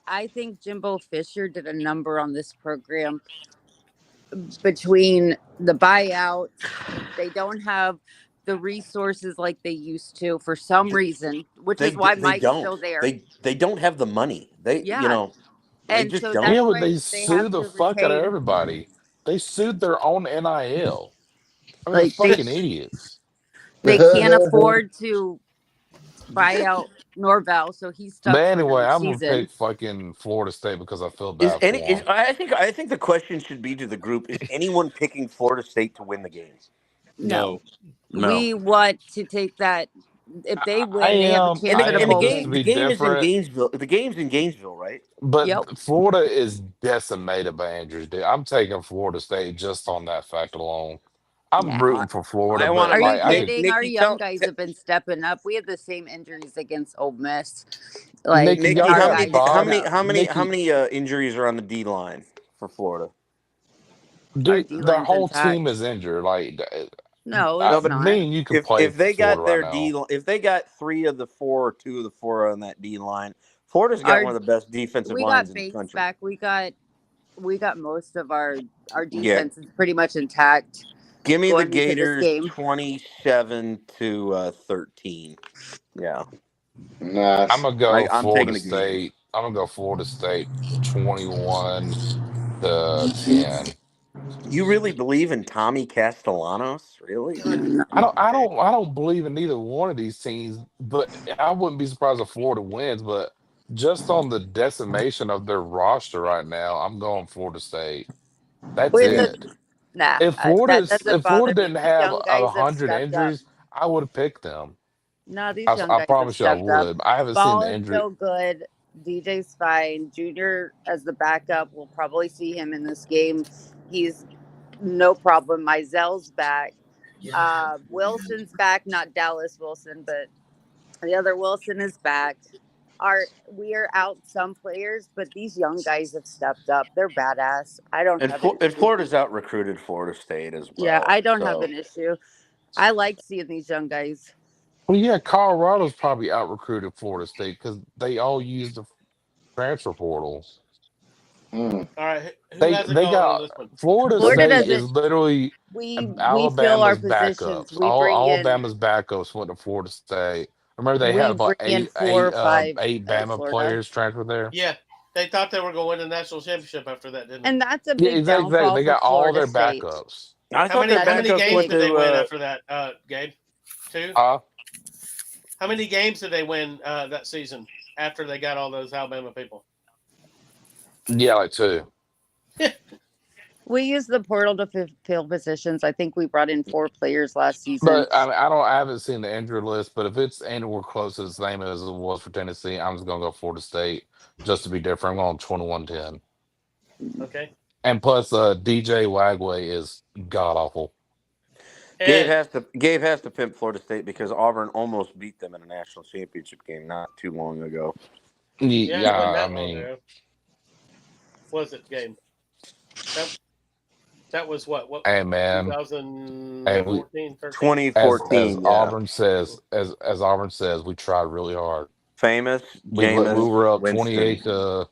I think Jimbo Fisher did a number on this program between the buyouts. They don't have the resources like they used to for some reason, which is why They Mike's don't. still there. They don't have the money. Yeah. They And just so don't. that's Yeah, but why they they have sued the to fuck out of retain, everybody. They sued their own NIL. I mean, they're like fucking idiots. they can't afford to buy out Norvell, so he's But stuck for anyway, another I'm gonna season. pick fucking Florida State because I feel Is bad any for is them. I think the question should be to the group: is anyone picking Florida State to win the game? No. No. No. We want to take that. If they I win, they have a am, chance And I at a and am bowl just to game. the be game is in different. Gainesville. The game's in Gainesville, right? Yep. But Florida is decimated by injuries, dude. I'm taking Florida State just on that fact alone. I'm Yeah. rooting for Florida, I want but Are to you like I kidding? Our Nikki young guys have been stepping up. We had the same injuries against Ole Miss. Like Nikki, y'all Nikki, our how got many guys how stepped Bob. many up. how many how Nikki, many injuries are on the D line for Florida? Our dude, D their line's whole team intact. is injured. Like No, No, it's but not. me and you could play if for they Florida got right their now. if they got three of the four or two of the four on that D line, Florida's got Our one of the best defensive we lines got in the Bates country. back. We got most of our Yeah, defense is pretty much intact give me the going into this Gators game. 27-13. Yeah, I'm Nice. gonna go I'm Florida taking the Gators. State. I'm gonna go Florida State 21-10. You really believe in Tommy Castellanos? Really? I don't believe in neither one of these teams, but I wouldn't be surprised if Florida wins. But just on the decimation of their roster right now, I'm going Florida State. That's With the it. Nah, that doesn't If Florida bother me. didn't These have young a guys have hundred stepped up. injuries, I would have picked them. No, these young I guys have promise you, I stepped up. would. I haven't seen Ball the is injury. still good. DJ's fine. Junior as the backup. We'll probably see him in this game. He's no problem. Mizell's back. Wilson's back. Not Dallas Wilson, but the other Wilson is back. We are out some players, but these young guys have stepped up. They're badass. I don't And have an issue. Florida's out recruited Florida State as Yeah, well. I don't have So an issue. I like seeing these young guys. Well, yeah, Colorado's probably out recruited Florida State because they all use the transfer portal. Mm. All right, who has it They going on got this one? Florida Florida State doesn't. is literally We fill our Alabama's positions. backups. We All bring in Alabama's backups went to Florida State. Remember they had we about bring in 4 or 5 eight at Bama Florida. players transferred there. Yeah, They thought they were going to win the national championship after that, didn't they? And that's a Yeah, big exactly. downfall They for got all Florida their State. backups. I thought That's their How many backups games went did they win to. after that, Gabe? 2? Huh? How many games did they win that season after they got all those Alabama people? Yeah, like 2. We use the portal to fill positions. I think we brought in 4 players last season. But I mean, I haven't seen the injury list, but if it's anywhere close to the same as it was for Tennessee, I'm just gonna go Florida State just to be different. I'm going 21-10. Okay. And plus, DJ Wagway is god awful. Gabe Ed, has to pimp Florida State because Auburn almost beat them in a national championship game not too long ago. yeah, it wasn't I that long mean, ago. Was it game? That was what? What? hey man, 2014, 13? as 2014, yeah. Auburn says, as Auburn says, we tried really hard. Famous We Jameis were up Winston. 28 to.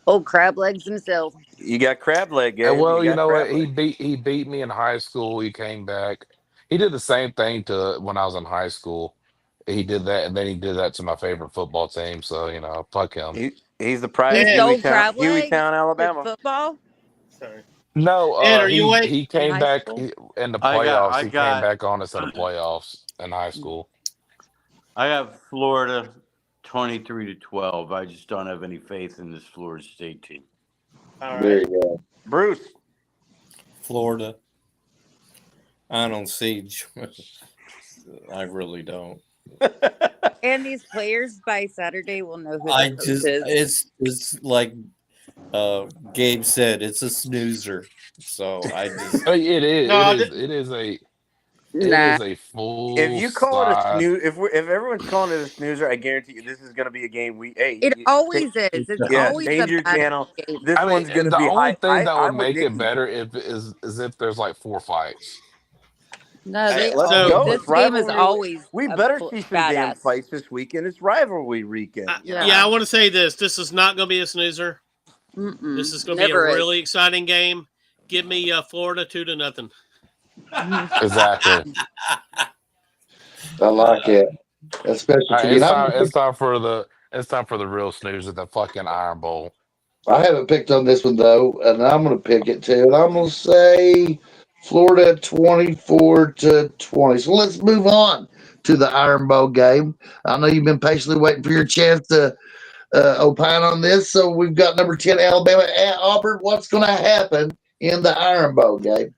Oh, crab legs himself. You got crab leg, Gabe. And well, you got know crab what? He leg. beat me in high school. He came back. He did the same thing to when I was in high school. He did that, and then he did that to my favorite football team. So fuck him. He's the pride He of stole crab legs Hueytown, for Alabama. football. Sorry. No, Ed, are you awake? he In came high back school? in the I playoffs. got- He came back on us in the playoffs in high school. I have Florida 23-12. I just don't have any faith in this Florida State team. All There right. you go. Bruce. Florida. I don't see. I really don't. And these players by Saturday will know who I the coach just is. it's like Gabe said, it's a snoozer. So I just It is. No, It is a. Nah. It is a full. If you call it a size- snooze, if everyone's calling it a snoozer, I guarantee you this is going to be a game. It always is. It's always change a your bad channel. game. This one's going to the be only high. thing that would with make it Dickie. better is if there's like 4 fights. No, Hey, they let's always, go. this It's game is rivalry. always We a better see some damn badass. fights this weekend. It's rivalry weekend. Yeah, I want to say this. This is not going to be a snoozer. Mm-mm. This is going to be a Never is. really exciting game. Give me Florida 2-0. Exactly. I like it, especially All for right, you. it's time for the real snoozer, the fucking Iron Bowl. I haven't picked on this one though, and I'm going to pick it too. And I'm going to say Florida 24-20. So let's move on to the Iron Bowl game. I know you've been patiently waiting for your chance to opine on this. So we've got number 10 Alabama at Auburn. What's going to happen in the Iron Bowl game?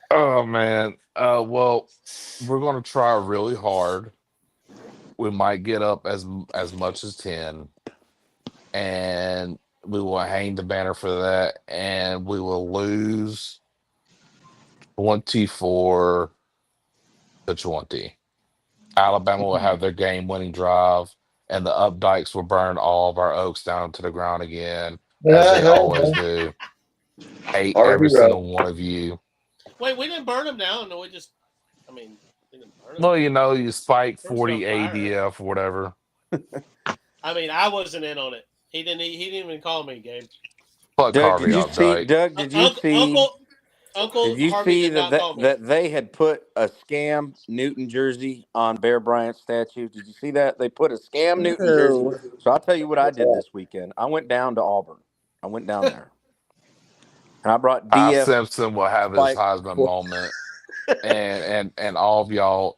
Oh man. Well, we're gonna try really hard. We might get up as much as 10, and we will hang the banner for that, and we will lose 24-20. Alabama will have their game-winning drive, and the Updikes will burn all of our oaks down to the ground again, as they always do. Hate every single one of you. Wait, we didn't burn them down. No, we just, we didn't burn them. Well, you spike There's no 40 fire. ADF or whatever. I wasn't in on it. He didn't even call me, Gabe. Fuck Doug, Harvey did you see? Updike. Doug, did you see? Uncle Did you Harvey see did not call me. that they had put a scam Newton jersey on Bear Bryant's statue? Did you see that? They put a scam Newton jersey. So I'll tell you what I did this weekend. I went down to Auburn. I went down there. And I brought Al DF. Simpson will have his Spike. Heisman moment, and all of y'all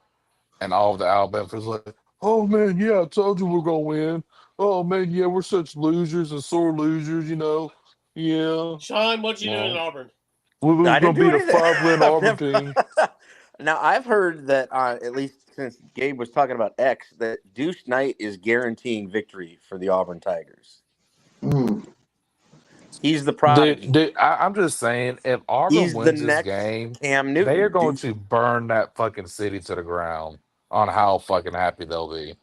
and all of the Alabama fans like, oh man, yeah, I told you we're gonna win. Oh man, yeah, we're such losers and sore losers, Yeah. Sean, what'd you do in Auburn? We was I gonna didn't do beat a anything. 5-win Auburn team. Now I've heard that at least since Gabe was talking about X, that Deuce Knight is guaranteeing victory for the Auburn Tigers. He's the prodigy. Dude, I'm just saying, if Auburn He's the wins this next game, Cam Newton. they are going to burn that fucking city to the ground on how fucking happy they'll be.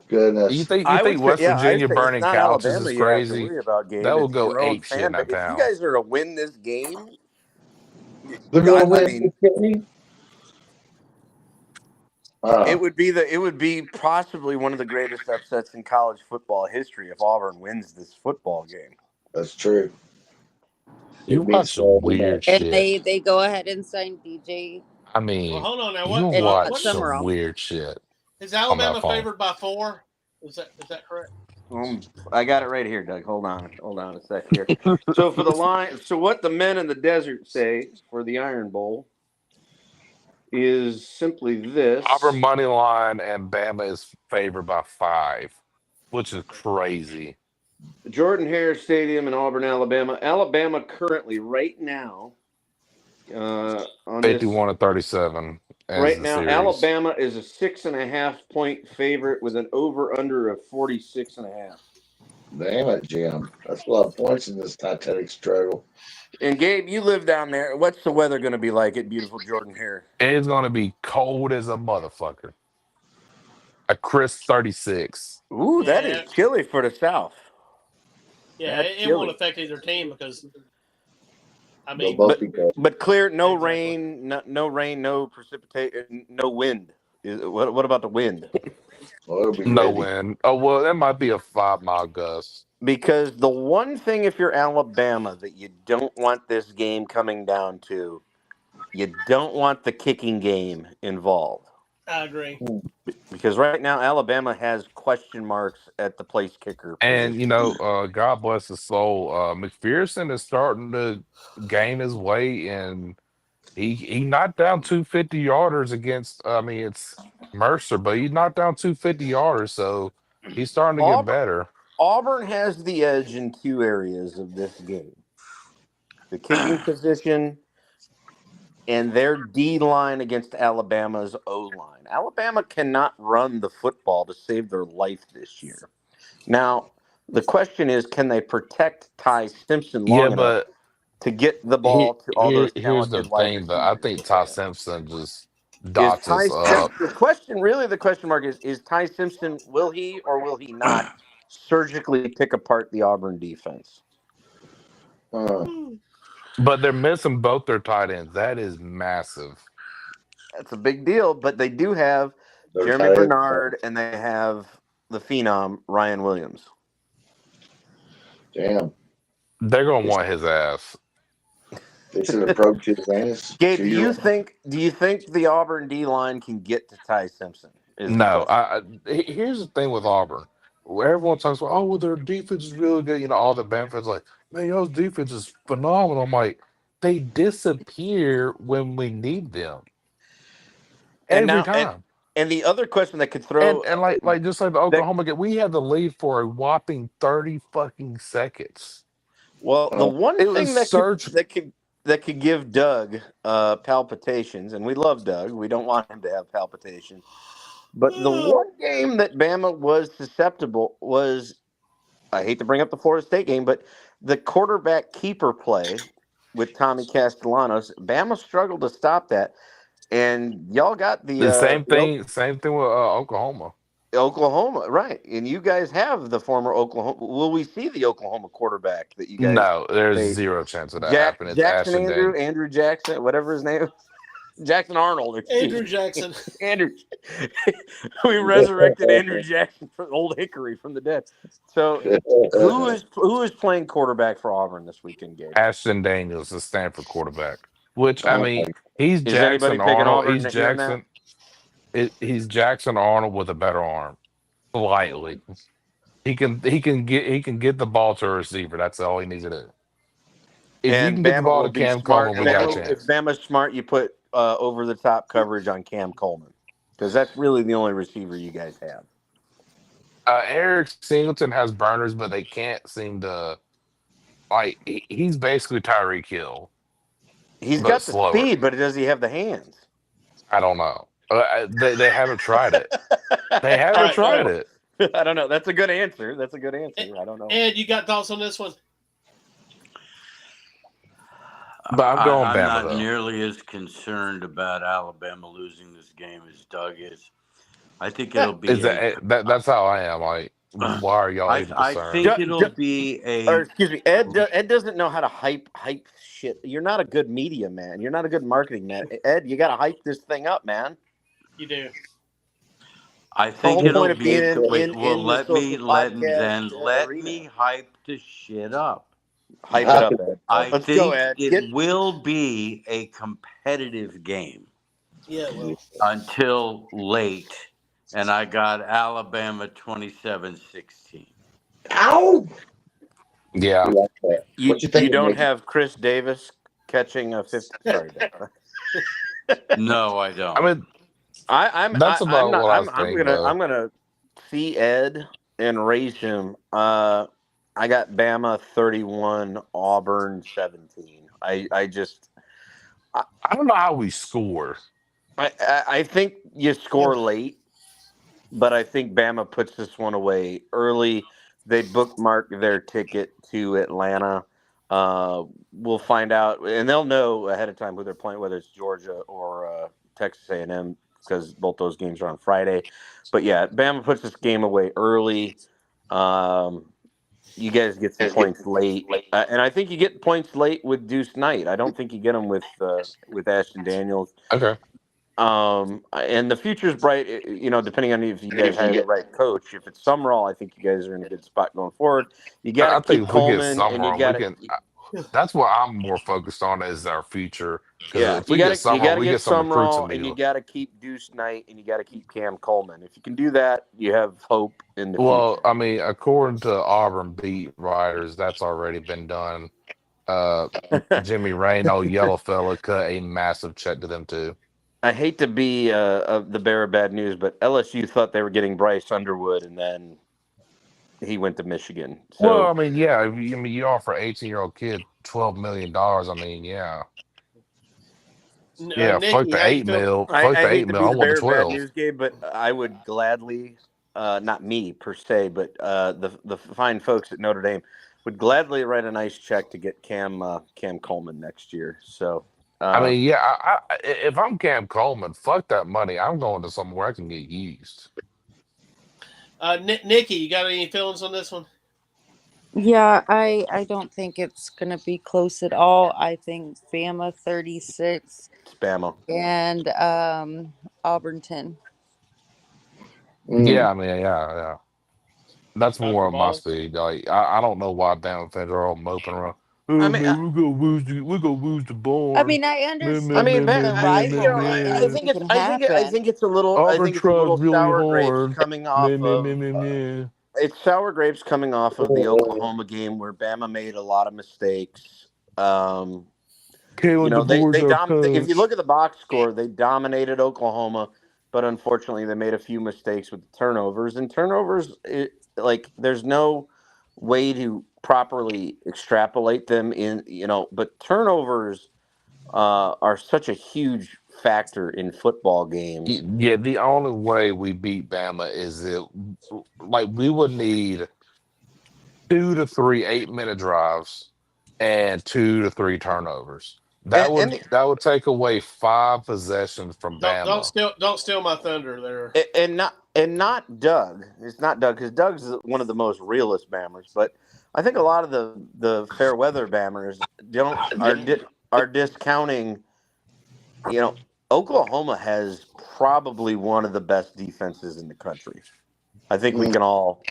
Goodness. You think West Virginia burning couches Alabama is you have to crazy? worry about, Gabe. That will It's go your own ape shit fan in that base. town. If you guys are to win this game, They're going to I win mean, this game? it would be possibly one of the greatest upsets in college football history if Auburn wins this football game. That's true. You watch some weird And shit. they go ahead and sign DJ. I mean, Well, hold on now. you What watch what some Summerall. weird shit. is on Alabama that phone. favored by 4? Is that correct? I got it right here, Doug. Hold on a sec here. So for the line, so what the men in the desert say for the Iron Bowl is simply this: Auburn money line and Bama is favored by 5, which is crazy. Jordan Hare Stadium in Auburn, Alabama. Alabama currently, right now, on this 51-37 as right the now, series. Alabama is a 6.5 point favorite with an over under of 46.5. Damn it, Jim. That's a lot of points in this Titanic struggle. And Gabe, you live down there. What's the weather going to be like at beautiful Jordan Hare? It's going to be cold as a motherfucker. A crisp 36. Ooh, that Yeah, is chilly for the South. yeah, That's it won't chilly. affect either team because I They'll mean, both But be cold. but clear, no exactly. rain, no rain, no precipitation, no wind. What about the wind? Well, it'll be No windy. wind. Oh, well, that might be a 5-mile gust. Because the one thing, if you're Alabama, that you don't want this game coming down to, you don't want the kicking game involved. I agree. Because right now, Alabama has question marks at the place kicker And, position. God bless his soul. McPherson is starting to gain his weight, and he knocked down 250-yarders against, I mean, it's Mercer, but he knocked down 250-yarders, so he's starting to get Auburn, better. Auburn has the edge in two areas of this game: the kicking position and their D line against Alabama's O line. Alabama cannot run the football to save their life this year. Now, the question is, can they protect Ty Simpson Yeah, long enough but to get the ball to all those here's the talented wide thing, though. I receivers think that they Ty have? Simpson just Is dots Ty us Simpson up. the question? Really, the question mark is Ty Simpson, will he or will he not surgically pick apart the Auburn defense? Uh, But they're missing both their tight ends. That is massive. That's a big deal, but they do have they're Jeremy tight ends. Bernard and they have the phenom Ryan Williams. Damn. They're gonna They, want his ass. they should approach his advantage. Gabe, do 2 year you old. think the Auburn D line can get to Ty Simpson? Is the No, question. here's the thing with Auburn. Where everyone talks about, oh, well, their defense is really good. All the benefits, like, man, y'all's defense is phenomenal. I'm like, they disappear when we need them And every now, time. and the other question that could And throw and like just like the that Oklahoma game, we had the lead for a whopping 30 fucking seconds. well, the one It was thing surge. that could give Doug palpitations, and we love Doug. We don't want him to have palpitations. But the one game that Bama was susceptible was, I hate to bring up the Florida State game, but the quarterback keeper play with Tommy Castellanos. Bama struggled to stop that, and y'all got The same the thing, same thing with Oklahoma. Oklahoma, right? And you guys have the former Oklahoma. Will we see the Oklahoma quarterback that you guys No, there's paid? zero chance of that happening. It's Jackson Ashton Daniels. Andrew Jackson, whatever his name is. Jackson Arnold, excuse Andrew me. Jackson. Andrew. We resurrected Andrew Jackson from Old Hickory from the dead. So who is playing quarterback for Auburn this weekend, Gabe? Ashton Daniels, the Stanford quarterback. Which I Oh, mean, he's Is anybody Jackson picking Arnold. Auburn here now? He's Jackson Arnold with a better arm, slightly. He can get the ball to a receiver. That's all he needs to do. If you And can get the Bama ball will to be Cam smart. Coleman, we got a If chance. Bama's smart, you put over the top coverage on Cam Coleman because that's really the only receiver you guys have. Eric Singleton has burners, but they can't seem to like. He's basically Tyreek Hill, He's but got the slower. speed, but does he have the hands? I don't know. They haven't tried it. They All haven't right, all tried right. it. I don't know. That's a good answer. That's a good Ed, answer. I don't know. Ed, you got thoughts on this one? But I'm going I'm Bama not though. nearly as concerned about Alabama losing this game as Doug is. I think it'll Is be that's how I am? Like, why are y'all even I concerned? think it'll be Or a. excuse me, Ed doesn't know how to hype shit. You're not a good media man. You're not a good marketing man. Ed, you got to hype this thing up, man. You do. I The think whole it'll point of be. being Wait, well, in the social podcast let arena. me hype the shit up. Hype it up, Ed. I Let's go, think Ed. it will be a competitive game Yeah, well, until late, and I got Alabama 27-16. Ow! Yeah. What you You thinking, don't Nicky? have Chris Davis catching a 50. Sorry, Dad. No, I I don't. mean, that's I'm about not what I I'm think, gonna though. see Ed and raise him. I got Bama 31, Auburn 17. I just I don't know how we score. I think you score late, but I think Bama puts this one away early. They bookmark their ticket to Atlanta. We'll find out, and they'll know ahead of time who they're playing, whether it's Georgia or Texas A&M, because both those games are on Friday. But yeah, Bama puts this game away early. Um, you guys get some points late, and I think you get points late with Deuce Knight. I don't think you get them with Ashton Daniels. Okay. And the future's bright, depending on if you guys hire the right coach. If it's Summerall, I think you guys are in a good spot going forward. You got to I think keep if we get Coleman, and you Summer, got we to, can. That's what I'm more focused on is our future. Because yeah, if we get you Summer, got to we get get some recruits Summerall, and you immediately. got to keep Deuce Knight, and you got to keep Cam Coleman. If you can do that, you have hope in the Well, future. I mean, according to Auburn beat writers, that's already been done. Uh, Jimmy Rain, old yellow fella, cut a massive check to them too. I hate to be the bearer of bad news, but LSU thought they were getting Bryce Underwood, and then he went to Michigan. Well, So I mean, yeah. You offer 18-year-old kid $12 million. I mean, yeah, yeah. Fuck Nikki, the how you 8 feel? mil. Fuck I the hate eight to mil. be I the want the bearer of bad 12. news, Gabe, but I would gladly, not me per se, but the fine folks at Notre Dame would gladly write a nice check to get Cam Coleman next year. So I uh, mean, yeah. If I'm Cam Coleman, fuck that money. I'm going to somewhere I can get used. Nikki, you got any feelings on this one? Yeah, I don't think it's gonna be close at all. I think Bama 36 it's Bama. and Auburn 10. Yeah, I mean, yeah. That's more Dr. of my Balls? speed. Like, I don't know why Bama fans are all moping around. I Oh mean, man, we gonna lose the I barn. mean, I Man, I man, understand mean, man, the man, man, man, rivalry. I man. think Anything it's can happen. I Auburn think it's a tries little really sour grapes hard. coming off Man, man, of man, man, man. it's sour grapes coming off of the Oklahoma game where Bama made a lot of mistakes. Um, Kalen DeBoer's our If you coach. look at the box score, they dominated Oklahoma, but unfortunately, they made a few mistakes with the turnovers. And turnovers, there's no way to properly extrapolate them but turnovers are such a huge factor in football games. Yeah, the only way we beat Bama is like we would need 2 to 3 8-minute drives and 2 to 3 turnovers. And, That would and that would take away 5 possessions from Bama. Don't steal my thunder there. not Doug. It's not Doug because Doug's one of the most realist bammers. But I think a lot of the fair weather bammers don't are discounting. Oklahoma has probably one of the best defenses in the country. I think we can all,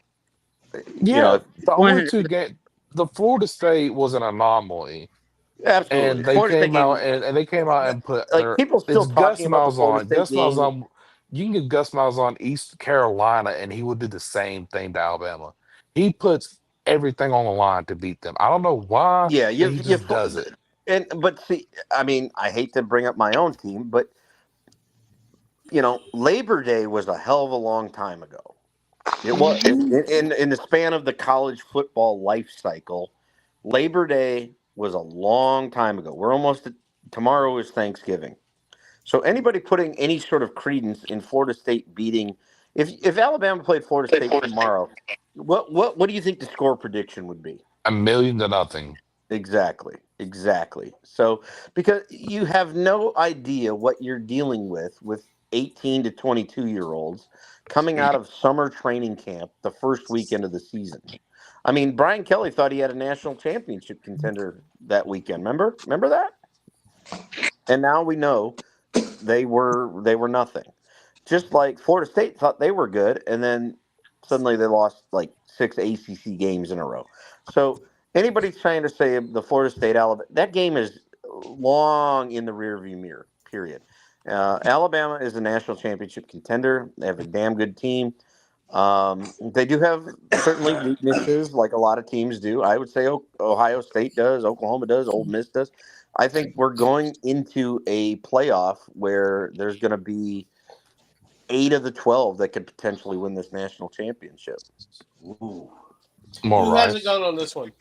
Yeah, the only 100. two game the Florida State was an anomaly. absolutely. And The they Florida State came game out was and they came out and put like their people still it's talking Gus about the Florida Malzahn. State Gus game. Malzahn, you can get Gus Malzahn East Carolina and he would do the same thing to Alabama. He puts everything on the line to beat them. I don't know why, Yeah, but he just does it. but see, I mean, I hate to bring up my own team, but Labor Day was a hell of a long time ago. It was in the span of the college football life cycle. Labor Day was a long time ago. Tomorrow is Thanksgiving. So anybody putting any sort of credence in Florida State beating if Alabama played Florida State tomorrow, what do you think the score prediction would be? 1,000,000 to nothing. Exactly. So because you have no idea what you're dealing with 18 to 22-year-olds coming out of summer training camp the first weekend of the season. I mean, Brian Kelly thought he had a national championship contender that weekend. Remember that? And now we know they were nothing. Just like Florida State thought they were good, and then suddenly they lost like 6 ACC games in a row. So anybody trying to say the Florida State Alabama that game is long in the rearview mirror. Period. Alabama is a national championship contender. They have a damn good team. They do have certainly weaknesses, like a lot of teams do. I would say Ohio State does, Oklahoma does, Ole Miss does. I think we're going into a playoff where there's going to be 8 of the 12 that could potentially win this national championship. Ooh. More Who hasn't rice. gone on this one?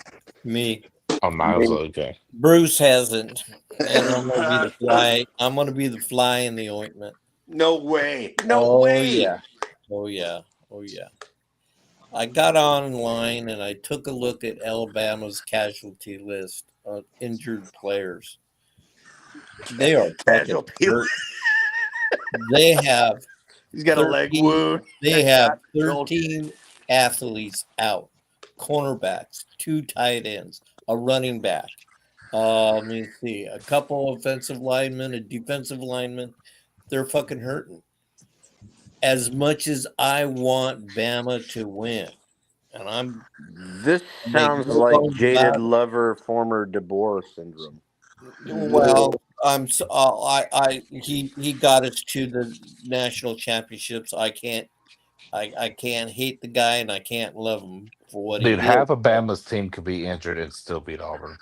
Me. Oh, Niles, okay. Bruce hasn't. And I'm gonna be the fly. I'm gonna be the fly in the ointment. No way. No Oh way. yeah. Oh yeah. Oh yeah. I got online and I took a look at Alabama's casualty list of injured players. They are fucking Casualty. hurt. They have He's got a leg 13 wound. They Got have shot in the shoulder. 13 athletes out. Cornerbacks, 2 tight ends, a running back. Let me see, a couple offensive linemen, a defensive lineman. They're fucking hurting. As much as I want Bama to win, and I'm This make sounds no like bones jaded about it. lover, former DeBoer syndrome. Well, I'm so, he got us to the national championships. I can't hate the guy and I can't love him for what he Dude, did. half of Bama's team could be injured and still beat Auburn.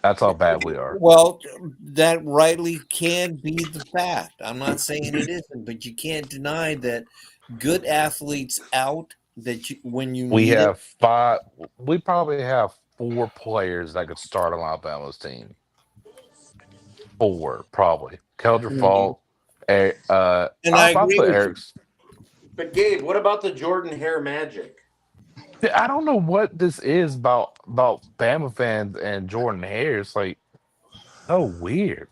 That's how bad we are. Well, that rightly can be the fact. I'm not saying it isn't, but you can't deny that good athletes out that when you We need it. have 5. We probably have 4 players that could start on Alabama's team. 4, probably. Keldra Mhm. Fault. And I I'll agree put with you. Eric's. But Gabe, what about the Jordan Hare magic? I don't know what this is about Bama fans and Jordan Hare. It's like so weird.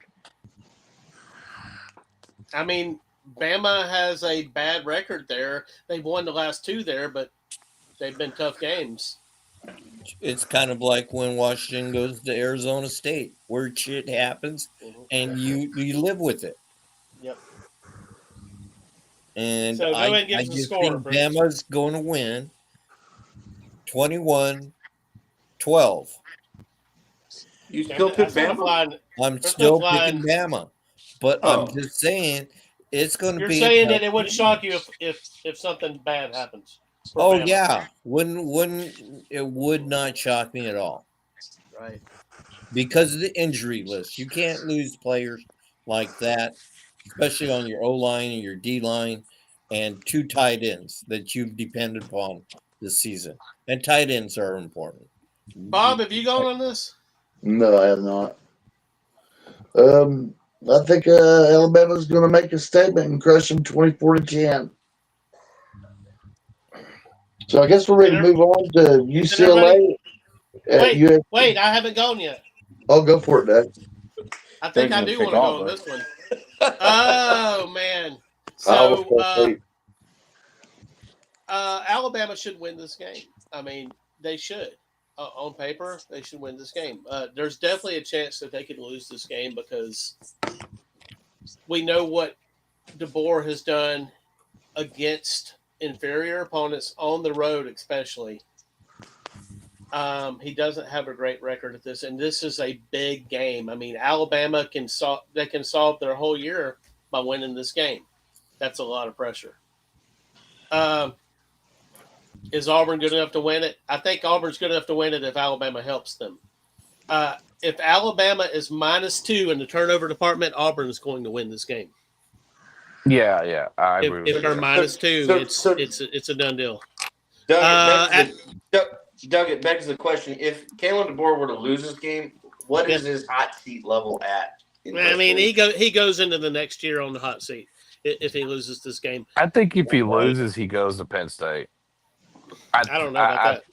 I mean, Bama has a bad record there. They've won the last 2 there, but they've been tough games. It's kind of like when Washington goes to Arizona State, where shit happens, and you live with it. Yep. And So go ahead and give I us a just score, think Bruce. Bama's going to win 21-12. You still pick Bama? I'm still picking Bama, but I'm just saying it's going to You're be. saying that it wouldn't shock you if something bad happens. for Oh Bama. yeah, wouldn't it would not shock me at all Right. because of the injury list. You can't lose players like that, especially on your O line and your D line, and 2 tight ends that you've depended upon this season. And tight ends are important. Bob, have you gone on this? No, I have not. I think Alabama's going to make a statement and crush them 24-10. So I guess we're ready to move on to UCLA. Wait, I haven't gone yet. I'll go for it, Doug. I think I do want to go on this one. Oh man! Iowa So State. Alabama should win this game. I mean, they should. On paper, they should win this game. There's definitely a chance that they could lose this game because we know what DeBoer has done against inferior opponents on the road, especially. He doesn't have a great record at this, and this is a big game. I mean, Alabama can solve their whole year by winning this game. That's a lot of pressure. Is Auburn good enough to win it? I think Auburn's good enough to win it if Alabama helps them. If Alabama is -2 in the turnover department, Auburn is going to win this game. Yeah, I agree with If you. they're -2, it's a done deal. Doug, it begs the question: if Kalen DeBoer were to lose this game, what is his hot seat level at? I mean, he goes into the next year on the hot seat if he loses this game. I think if he loses, he goes to Penn State. I don't know about that.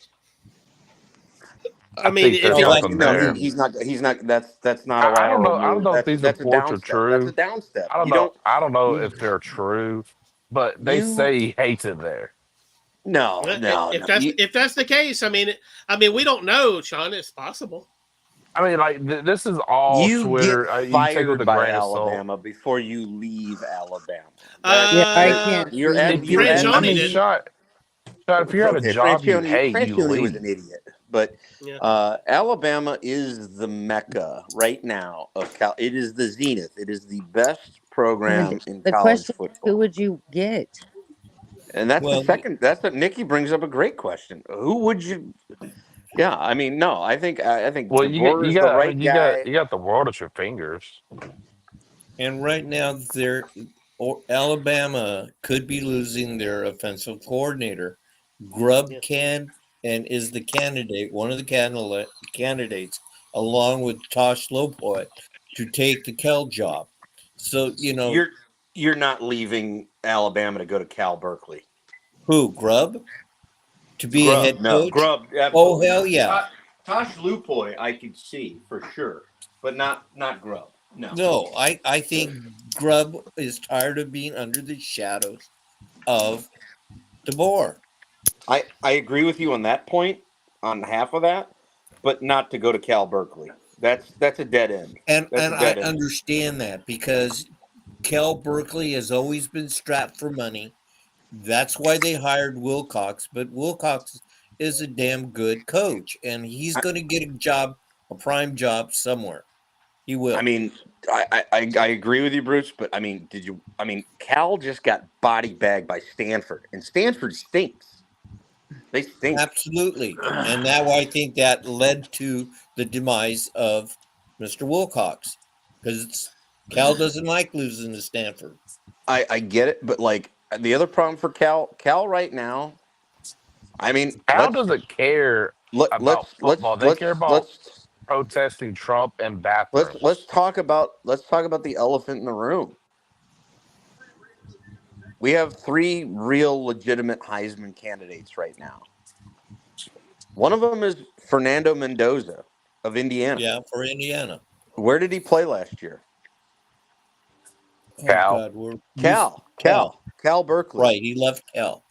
I mean, think there's something there. He's not. That's not a I don't know. lateral I don't move. know if these That's a reports down are step. true. That's a down step. I don't know. I don't know if they're true, but they say he hates it there. No. If that's the case, I mean, we don't know, Sean. It's possible. I mean, like this is all you Twitter. Get you take it with fired a by grain of salt. Alabama before you leave Alabama. I can't. You're at. Shot. If you're at a job you hate, you Franchione leave. was an idiot, but Alabama is the mecca right now of Cal. It is the zenith. It is the best program in The college question: football. who would you get? And that's the Well, second. That's what Nikki brings up a great question. Who would you? Yeah, I mean, no, I think Well, DeBoer you is the got. I right mean, guy. you got the world at your fingers. and right now Alabama could be losing their offensive coordinator. Grubb can and is the candidate, one of the candidates, along with Tosh Lopoy, to take the Kell job. So You're not leaving Alabama to go to Cal Berkeley. who Grubb to be a Grubb, head no, coach? Grubb, Oh absolutely hell not. yeah! Tosh Lupoy, I could see for sure, but not Grubb. No, No, I think Grubb is tired of being under the shadows of DeBoer. I agree with you on that point, on half of that, but not to go to Cal Berkeley. That's a dead end. That's And a I dead end. understand that because Cal Berkeley has always been strapped for money. That's why they hired Wilcox, but Wilcox is a damn good coach, and he's I, going to get a prime job somewhere. He I will. mean, I agree with you, Bruce. But I mean, did you? I mean, Cal just got body bagged by Stanford, and Stanford stinks. They stink. Absolutely. And now I think that led to the demise of Mr. Wilcox because Cal doesn't like losing to Stanford. I get it, but like the other problem for Cal right now. I mean, How does it care let about let's let's football? They care let's about let's protesting Trump and let's bathrooms. talk about the elephant in the room. We have three real legitimate Heisman candidates right now. One of them is Fernando Mendoza of Indiana. Yeah, for Indiana. Where did he play last year? Oh Cal. God, we're Cal. Cal Berkeley. Right, he left Cal.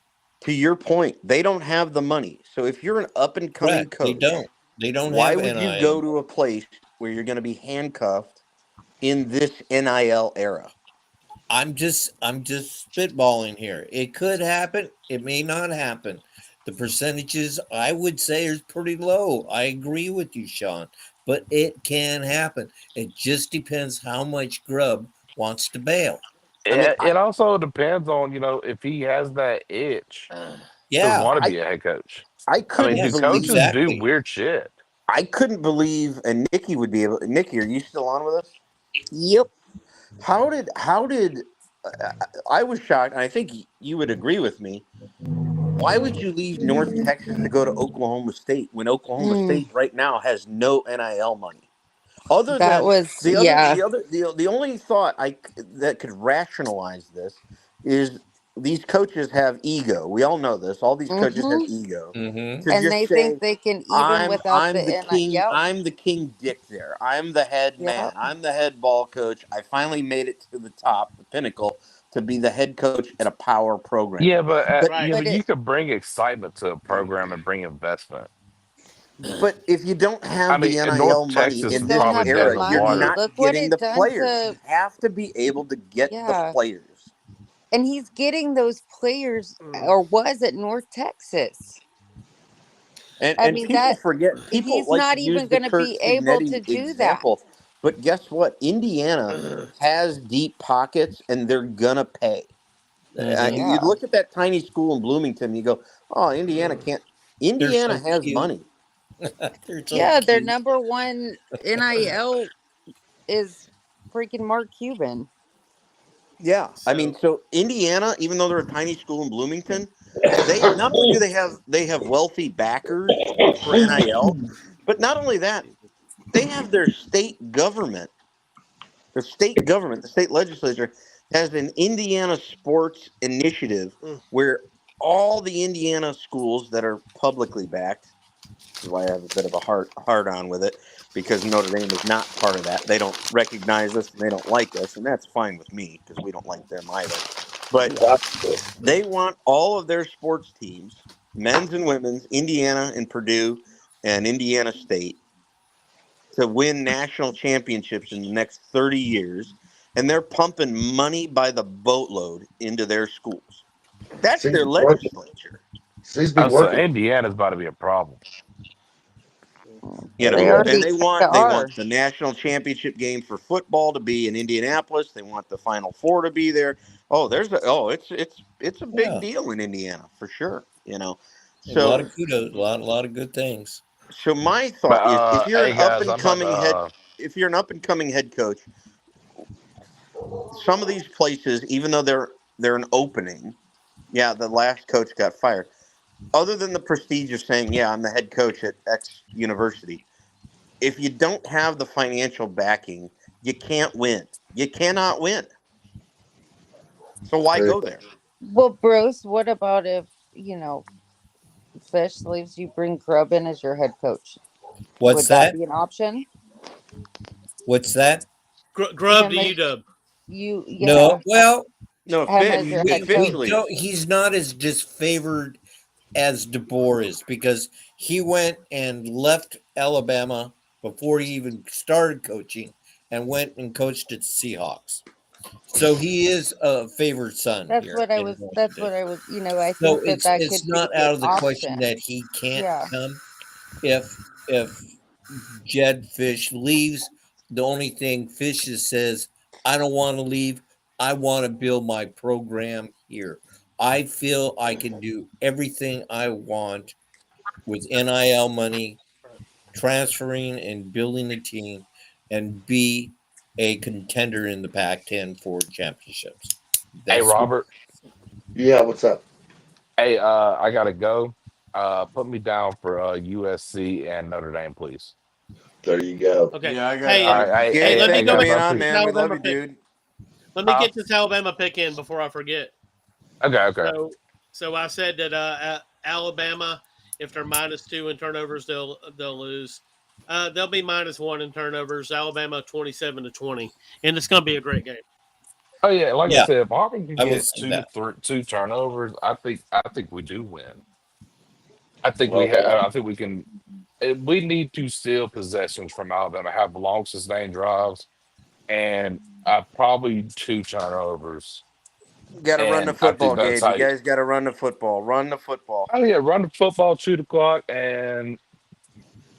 To your point, they don't have the money. So if you're an up and coming Correct. They coach, don't. They don't why have would you NIL. go to a place where you're going to be handcuffed in this NIL era? I'm just spitballing here. It could happen. It may not happen. The percentages I would say is pretty low. I agree with you, Sean, but it can happen. It just depends how much Grubb wants to bail. I mean, It also depends on if he has that itch to Yeah, want to I be a head coach. I I mean, couldn't do yes, coaches believe do exactly. weird shit? I couldn't believe, and Nikki would be able. Nikki, are you still on with us? Yep. How did I was shocked, and I think you would agree with me. Why would you leave North Texas to go to Oklahoma State when Oklahoma Mm, State right now has no NIL money? Other that than was, the other, yeah. the other, the only thought that could rationalize this is these coaches have ego. We all know this. All these coaches have Hmm. ego. Mm-hmm. To And just they think say, they can, even I'm without the I'm the king. Yep. I'm the king dick there. I'm the head man. Yep. I'm the head ball coach. I finally made it to the top, the pinnacle, to be the head coach at a power program. Yeah, but But Right. But you it, could bring excitement to a program and bring investment. but if you don't I have mean, the and NIL North money Texas in you is this don't probably have the dead in era, the you're money. water. not Look what getting it the done players. You to, have to be able to get the yeah. players. And he's getting those players, or was at North Texas. I And mean, people that forget. People he's like to not use even the going to Curt be able Cignetti to do that. example, but guess what? Indiana has deep pockets, and they're gonna pay. Mm-hmm. You Yeah. look at that tiny school in Bloomington, you go, "Oh, Indiana can't." They're Indiana so has cute. money. They're so Yeah. Their cute. number one NIL is freaking Mark Cuban. Yeah, I mean, So so Indiana, even though they're a tiny school in Bloomington, they not only do they have wealthy backers for NIL, but not only that, they have their state government. The state government, the state legislature, has an Indiana sports initiative where all the Indiana schools that are publicly backed, which is why I have a bit of a hard on with it, because Notre Dame is not part of that. They don't recognize us and they don't like us, and that's fine with me because we don't like them either. But they want all of their sports teams, men's and women's, Indiana and Purdue and Indiana State, to win national championships in the next 30 years, and they're pumping money by the boatload into their schools. That's Seems their to be working. legislature, Seems to be So working. Indiana's about to be a problem. you They know. Yeah. And already they kind want of they are. want the national championship game for football to be in Indianapolis. They want the Final Four to be there. Oh, it's a big Yeah. deal in Indiana for sure. A lot of So kudos, a lot of good things. so my But thought is, if you're an hey up guys, and I'm about to coming head coach, some of these places, even though they're an opening, yeah, the last coach got fired. Other than the prestige of saying, yeah, I'm the head coach at X university, if you don't have the financial backing, you can't win. You cannot win. So why Very go there? Well, Bruce, what about if, Fish leaves, you bring Grub in as your head coach? What's Would that that? be an option? What's that? Grub to Him as UW. No. Well, No, him as your head Fitch we coach. leaves. don't. He's not as disfavored as DeBoer is because he went and left Alabama before he even started coaching and went and coached at the Seahawks. So he is a favored son That's here what I in was. That's Washington. what I was. I So think that it's could be not an out of the question option. that he can't Yeah. come if Jed Fish leaves. The only thing Fish says, I don't want to leave. I want to build my program here. I feel I can do everything I want with NIL money, transferring and building a team, and be a contender in the Pac-10 for championships. hey That's Robert. Yeah, what's up? Hey, I gotta go. Put me down for USC and Notre Dame, please. There you go. Okay. Yeah, I got. Hey, All and right, hey, Gabe, let me hey thanks go for back guys, being I on, to this appreciate. man. We love Alabama you, pick. dude. Let me get this Alabama pick in before I forget. Okay, okay. So I said that Alabama, if they're -2 in turnovers, they'll lose. They'll be -1 in turnovers. Alabama 27-20, and it's going to be a great game. Oh yeah, like I yeah. said, if Auburn can I will get say two to that. three, two turnovers, I think we do win. I think we Well, have. I think we can. We need to steal possessions from Alabama, have long sustained drives, and probably two turnovers. Got to run the And I think football, that's Gabe. how. You guys got to run the football. Run the football. Oh yeah, run the football, shoot the clock, and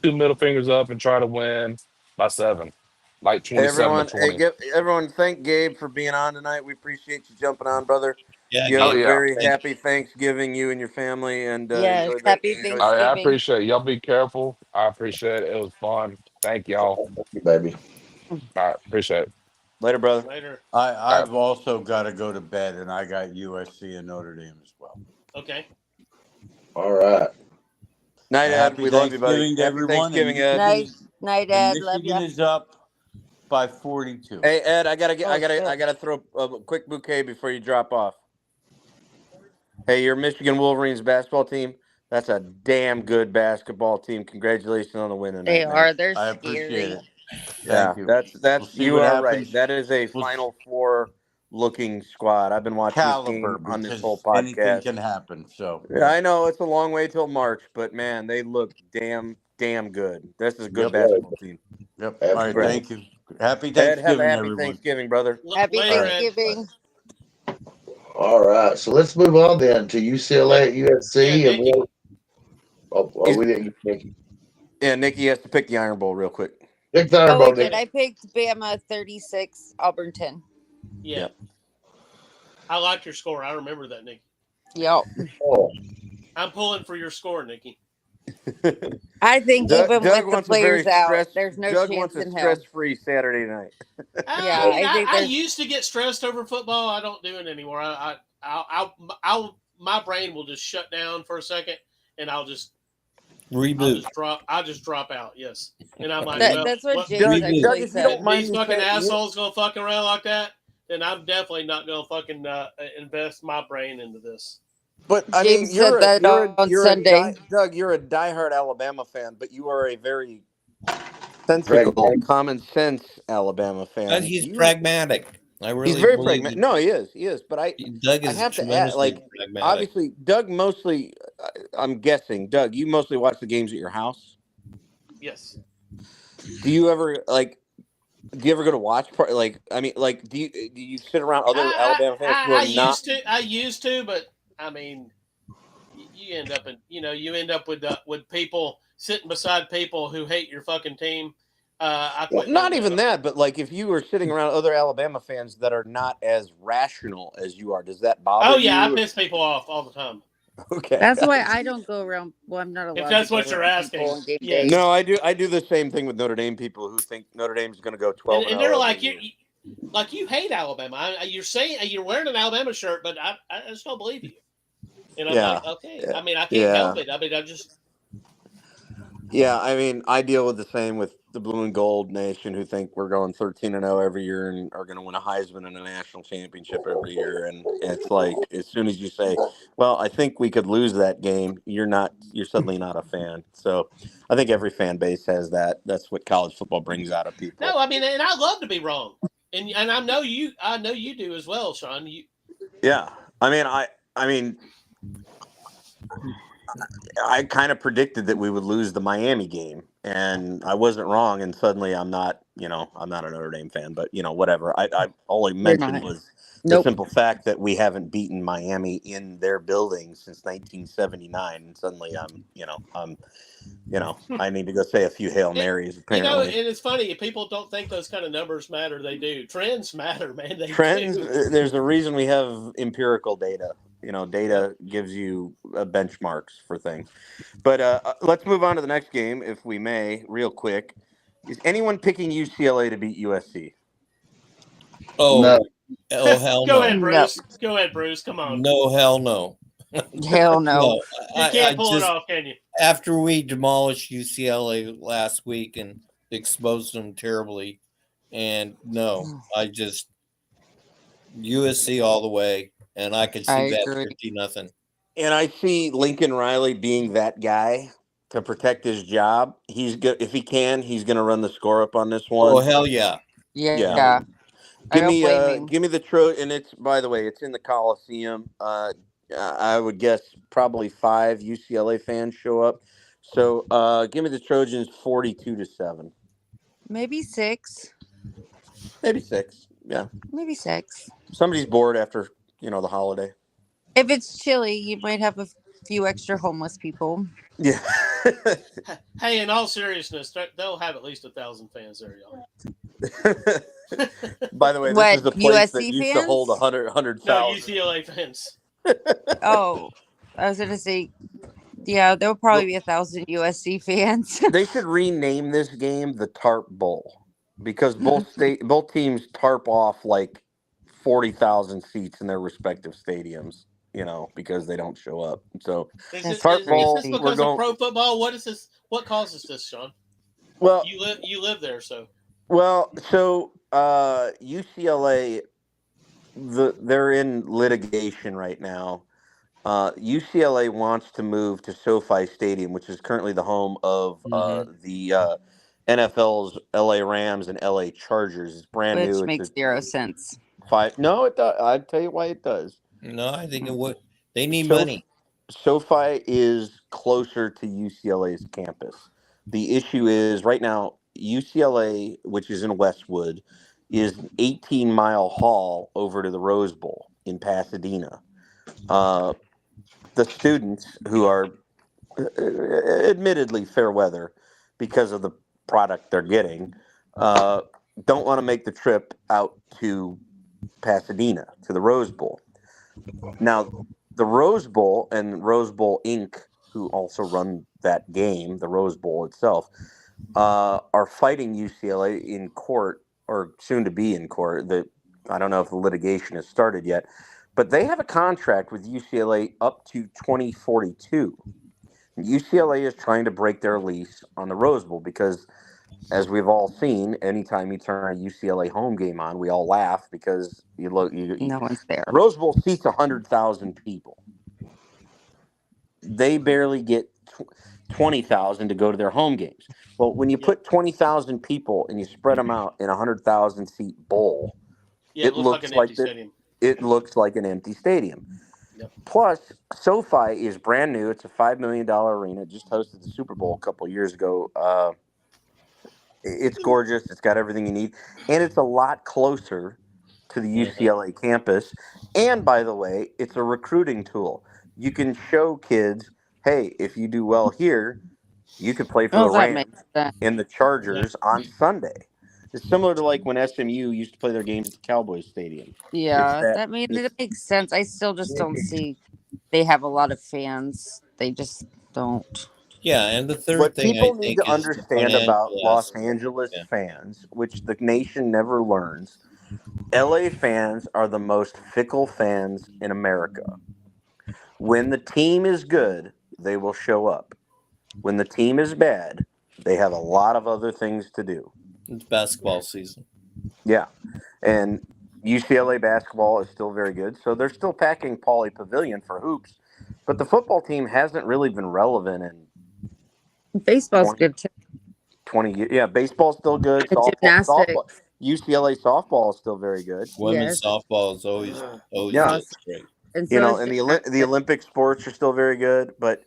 two middle fingers up and try to win by 7, like Hey, 27 to everyone. Hey, 20. everyone. Thank Gabe for being on tonight. We appreciate you jumping on, brother. Yeah, You have Oh a Gabe. yeah. very Thank happy Thanksgiving, you and your family, and Yes. Happy enjoy the I game. Thanksgiving. appreciate it. Y'all. Be careful. I appreciate it. It was fun. Thank y'all. thank you, baby. All right, appreciate it. Later, brother. Later. All right. I've also got to go to bed, and I got USC and Notre Dame as well. Okay. All right. Night, Ed. Happy We love you, buddy. Thanksgiving to Happy everyone, and Thanksgiving, Ed. Night, night, Ed. Love Michigan you. is up by 42. Hey, Ed. I gotta get. Oh shit. I gotta throw a quick bouquet before you drop off. Hey, your Michigan Wolverines basketball team. That's a damn good basketball team. Congratulations on the win They tonight, man. are. They're I appreciate scary. it. Yeah, Thank you. We'll that's see you what are right. happens. That is a We'll Final Four looking squad. I've been watching this caliber game on this whole because anything podcast. can happen. So Yeah, I know it's a long way till March, but man, they look damn good. This is a good yep, basketball team. yep. All right. Absolutely. Congrats. Thank you. Happy Ed, have a Thanksgiving, happy everyone. Thanksgiving, brother. Happy Later, All right. Ed. Bye. Thanksgiving. All right. So let's move on then to UCLA Hey, at yeah, USC. And Nikki. we didn't get Nicky. Yeah, Nikki has to pick the Iron Bowl real quick. Pick the Oh Iron Bowl, wait, did Nicky. I picked Bama 36, Auburn 10. Yeah. Yep. I like your score. I remember that, Nikki. Yep. Oh, I'm pulling for your score, Nikki. I think even Doug with the wants a very players out, stress. there's no Doug wants chance a in hell. stress-free Saturday night. Yeah, I mean, I think I there's. used to get stressed over football. I don't do it anymore. My brain will just shut down for a second, and I'll just Reboot. drop out. Yes, and I'm like, That's what what? James Reboot. Doug, actually if you don't said. mind These me fucking saying, assholes gonna fucking around like that, then I'm definitely not gonna fucking invest my brain into this. but I mean, James said that on Sunday. Doug, you're a diehard Alabama fan, but you are a very Greg. sensical, common sense Alabama But fan. he's pragmatic. I He's really very believe pragmatic. No, he is. But Doug I is have to add, tremendously like, pragmatic. obviously, Doug mostly. I'm guessing, Doug, you mostly watch the games at your house. Yes. Do you ever like? Do you ever go to watch party? Like, I mean, like, do you sit around other Alabama fans who are not? I used to, but I mean, you end up with people sitting beside people who hate your fucking team. I Well, quit not doing even that, but like if you were sitting around other Alabama fans that are not as rational as you are, does that bother Oh yeah, I you? piss people off all the time. Okay. That's why I don't go around. Well, I'm not If allowed to that's go what you're around people asking, on game yes. days. No, I do. I do the same thing with Notre Dame people who think Notre Dame's going to go 12 and they're 0 like every year. you hate Alabama. You're saying you're wearing an Alabama shirt, but I just don't believe you. And I'm like, Yeah. okay. I mean, I can't Yeah. help it. I mean, I just Yeah, I mean, I deal with the same with the blue and gold nation who think we're going 13 and 0 every year and are going to win a Heisman and a national championship every year. And it's like, as soon as you say, well, I think we could lose that game, you're suddenly not a fan. So I think every fan base has that. That's what college football brings out of people. no. I mean, and I love to be wrong, and I know you do as well, Sean. Yeah. I mean, I kind of predicted that we would lose the Miami game, and I wasn't wrong. And suddenly, I'm not a Notre Dame fan, but whatever. All I You're mentioned not. was the Nope. simple fact that we haven't beaten Miami in their building since 1979, and suddenly I need to go say a few Hail Marys. And Apparently, it's funny if people don't think those kind of numbers matter. They do. Trends matter, man. They trends. do. There's a reason we have empirical data. Data gives you benchmarks for things. But let's move on to the next game, if we may, real quick. Is anyone picking UCLA to beat USC? No. Oh hell Go no. ahead, No. Bruce. Go ahead, Bruce. Come on. No, hell no. Hell no. No, You I can't pull it just off, can you? after we demolished UCLA last week and exposed them terribly, and no, I just USC all the way, and I could I see that agree. 50-0. And I see Lincoln Riley being that guy to protect his job. If he can, he's going to run the score up on this Oh one. hell yeah. Yeah. I Give don't me blame him. give me the and it's, by the way, it's in the Coliseum. I would guess probably 5 UCLA fans show up. So give me the Trojans 42-7. Maybe 6. Maybe 6. Yeah. Maybe 6. Somebody's bored after, the holiday. If it's chilly, you might have a few extra homeless people. Yeah. Hey, in all seriousness, they'll have at least 1,000 fans there, y'all. By the way, this What, is the place that USC used to hold fans? 100,000. No, UCLA fans. Oh, I was gonna say, yeah, there will probably be 1,000 USC fans. They should rename this game the Tarp Bowl because both teams tarp off like 40,000 seats in their respective stadiums. Because they don't show up. So Is That's this, Tarp is, is Bowl, this crazy. we're because of going. pro football? What is this? What causes this, Sean? Well, You live there, so so UCLA, they're in litigation right now. UCLA wants to move to SoFi Stadium, which is currently the home of the NFL's LA Rams and LA Chargers. It's brand new. Which It's makes a 0 sense. 5. No, it does. I'll tell you why it does. No, I think it would. They need So money. SoFi is closer to UCLA's campus. The issue is right now UCLA, which is in Westwood, is an 18-mile haul over to the Rose Bowl in Pasadena. The students, who are admittedly fair weather because of the product they're getting, don't want to make the trip out to Pasadena to the Rose Bowl. Now, the Rose Bowl and Rose Bowl Inc., who also run that game, the Rose Bowl itself, are fighting UCLA in court, or soon to be in court. I don't know if the litigation has started yet, but they have a contract with UCLA up to 2042. UCLA is trying to break their lease on the Rose Bowl because, as we've all seen, anytime you turn a UCLA home game on, we all laugh because No one's there. Rose Bowl seats 100,000 people. They barely get 20,000 to go to their home games. Well, when you put 20,000 people and you spread them out in a 100,000 seat bowl, it looks like an empty stadium. It looks like an empty stadium. Yep. Plus, SoFi is brand new. It's a $5 million arena. It just hosted the Super Bowl a couple of years ago. It's gorgeous. It's got everything you need. And it's a lot closer to the UCLA campus. And, by the way, it's a recruiting tool. You can show kids, hey, if you do well here, You could play for Oh, the that makes Rams sense. and the Chargers on Sunday. It's similar to like when SMU used to play their games at the Cowboys Stadium. It's Yeah, that. that mean It's, it makes sense. I still just don't see they have a lot of fans. They just don't. Yeah, and the third what thing I people need think to is the understand about financial Los aspect. Angeles Yeah. fans, which the nation never learns, LA fans are the most fickle fans in America. When the team is good, they will show up. When the team is bad, they have a lot of other things to do. It's basketball season. Yeah. And UCLA basketball is still very good. So they're still packing Pauley Pavilion for hoops. But the football team hasn't really been relevant in Baseball's 20, good too. 20 years. Yeah, baseball's still good. And Softball. gymnastics, UCLA softball is still very good. Women's yes. softball is always Yeah. looks Awesome. great. And so is And the gymnastics. Olympic sports are still very good, but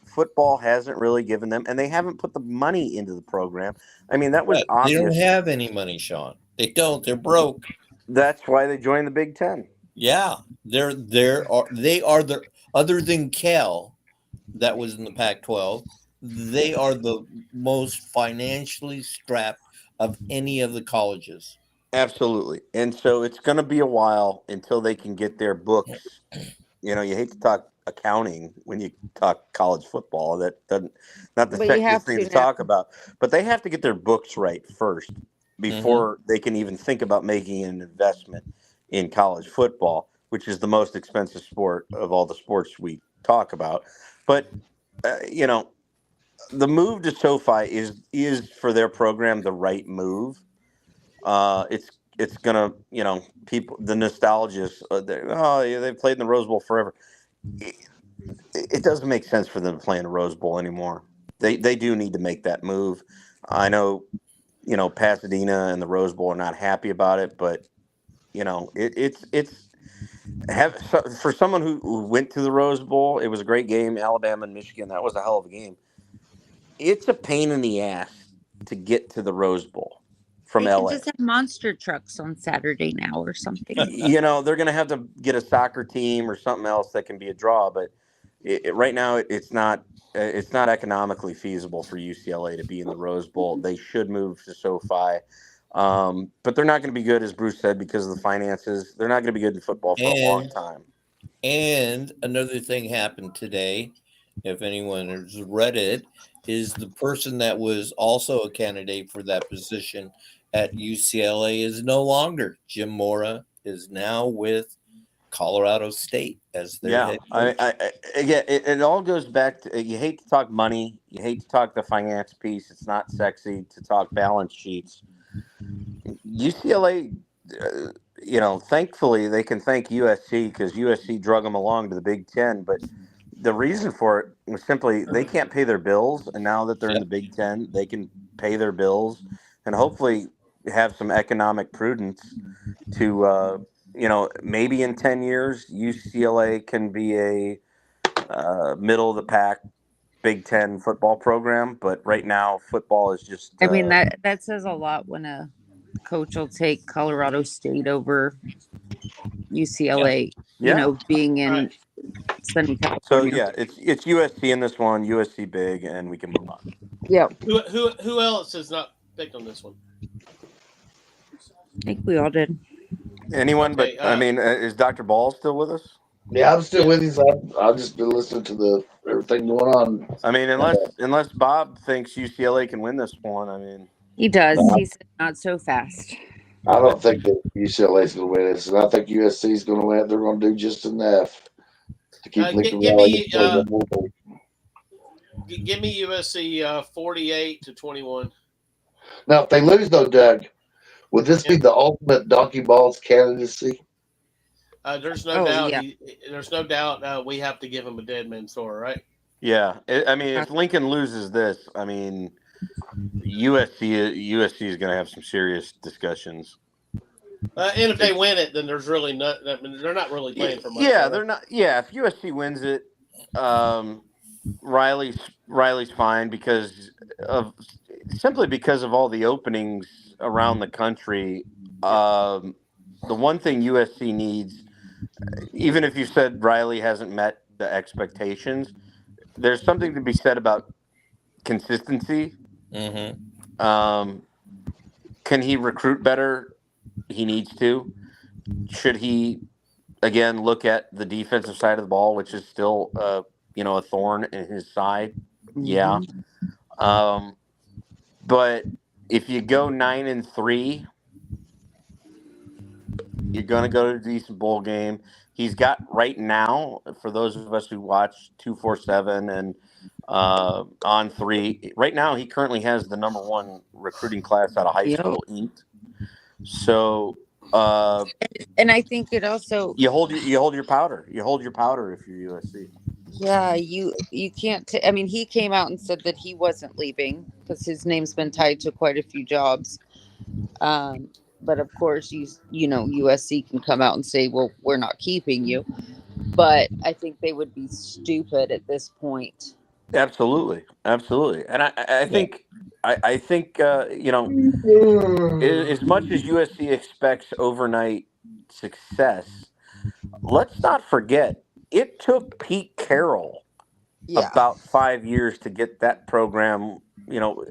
football hasn't really given them, and they haven't put the money into the program. I mean, that was Right. They don't obvious. have any money, Sean. They don't. They're broke. That's why they joined the Big Ten. Yeah. They are the other than Cal that was in the Pac-12, they are the most financially strapped of any of the colleges. Absolutely. And so it's going to be a while until they can get their books. You hate to talk accounting when you talk college football. That doesn't not the But you sexiest have thing to to now. talk about. But they have to get their books right first Mm-hmm. before they can even think about making an investment in college football, which is the most expensive sport of all the sports we talk about. But the move to SoFi is for their program the right move. It's gonna people the nostalgists. Oh yeah, they've played in the Rose Bowl forever. It, it doesn't make sense for them to play in the Rose Bowl anymore. They do need to make that move. I know Pasadena and the Rose Bowl are not happy about it, but it's for someone who went to the Rose Bowl. It was a great game. Alabama and Michigan. That was a hell of a game. It's a pain in the ass to get to the Rose Bowl from They could LA. just have monster trucks on Saturday now or something. They're going to have to get a soccer team or something else that can be a draw, but right now it's not economically feasible for UCLA to be in the Rose Bowl. They should move to SoFi. But they're not going to be good, as Bruce said, because of the finances. They're not going to be good in football for a long time. And another thing happened today, if anyone has read it, is the person that was also a candidate for that position at UCLA is no longer. Jim Mora is now with Colorado State as their Yeah, head coach. again, it all goes back to you hate to talk money, you hate to talk the finance piece. It's not sexy to talk balance sheets. UCLA, thankfully they can thank USC because USC drug them along to the Big Ten. But the reason for it was simply they can't pay their bills, and now that they're in the Big Ten, they can pay their bills and hopefully have some economic prudence to, maybe in 10 years UCLA can be a middle of the pack Big Ten football program. But right now, football is just I mean that says a lot when a coach will take Colorado State over UCLA, yeah. being in sunny So California. yeah, it's USC in this one, USC big, and we can move on. Yep. Who else has not picked on this one? I think we all did. Anyone, Okay, but I mean, is Dr. Ball still with us? Yeah, I'm still with you. So I've just been listening to everything going on. I mean, unless Bob thinks UCLA can win this one, I mean, He does. No, He said not so fast. I don't think that UCLA is going to win this, and I think USC is going to win. They're going to do just enough to keep Lincoln give Riley. give me USC 48-21. Now, if they lose, though, Doug, would this be the ultimate donkey balls candidacy? There's no doubt. Yeah. There's no doubt. We have to give him a dead man's door, right? yeah. I mean, if Lincoln loses this, I mean, USC is going to have some serious discussions. And if they win it, then there's really not. I mean, they're not really playing for much. Yeah, they're not. Yeah, if USC wins it, Riley's fine simply because of all the openings around the country. The one thing USC needs, even if you said Riley hasn't met the expectations, there's something to be said about consistency. Mm-hmm. Can he recruit better? He needs to. Should he again look at the defensive side of the ball, which is still a thorn in his side? Yeah. Mm-hmm. But if you go 9-3, you're gonna go to a decent bowl game. He's got right now, for those of us who watch 247 and on three, right now he currently has the number one recruiting class out of high Yep. school inked. So uh, And I think it also, you hold your powder. You hold your powder if you're USC. yeah, you can't. I mean, he came out and said that he wasn't leaving because his name's been tied to quite a few jobs. Um, but of course, USC can come out and say, "Well, we're not keeping you." But I think they would be stupid at this point. Absolutely, absolutely, and I Yeah. think I think as much as USC expects overnight success, let's not forget it took Pete Carroll Yeah, about 5 years to get that program.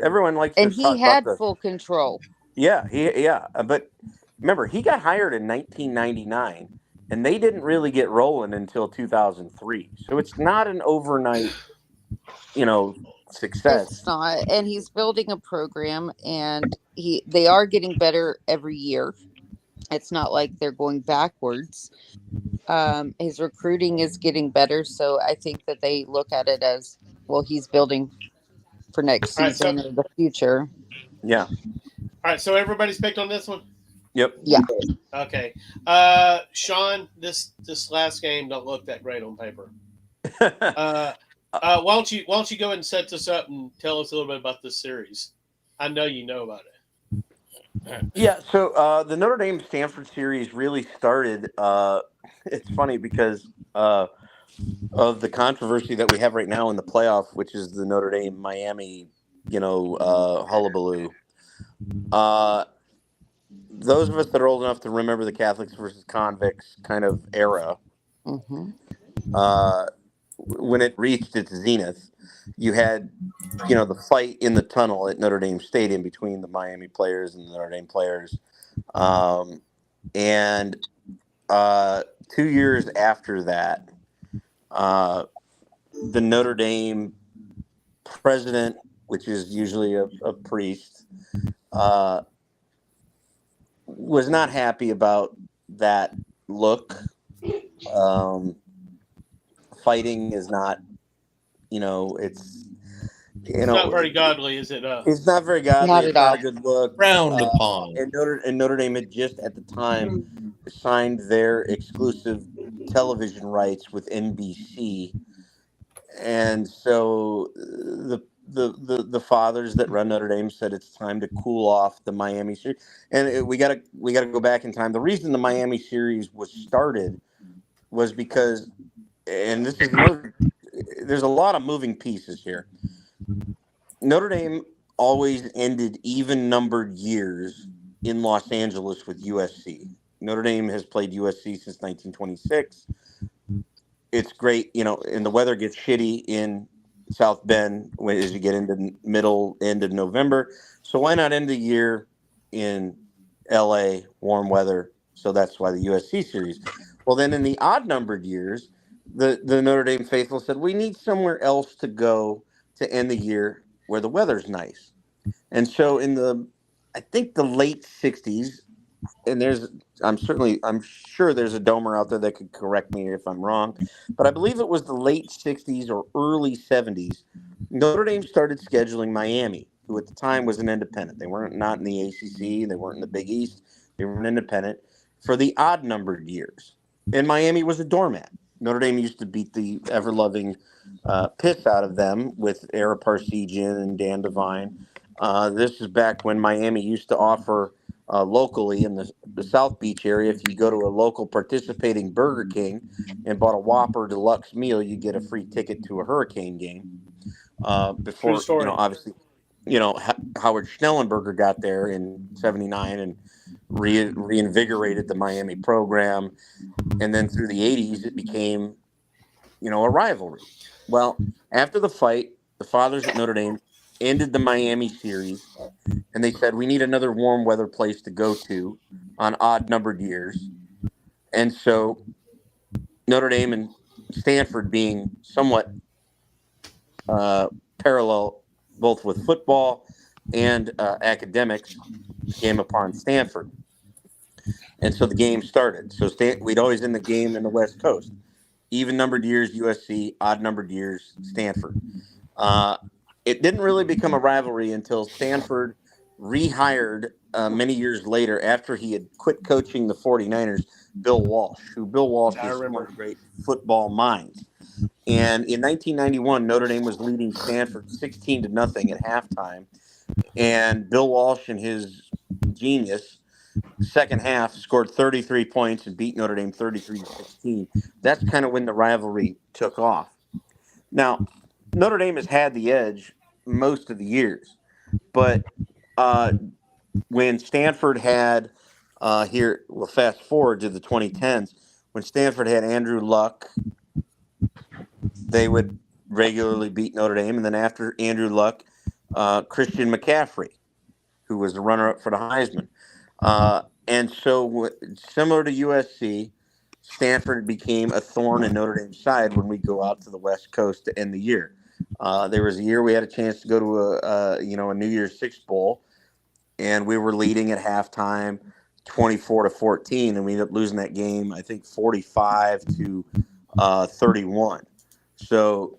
Everyone likes to and he talk about had the full control. but remember he got hired in 1999, and they didn't really get rolling until 2003. So it's not an overnight, It's success. not, and he's building a program, and they are getting better every year. It's not like they're going backwards. His recruiting is getting better, so I think that they look at it as, well, he's building for next All right, so season or the future. Yeah. so everybody's picked on this one. Yep. Yeah. Okay, Sean, this last game don't look that great on paper. Why don't you go ahead and set this up and tell us a little bit about this series? I know you know about it. Yeah, so the Notre Dame Stanford series really started. It's funny because of the controversy that we have right now in the playoff, which is the Notre Dame Miami, hullabaloo. Those of us that are old enough to remember the Catholics versus convicts kind of era, Mm-hmm. when it reached its zenith, you had the fight in the tunnel at Notre Dame Stadium between the Miami players and the Notre Dame players. And 2 years after that, the Notre Dame president, which is usually a priest, was not happy about that look. Fighting is not, it's It's not very godly, is it? It's not very godly. Not It's at not all. a good look. Frowned upon. And Notre Dame had just at the time signed their exclusive television rights with NBC, and so the fathers that run Notre Dame said it's time to cool off the Miami series, and we gotta go back in time. The reason the Miami series was started was because, and this is another. There's a lot of moving pieces here. Notre Dame always ended even numbered years in Los Angeles with USC. Notre Dame has played USC since 1926. It's great, and the weather gets shitty in South Bend as you get into middle end of November. So why not end the year in LA, warm weather? So that's why the USC series. Well, then in the odd numbered years, the Notre Dame faithful said, we need somewhere else to go to end the year where the weather's nice. And so I think the late 60s, and I'm sure there's a domer out there that could correct me if I'm wrong, but I believe it was the late 60s or early 70s, Notre Dame started scheduling Miami, who at the time was an independent. They weren't not in the ACC, they weren't in the Big East, they were an independent, for the odd numbered years. And Miami was a doormat. Notre Dame used to beat the ever-loving piss out of them with Ara Parseghian and Dan Devine. This is back when Miami used to offer locally in the South Beach area, if you go to a local participating Burger King and bought a Whopper deluxe meal, you get a free ticket to a Hurricane game. Before, story. Obviously, Howard Schnellenberger got there in '79 and reinvigorated the Miami program. And then through the 80s, it became, a rivalry. Well, after the fight, the fathers at Notre Dame ended the Miami series, and they said we need another warm weather place to go to on odd numbered years. And so Notre Dame and Stanford being somewhat uh, parallel both with football and academics came upon Stanford. And so the game started. So we'd always end the game in the West Coast. Even numbered years, USC, odd numbered years, Stanford. Uh, it didn't really become a rivalry until Stanford rehired many years later after he had quit coaching the 49ers, Bill Walsh, who Bill Walsh I was one remember. of the great football minds. And in 1991, Notre Dame was leading Stanford 16 to nothing at halftime. And Bill Walsh and his genius second half scored 33 points and beat Notre Dame 33 to 16. That's kind of when the rivalry took off. Now, Notre Dame has had the edge most of the years, but uh, when Stanford had we'll fast forward to the 2010s, when Stanford had Andrew Luck, they would regularly beat Notre Dame. And then after Andrew Luck, Christian McCaffrey, who was the runner up for the Heisman. And so, similar to USC, Stanford became a thorn in Notre Dame's side when we go out to the West Coast to end the year. There was a year we had a chance to go to a New Year's Six bowl, and we were leading at halftime, 24-14, and we ended up losing that game, I think 45 to 31. So,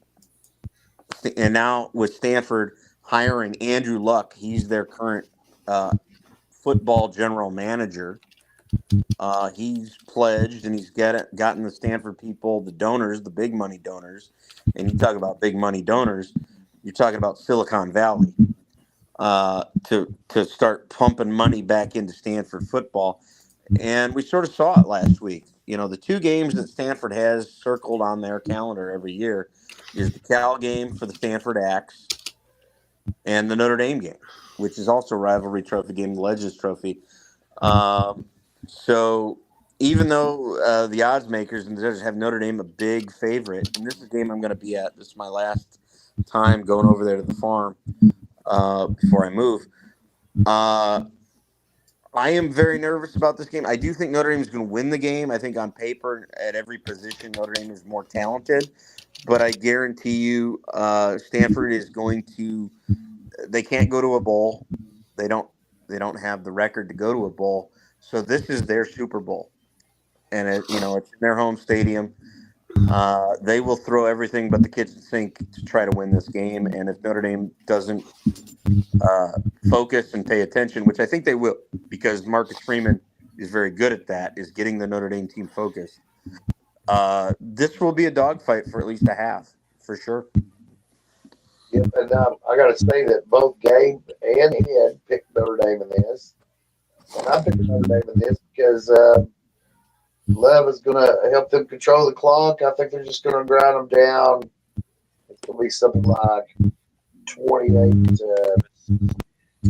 and now with Stanford hiring Andrew Luck, he's their current football general manager. He's pledged and he's gotten the Stanford people, the donors, the big money donors. And you talk about big money donors, you're talking about Silicon Valley to start pumping money back into Stanford football. And we sort of saw it last week. You know, the two games that Stanford has circled on their calendar every year is the Cal game for the Stanford Axe and the Notre Dame game, which is also a rivalry trophy game, the Legends Trophy. So even though the odds makers and the judges have Notre Dame a big favorite, and this is a game I'm going to be at. This is my last time going over there to the farm before I move. I am very nervous about this game. I do think Notre Dame is going to win the game. I think on paper, at every position, Notre Dame is more talented. But I guarantee you, Stanford is going to. They can't go to a bowl. They don't have the record to go to a bowl. So this is their Super Bowl, and it's in their home stadium. They will throw everything but the kitchen sink to try to win this game. And if Notre Dame doesn't focus and pay attention, which I think they will, because Marcus Freeman is very good at that, is getting the Notre Dame team focused. This will be a dogfight for at least a half, for sure. Yep, and I got to say that both Gabe and Ed picked Notre Dame in this. And I picked Notre Dame in this because Love is going to help them control the clock. I think they're just going to grind them down. It's going to be something like 28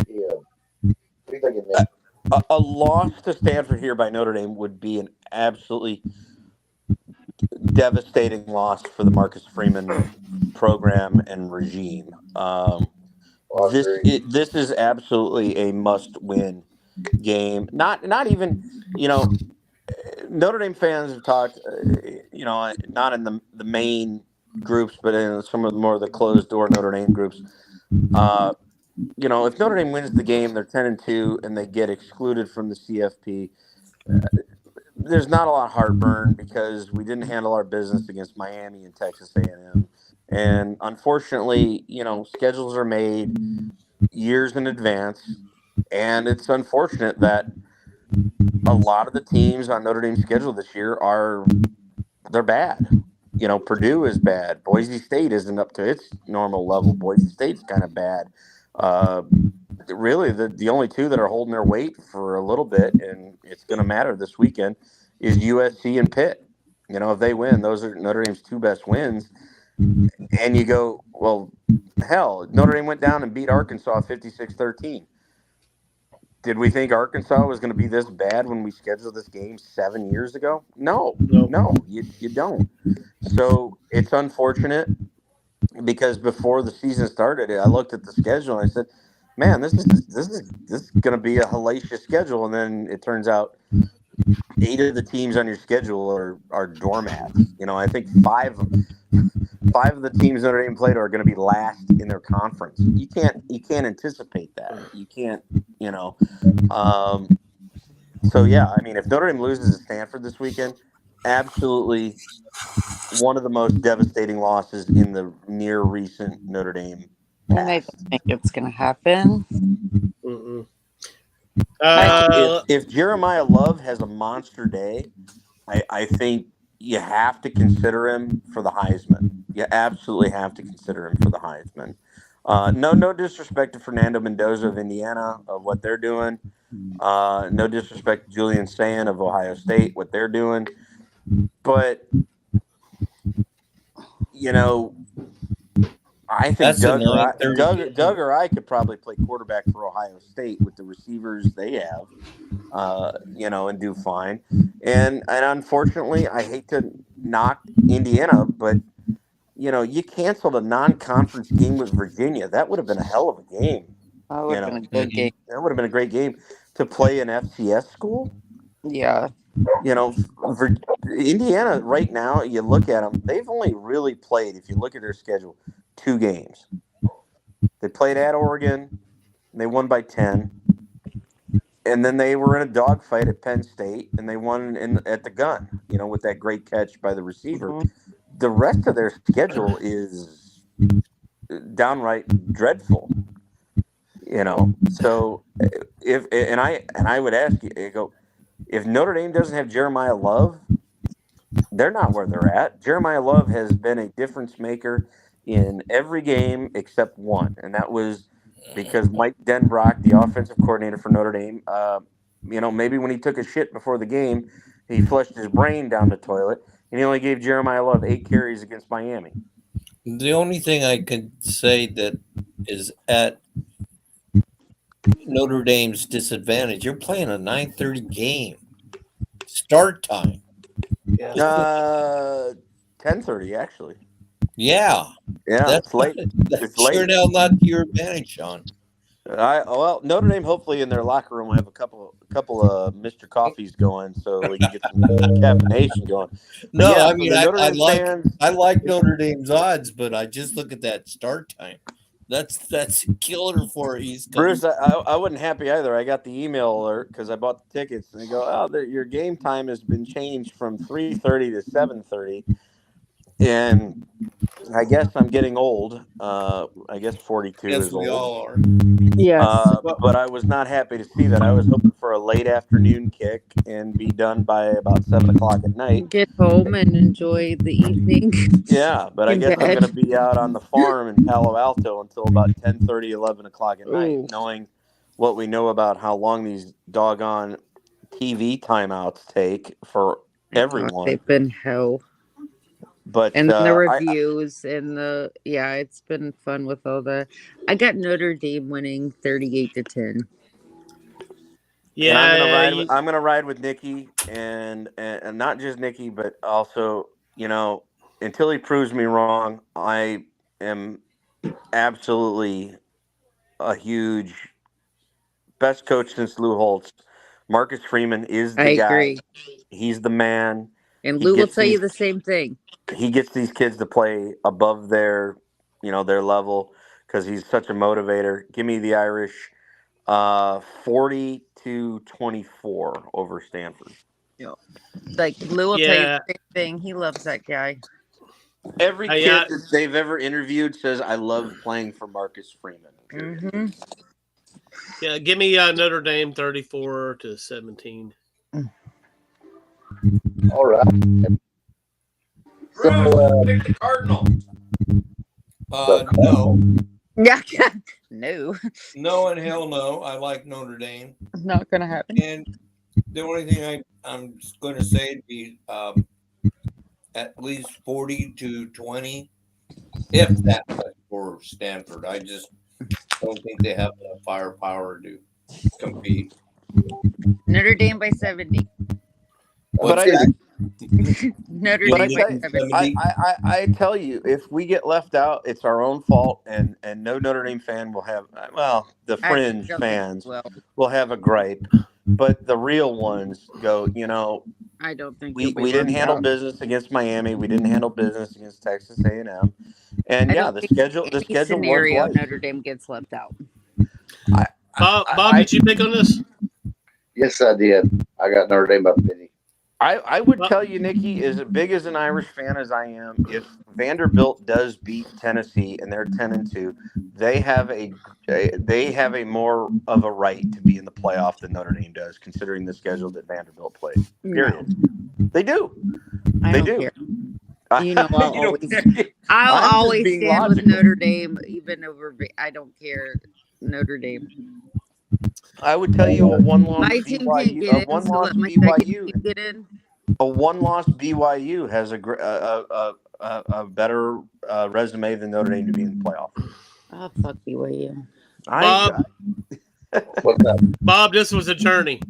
yeah. What do you think of that? A loss to Stanford here by Notre Dame would be an absolutely devastating loss for the Marcus Freeman program and regime. This is absolutely a must-win game. Not even, Notre Dame fans have talked, not in the main groups, but in some of the more of the closed-door Notre Dame groups. If Notre Dame wins the game, they're 10-2, and they get excluded from the CFP. There's not a lot of heartburn because we didn't handle our business against Miami and Texas A&M. And unfortunately, schedules are made years in advance. And it's unfortunate that a lot of the teams on Notre Dame's schedule this year they're bad. Purdue is bad. Boise State isn't up to its normal level. Boise State's kind of bad. Really, the only two that are holding their weight for a little bit, and it's going to matter this weekend, is USC and Pitt. If they win, those are Notre Dame's two best wins. And you go, well, hell, Notre Dame went down and beat Arkansas 56-13. Did we think Arkansas was going to be this bad when we scheduled this game 7 years ago? No, you don't. So it's unfortunate. because before the season started, I looked at the schedule and I said, "Man, this is going to be a hellacious schedule." And then it turns out 8 of the teams on your schedule are doormats. I think five of the teams Notre Dame played are going to be last in their conference. You can't anticipate that. You can't. You know. So yeah, I mean, if Notre Dame loses to Stanford this weekend, absolutely one of the most devastating losses in the near recent Notre Dame And I don't past. think it's going to happen. Mm-mm. Now, if Jeremiah Love has a monster day, I think you have to consider him for the Heisman. You absolutely have to consider him for the Heisman. No disrespect to Fernando Mendoza of Indiana of what they're doing. No disrespect to Julian Sand of Ohio State, what they're doing. But I think That's a Doug or I, 9:30 Doug or I could probably play quarterback for Ohio State with the receivers they have. And do fine. And unfortunately, I hate to knock Indiana, but you canceled a non-conference game with Virginia. That would have been a hell of a game. That would have been a good game. That would have been a great game to play an FCS school. Yeah. Indiana right now, you look at them, they've only really played, if you look at their schedule, 2 games. They played at Oregon, and they won by 10. And then they were in a dogfight at Penn State, and they won at the gun, with that great catch by the receiver. Mhm. The rest of their schedule is downright dreadful. So if I would ask you, if Notre Dame doesn't have Jeremiah Love, they're not where they're at. Jeremiah Love has been a difference maker in every game except one, and that was because Mike Denbrock, the offensive coordinator for Notre Dame, maybe when he took a shit before the game, he flushed his brain down the toilet, and he only gave Jeremiah Love 8 carries against Miami. The only thing I could say that is at Notre Dame's disadvantage, you're playing a 9:30 game. Start time. 10:30 actually. Yeah. Yeah, it's late. That's It's late. sure now not to your advantage, Sean. Notre Dame hopefully in their locker room will have a couple of Mr. Coffees going, so we can get some caffeination going. But No, yeah, I for mean the Notre Dame fans, I like Notre Dame's odds, but I just look at that start time. That's a killer for East Coast. Bruce, I wasn't happy either. I got the email alert because I bought the tickets, and they go, "Oh, your game time has been changed from 3:30 to 7:30," and I guess I'm getting old. I guess 42 Yes, is we old. all are. Yes. But I was not happy to see that. I was hoping for a late afternoon kick and be done by about 7 o'clock at night. Get home and enjoy the evening. Yeah, but I in guess I'm bed. going to be out on the farm in Palo Alto until about 10:30, 11 o'clock at night, Ooh. knowing what we know about how long these doggone TV timeouts take for everyone. They've been hell. But And the reviews and it's been fun with all the. I got Notre Dame winning 38-10. And I'm gonna Yeah, ride. I'm gonna ride with Nikki, and not just Nikki, but also until he proves me wrong, I am absolutely a huge best coach since Lou Holtz. Marcus Freeman is the I guy. agree. He's the man. And He Lou will gets tell you these- the same thing. He gets these kids to play above their level because he's such a motivator. Give me the Irish, 40-24 over Stanford. Like Lou will tell you Yeah. the same thing. He loves that guy. Every Hey, kid that they've ever interviewed says, "I love playing for Marcus Freeman." Mm-hmm. yeah, give me Notre Dame 34-17. All right. Pick the Cardinal. No. Yeah. No. No and hell no. I like Notre Dame. Not gonna happen. And the only thing I'm going to say would be at least 40-20, if that much for Stanford. I just don't think they have enough firepower to compete. Notre Dame by 70. But Notre But I Dame. tell you, I tell you, if we get left out, it's our own fault, and no Notre Dame fan will have. Well, the I fringe don't think fans we will. will have a gripe, but the real ones go. I don't think we you'll be we didn't left handle out. business against Miami. We didn't handle business against Texas A&M, and I yeah, don't the think in schedule the any schedule was scenario light. Notre Dame gets left out. Bob, did you pick on this? Yes, I did. I got Notre Dame by 50. I would tell you, Nikki, as big as an Irish fan as I am, if Vanderbilt does beat Tennessee and they're 10-2, they have a more of a right to be in the playoff than Notre Dame does, considering the schedule that Vanderbilt plays. Period. No, They do. I They don't do. care. I'll You don't always, care. I'll I'm just always being stand logical. with Notre Dame, even over. I don't care. Notre Dame. I would tell you a one-loss My team can't BYU, get in, so let my second team get in. a one-loss BYU has a better resume than Notre Dame to be in the playoff. Oh, fuck BYU. Bob, What's up? Bob, this was a journey.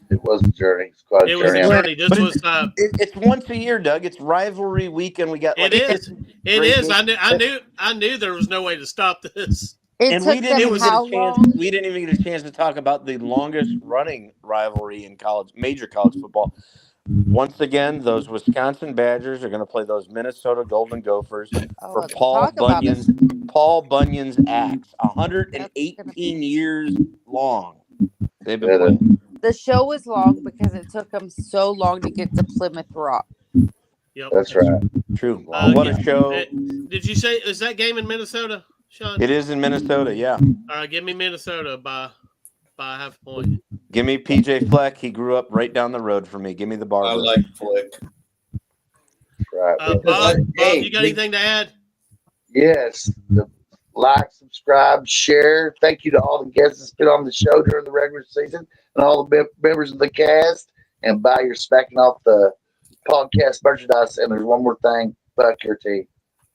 It was a journey. It's quite a It was a journey. journey. This was. It's once a year, Doug. It's rivalry weekend. We got like It is. It great is. games. I knew there was no way to stop this. And we didn't even get a chance. We didn't even get a chance to talk about the longest running rivalry in major college football. Once again, those Wisconsin Badgers are going to play those Minnesota Golden Gophers for Paul Bunyan's axe. 118 years long. They've been playing. The show was long because it took them so long to get to Plymouth Rock. Yep. That's right. True. What a show. Did you say, is that game in Minnesota, Sean? It is in Minnesota, yeah. All right, give me Minnesota by half a point. Give me PJ Fleck. He grew up right down the road from me. Give me the barber. I like Fleck. Right. Bob, you got anything to add? Yes. Like, subscribe, share. Thank you to all the guests that's been on the show during the regular season and all the members of the cast. And buy your Smacking Off the podcast merchandise. And there's one more thing. Fuck your tea.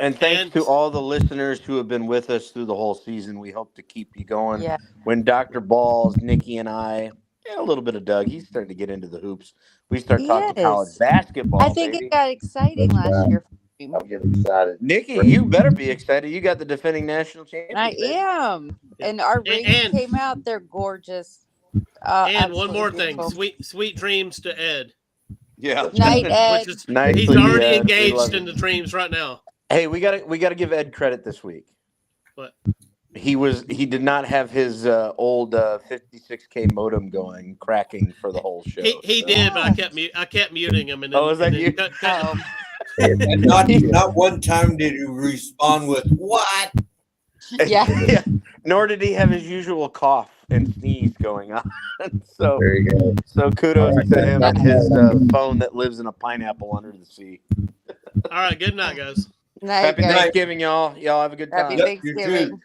And thanks to all the listeners who have been with us through the whole season. We hope to keep you going. Yeah. When Dr. Balls, Nikki, and I, a little bit of Doug, he's starting to get into the hoops. We start talking college basketball. I think it got exciting last year. I'm getting excited. Nikki, you better be excited. You got the defending national champion. I am. And our rings came out. They're gorgeous. And one more thing. Beautiful. Sweet dreams to Ed. Yeah. Night, Ed. Nicely, He's already Ed. We engaged love in the dreams right now. Hey, we gotta give Ed credit this week. What? He did not have his old 56K modem cracking for the whole show. He did, but I kept muting him. And then, was that you? And not one time did he respond with what? Yeah. Nor did he have his usual cough and sneeze going on. So there you go. So kudos to him and his phone that lives in a pineapple under the sea. All right. Good night, guys. Night, Happy guys. Thanksgiving, y'all. Y'all have a good time. Happy Thanksgiving.